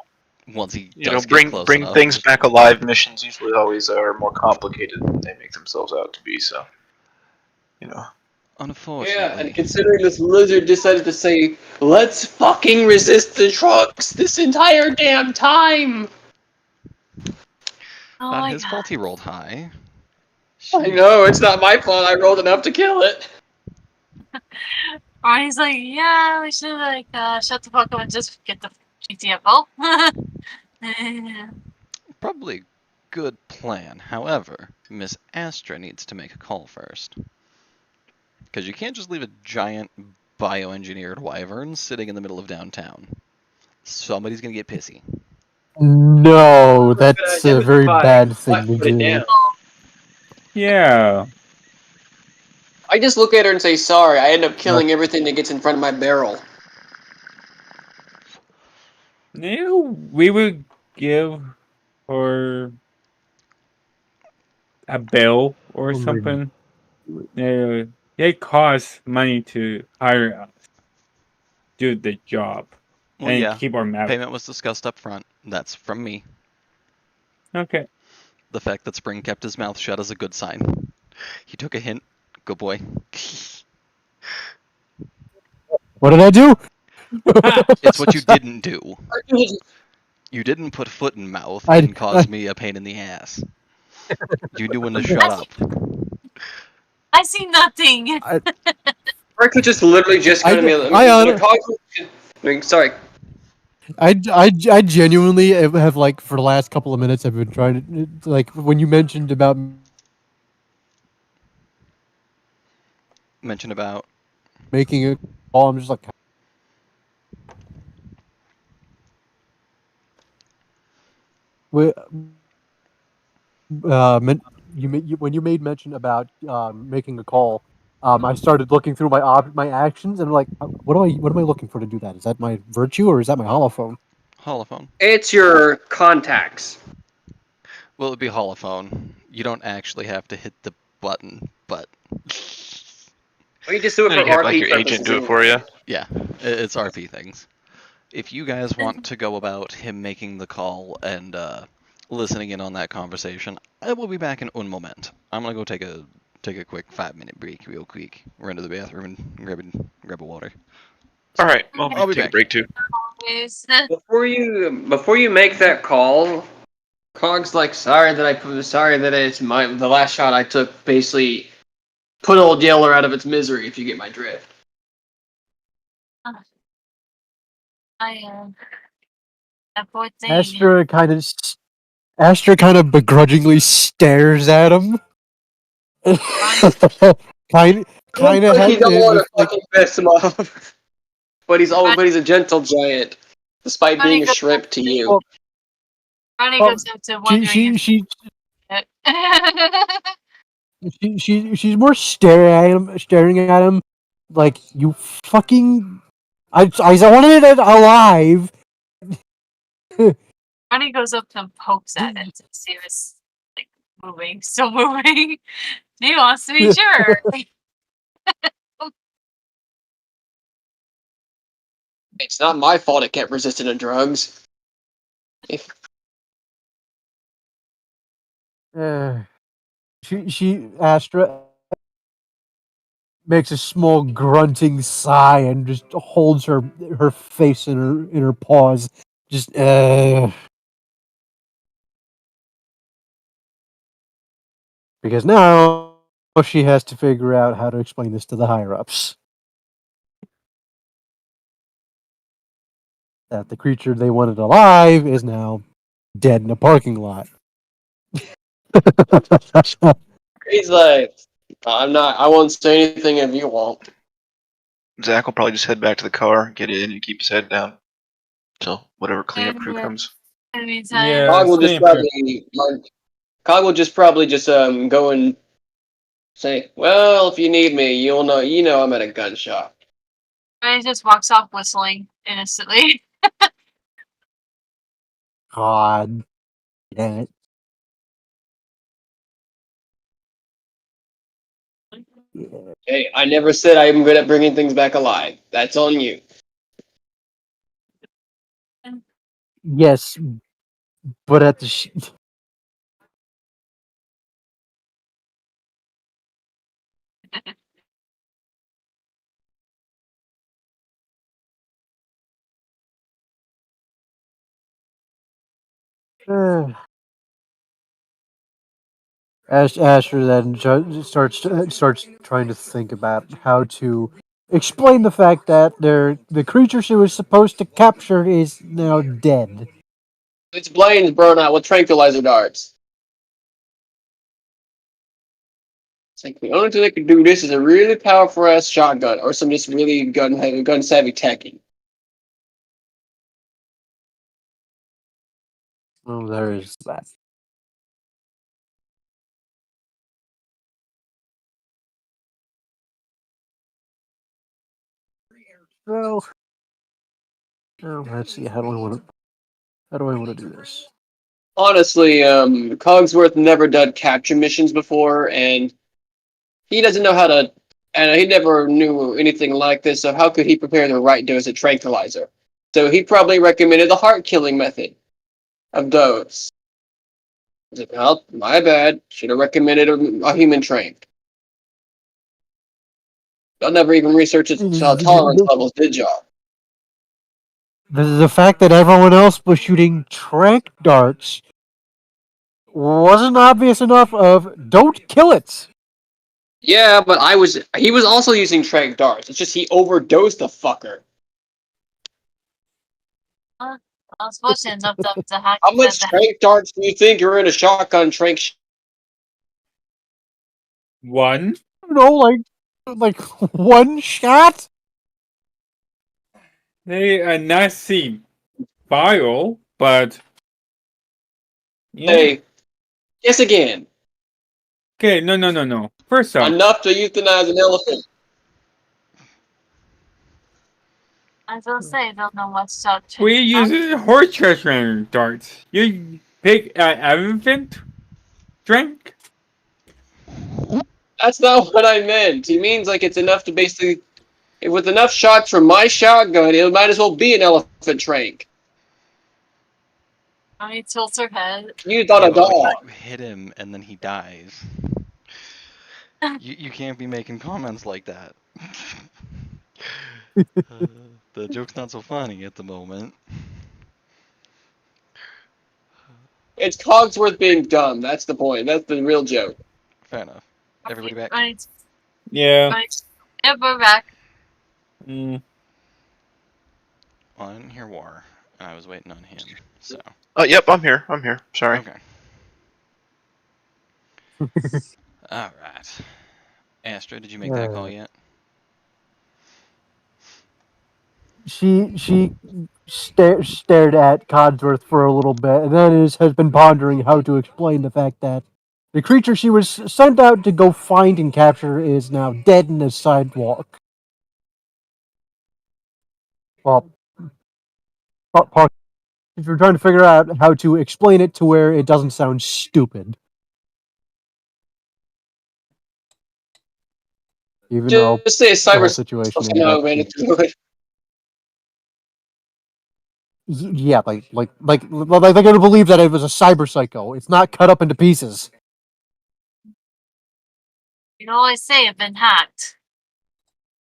Once he You know, does get bring close bring enough. things back alive. Missions usually always are more complicated than they make themselves out to be. So, you know. Unfortunately. Yeah, and considering this lizard decided to say, let's fucking resist the trucks this entire damn time. Oh Not my his god. fault he rolled high. I know, it's not my fault. I rolled enough to kill it. Ronnie's like, yeah, we should shut the fuck up and just get the GTFO. Probably good plan. However, Miss Astra needs to make a call first. Because you can't just leave a giant bioengineered wyvern sitting in the middle of downtown. Somebody's gonna get pissy. No, that's a very Fine. bad Why thing to put it do. down? Yeah. I just look at her and say sorry. I end up killing everything that gets in front of my barrel. We would give her a bill or something. It costs money to hire us, do the job, Well, and yeah. keep our mouth. Payment was discussed up front. That's from me. Okay. The fact that Spring kept his mouth shut is a good sign. He took a hint. Good boy. What did I do? It's what you didn't do. You didn't put foot in mouth and cause me a pain in the ass. You knew when to shut up. I see nothing. Rick was just literally just going to be. Sorry. I genuinely have, like, for the last couple of minutes, I've been trying to, like, when you mentioned about making a call, I'm just like, when you made mention about making a call, I started looking through my actions and I'm like, what am I looking for to do that? Is that my virtue or is that my holophone? Holophone. It's your contacts. Well, it'd be holophone. You don't actually have to hit the button, but. Well, you just do it for You have RP like your purposes agent do it anyway. for you. Yeah, it's RP things. If you guys want to go about him making the call and listening in on that conversation, I will be back in un moment. I'm gonna go take a quick 5-minute break, real quick. Run to the bathroom and grab a water. All right, well, I'll be take back. a break too. Before you make that call, Cog's like, sorry that it's the last shot I took basically put Old Yeller out of its misery, if you get my drift. That poor thing. Astra kind of begrudgingly stares at him. kind of Like he had don't want to with like fucking piss him off. But he's a gentle giant, despite being a shrimp to you. well, Ronnie well, goes into wondering she's more staring at him like you fucking. I wanted it alive. Ronnie goes up and pokes at it to see if it's like moving, still moving. He wants to be sure. It's not my fault it kept resistant to drugs. Astra makes a small grunting sigh and just holds her face in her paws. Just because now she has to figure out how to explain this to the higher ups. That the creature they wanted alive is now dead in a parking lot. He's like, I won't say anything if you won't. Zach will probably just head back to the car, get in, and keep his head down till whatever cleanup crew comes. Yeah, Cog will just same here. probably just go and say, well, if you need me, you know I'm at a gun shop. Ronnie just walks off whistling innocently. God damn it. Yeah. Hey, I never said I'm good at bringing things back alive. That's on you. Yes, but at the Asher then starts trying to think about how to explain the fact that the creature she was supposed to capture is now dead. Its brain's burned out with tranquilizer darts. It's like the only thing that can do this is a really powerful ass shotgun or some just really gun savvy teching. Well, there is that. Well, let's see. How do I want to do this? Honestly, Cogsworth never done capture missions before, and he doesn't know how to, and he never knew anything like this, so how could he prepare the right dose of tranquilizer? So he probably recommended the heart killing method of dose. Like, well, my bad. Should have recommended a human trank. Y'all never even researched its tolerance levels, did y'all? The fact that everyone else was shooting trank darts wasn't obvious enough of don't kill it. Yeah, but he was also using trank darts. It's just he overdosed the fucker. I was supposed to enough to hack How much trank darts do you think are in a shotgun trank? One? No, like one shot. They are not seem viral, but yeah. Hey, guess again. Okay, no. First off, Enough to euthanize an elephant. I was gonna say, I don't know what's up. we use horse treasure darts. You pick an elephant drink? That's not what I meant. He means like it's enough to basically, with enough shots from my shotgun, it might as well be an elephant trank. Ronnie tilts her head. You thought Yeah, a but when dog. you hit him and then he dies, you can't be making comments like that. The joke's not so funny at the moment. It's Cogsworth being dumb. That's the point. That's the real joke. Fair enough. Everybody back? Yeah. Right. Yep, we're back. Mm. Well, I didn't hear War. I was waiting on him, so. Yep, I'm here. I'm here. Sorry. Okay. Alright. Astra, did you make that call yet? She stared at Codsworth for a little bit, and then has been pondering how to explain the fact that the creature she was sent out to go find and capture is now dead in the sidewalk. Well, if you're trying to figure out how to explain it to where it doesn't sound stupid. Even though Just say the whole cyber situation ended somehow up... ran into it. Yeah, like they're gonna believe that it was a cyber psycho. It's not cut up into pieces. You can always say it's been hacked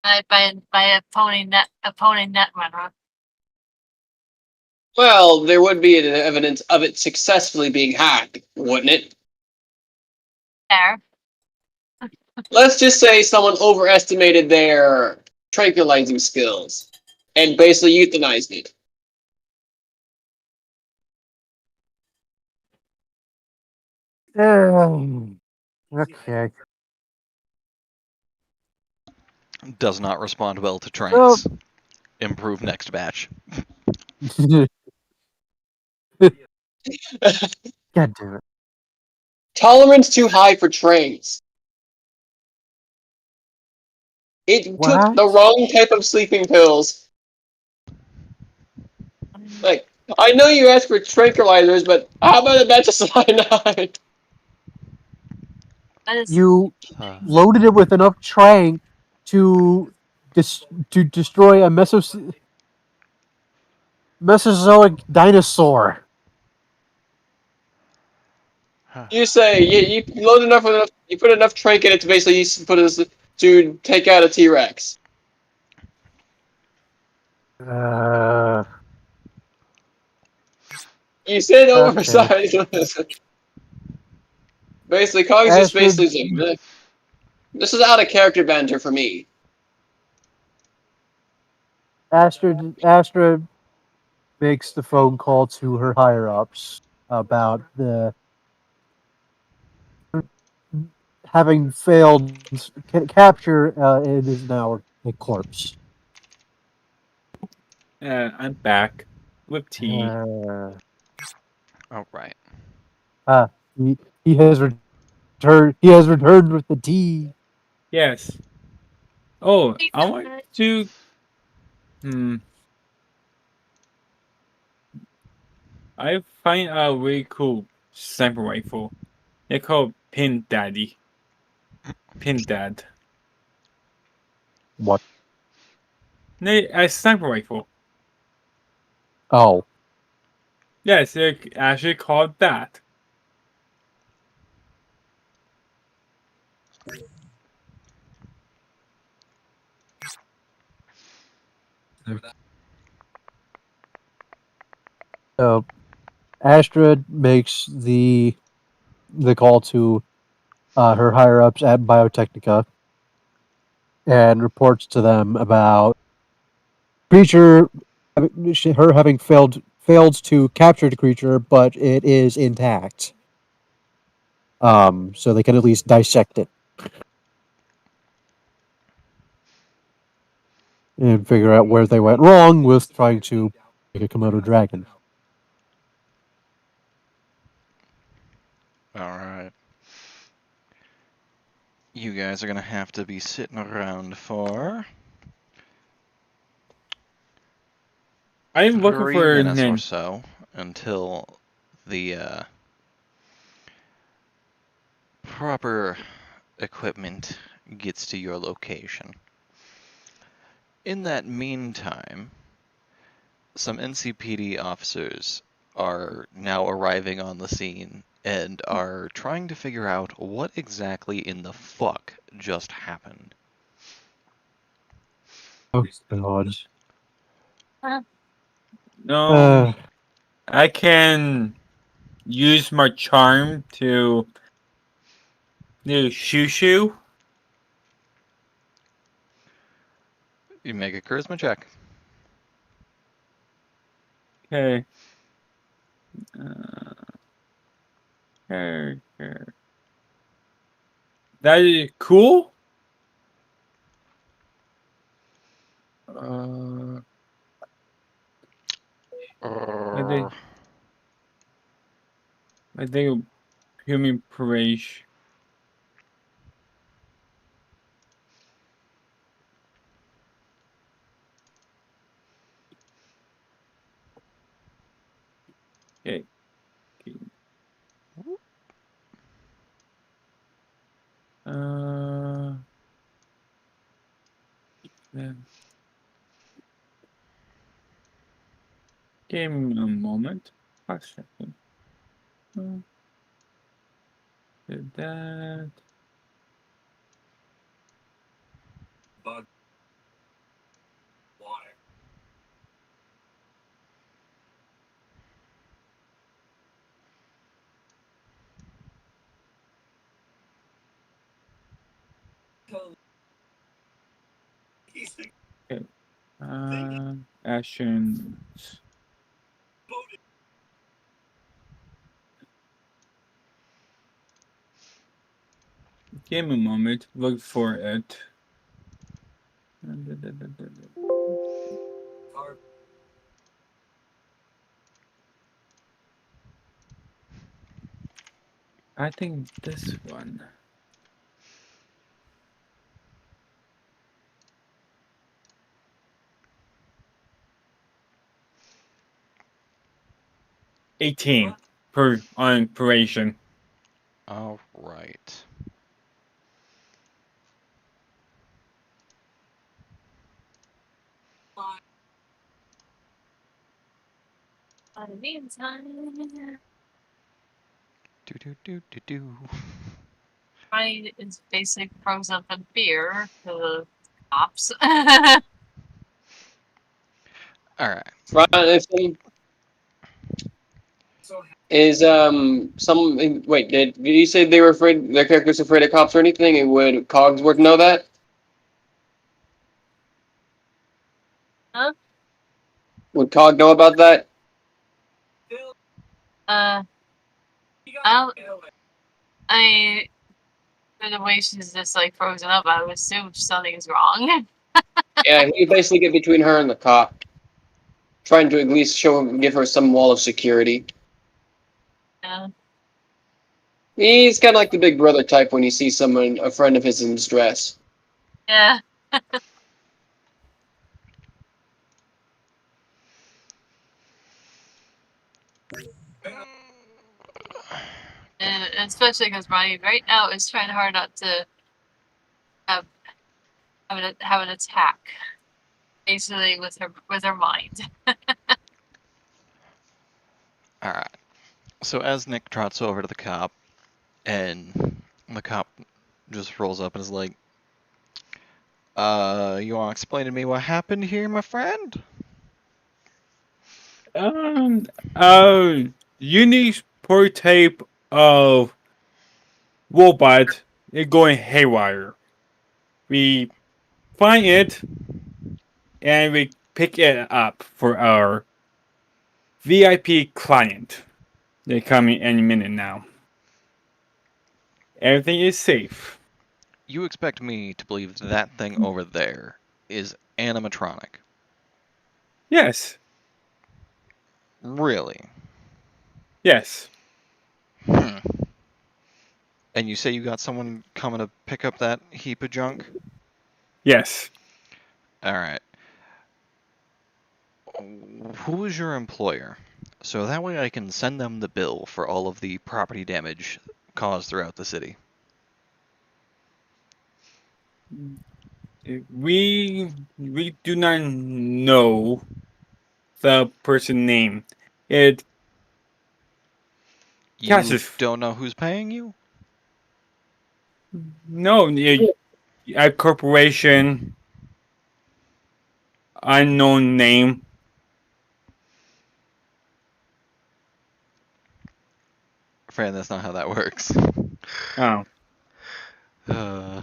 by opponent netrunner. Well, there would be evidence of it successfully being hacked, wouldn't it? There. Let's just say someone overestimated their tranquilizing skills and basically euthanized it. Okay. Does not respond well to Well, tranks. Improve next batch. God damn it. Tolerance too high for trains. It took the What? wrong type of sleeping pills. Like, I know you asked for tranquilizers, but how about a batch of cyanide? You loaded it with enough trank to destroy a Mesozoic dinosaur. You say you load enough, you put enough trank in it to basically to take out a T-Rex. You said Okay. oversized. Basically, Kong's just Astrid, basically saying, this is out of character banter for me. Astrid makes the phone call to her higher ups about the having failed capture. It is now a corpse. I'm back with tea. All right. He has returned. He has returned with the tea. Yes. Oh, I want to. I find a really cool sniper rifle. They call it Pin Daddy. Pin Dad. What? A sniper rifle. Oh. Yes, they actually called that. So Astrid makes the call to her higher ups at Biotechnica and reports to them about creature, her having failed to capture the creature, but it is intact. So they can at least dissect it and figure out where they went wrong with trying to make a Komodo dragon. All right. You guys are gonna have to be sitting around for I'm looking 3 for minutes or so until the proper equipment gets to your location. In that meantime, some NCPD officers are now arriving on the scene and are trying to figure out what exactly in the fuck just happened. Oh, God. No. I can use my charm to do shoo shoo. You make a charisma check. Okay. Character. That is cool. I think human parade. Okay. Yeah. Give me a moment. A second. Did that. Bug. Water. Okay. Actions. Give me a moment. Look for it. I think this one. $18 per on operation. All right. By the meantime, Do. Ronnie is basically frozen up in fear to the cops. All right. Right, if is some wait, did you say they were afraid their characters afraid of cops or anything? And would Cogsworth know that? Huh? Would Cog know about that? I don't. I for the way she's just like frozen up, I would assume something's wrong. Yeah, he basically get between her and the cop, trying to at least give her some wall of security. Yeah. He's kind of like the big brother type when he sees someone, a friend of his, in distress. Yeah. And especially because Ronnie right now is trying hard not to have have an attack, basically with her mind. All right. So as Nick trots over to the cop, and the cop just rolls up and is like, you want to explain to me what happened here, my friend? Unique prototype of robot is going haywire. We find it and we pick it up for our VIP client. They're coming any minute now. Everything is safe. You expect me to believe that thing over there is animatronic? Yes. Really? Yes. Hmm. And you say you got someone coming to pick up that heap of junk? Yes. All right. Who is your employer? So that way I can send them the bill for all of the property damage caused throughout the city. We do not know the person name. It You catches don't know who's paying you? no a corporation unknown name. Fran, that's not how that works. Oh. Uh,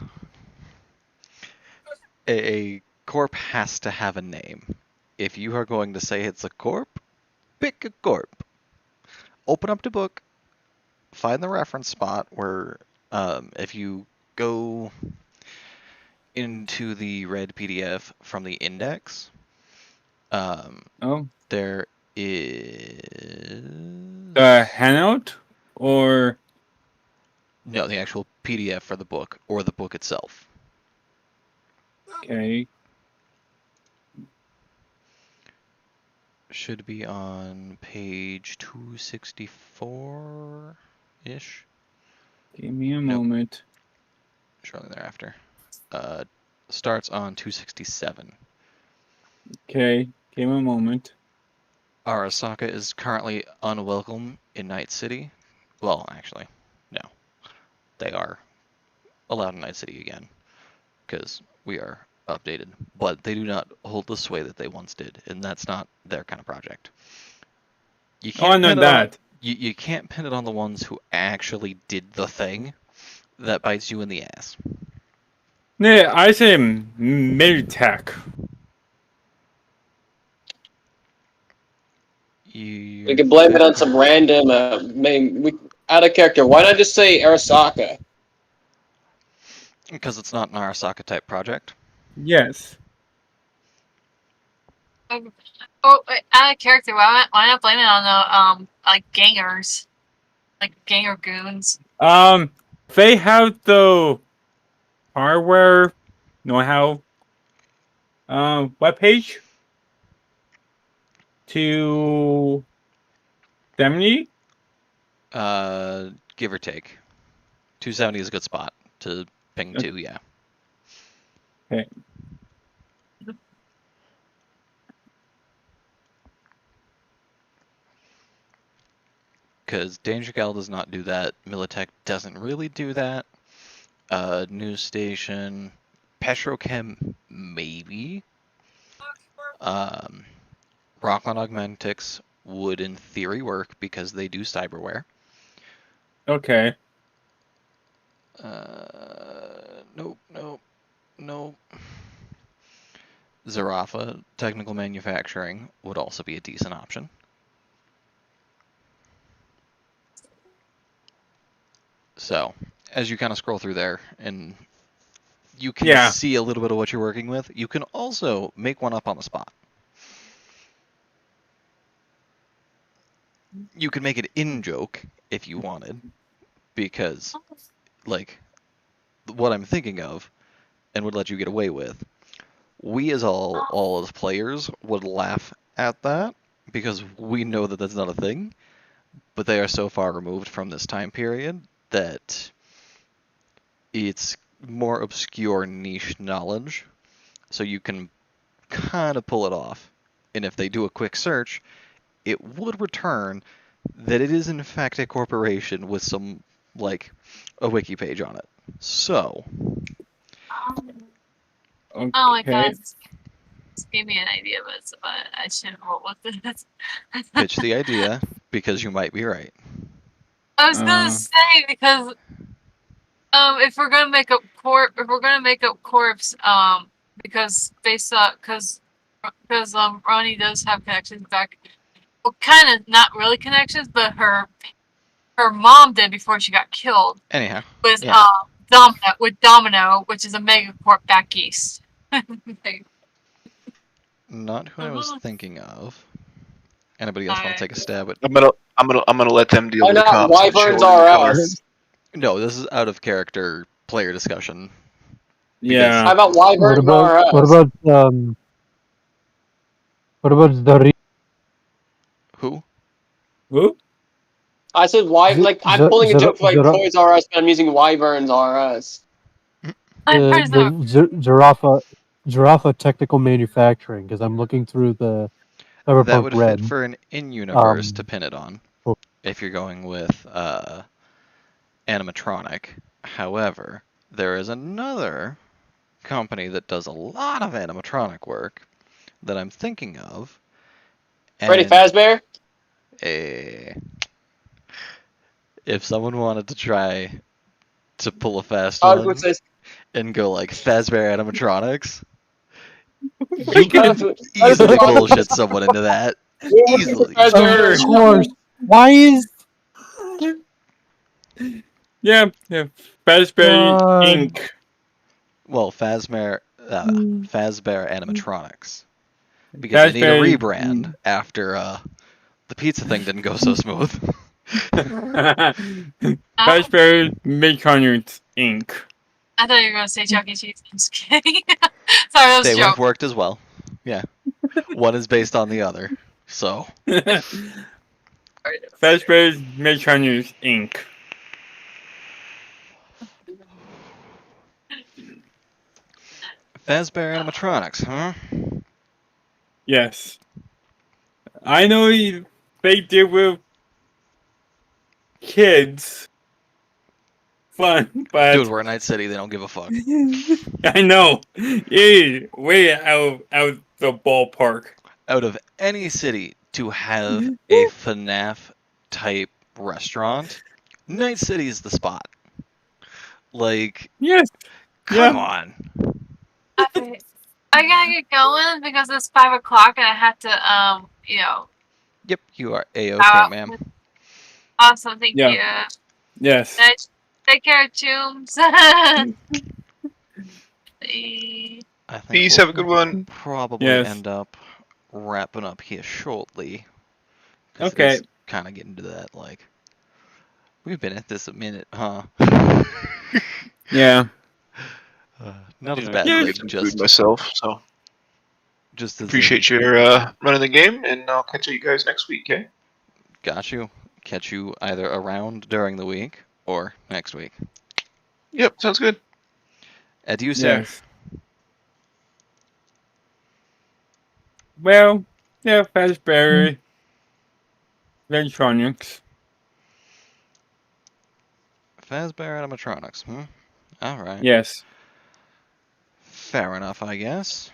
a corp has to have a name. If you are going to say it's a corp, pick a corp. Open up the book, find the reference spot where if you go into the red PDF from the index, there is... The handout? Or... No, the actual PDF for the book, or the book itself. Okay. Should be on page 264-ish. Give me a moment. Shortly thereafter. Starts on 267. Okay, give me a moment. Arasaka is currently unwelcome in Night City. Well, actually, no. They are allowed in Night City again, because we are updated. But they do not hold the sway that they once did, and that's not their kind of project. You can't I know that. You can't pin it on the ones who actually did the thing that bites you in the ass. Yeah, I say Militech. We could blame it on some random, out of character. Why not just say Arasaka? Because it's not an Arasaka type project. Yes. Out of character, why not blame it on the like gangers, like ganger goons? They have the hardware know-how webpage to 70. Give or take. 270 is a good spot to ping to, yeah. Okay. Because Danger Gal does not do that. Militech doesn't really do that. News station, Petrochem, maybe. Rockland Augmentics would, in theory, work because they do cyberware. Okay. Nope. Zarafa Technical Manufacturing would also be a decent option. So, as you kind of scroll through there, and you can see a little bit of what you're working with, you can also make one up on the spot. You can make it in-joke if you wanted, because, like, what I'm thinking of, and would let you get away with, we as all as players would laugh at that, because we know that that's not a thing, but they are so far removed from this time period that it's more obscure niche knowledge, so you can kind of pull it off. And if they do a quick search, it would return that it is in fact a corporation with some, like, a wiki page on it. So... Okay. Oh my god. This gave me an idea, but I shouldn't roll with it. Pitch the idea, because you might be right. I was gonna say, because if we're gonna make up corpse, because Ronnie does have connections back, well, kind of not really connections, but her mom did before she got killed. Anyhow, with yeah. Domino, which is a megacorp back east. Not who I was thinking of. Anybody else want to take a stab at? I'm gonna let them deal with the cops. Wyverns are us. No, this is out of character player discussion. Yeah. How about Wyverns are us? What about the Who? I said I'm pulling a joke for like Toys R Us, but I'm using Wyverns are us. the Zarafa Technical Manufacturing, because I'm looking through the Cyberpunk That would Red. fit for an in-universe to pin it on, if you're going with animatronic. However, there is another company that does a lot of animatronic work that I'm thinking of. Freddy Fazbear? If someone wanted to try to pull a fast one and go like Fazbear animatronics, You could easily bullshit someone into that. Easily. Of course. Why is Yeah, Fazbear God. Inc. Well, Fazbear Animatronics. Because they need a Fazbear. rebrand after the pizza thing didn't go so smooth. Fazbear Midcorners Inc. I thought you were gonna say Chuck E. Cheese. I'm just kidding. Sorry, that was They a would have joke. worked as well. Yeah. One is based on the other. So. Fazbear Midcorners Inc. Fazbear Animatronics, huh? Yes. I know they deal with kids. Fun, but Dude, we're in Night City. They don't give a fuck. I know. Yeah, way out the ballpark. Out of any city to have a FNAF type restaurant, Night City is the spot. Like, yes, come on. Okay. I gotta get going because it's 5 o'clock and I have to Yep, you are A-OK, out. ma'am. Awesome, thank you. Yes. Take care, Tombs. I think Peace. we'll Have a good one. probably end up wrapping up here shortly. Okay. It's kind of getting to that, like, we've been at this a minute, huh? Yeah. Not as I bad. need Like, some just food myself, so just as appreciate your running the game, and I'll catch you guys next week. Okay. Got you. Catch you either around during the week or next week. Yep, sounds good. Adieu, sir. Yes. Well, yeah, Fazbear Electronics. Fazbear Animatronics, Alright. Yes. Fair enough, I guess.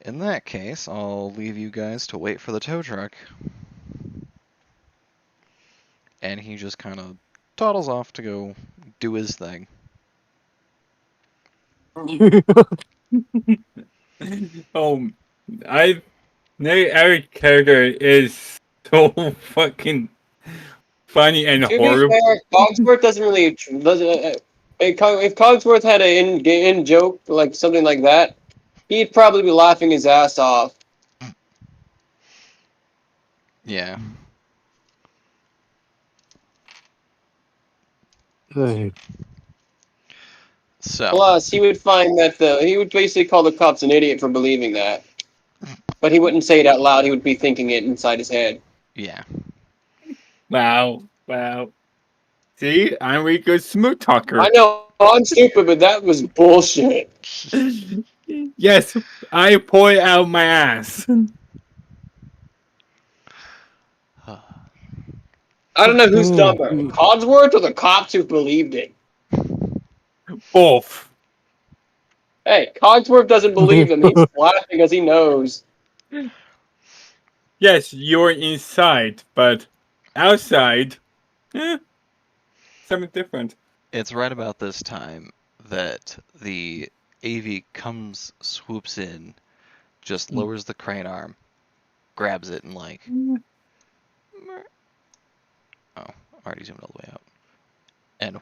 In that case, I'll leave you guys to wait for the tow truck. And he just kind of toddles off to go do his thing. Oh, every character is so fucking funny and To be horrible. fair, Cogsworth doesn't really if Cogsworth had an in joke like something like that, he'd probably be laughing his ass off. Yeah. Hey. So. Plus, he would find that he would basically call the cops an idiot for believing that, but he wouldn't say it out loud. He would be thinking it inside his head. Yeah. Wow. See, I'm a really good smooth talker. I know I'm stupid, but that was bullshit. Yes, I pour it out my ass. I don't know who's dumber, Cogsworth or the cops who believed it. Both. Hey, Cogsworth doesn't believe him. He's laughing because he knows. Yes, you're inside, but outside, something different. It's right about this time that the AV swoops in, just lowers the crane arm, grabs it, and like... Oh, already zoomed all the way out. And...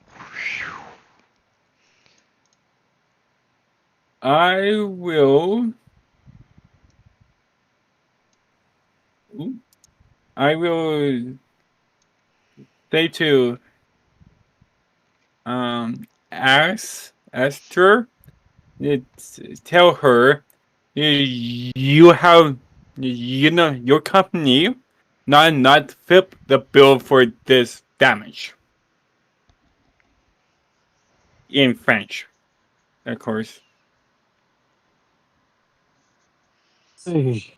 I will say to Esther, tell her you have your company not flip the bill for this damage. In French, of course. Hey.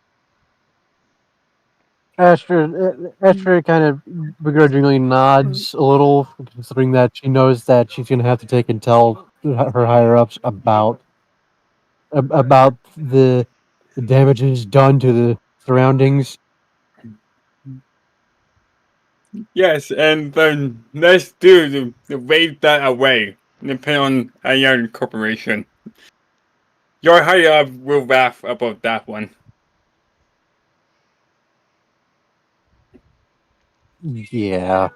Astrid kind of begrudgingly nods a little, considering that she knows that she's going to have to take and tell her higher ups about the damages done to the surroundings. Yes, and then let's do the wave that away. depending on any other corporation. Your higher up will laugh about that one. Yeah.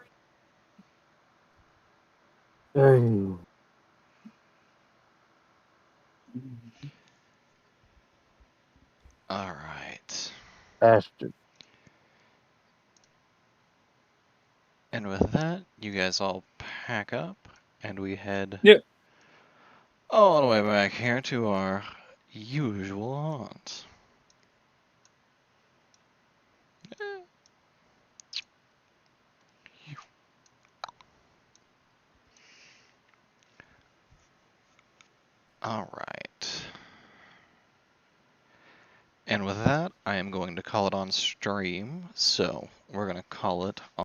Oh, All right. bastard. And with that, you guys all pack up, and we head Yep. all the way back here to our usual haunt. All right. And with that, I am going to call it on stream. So we're going to call it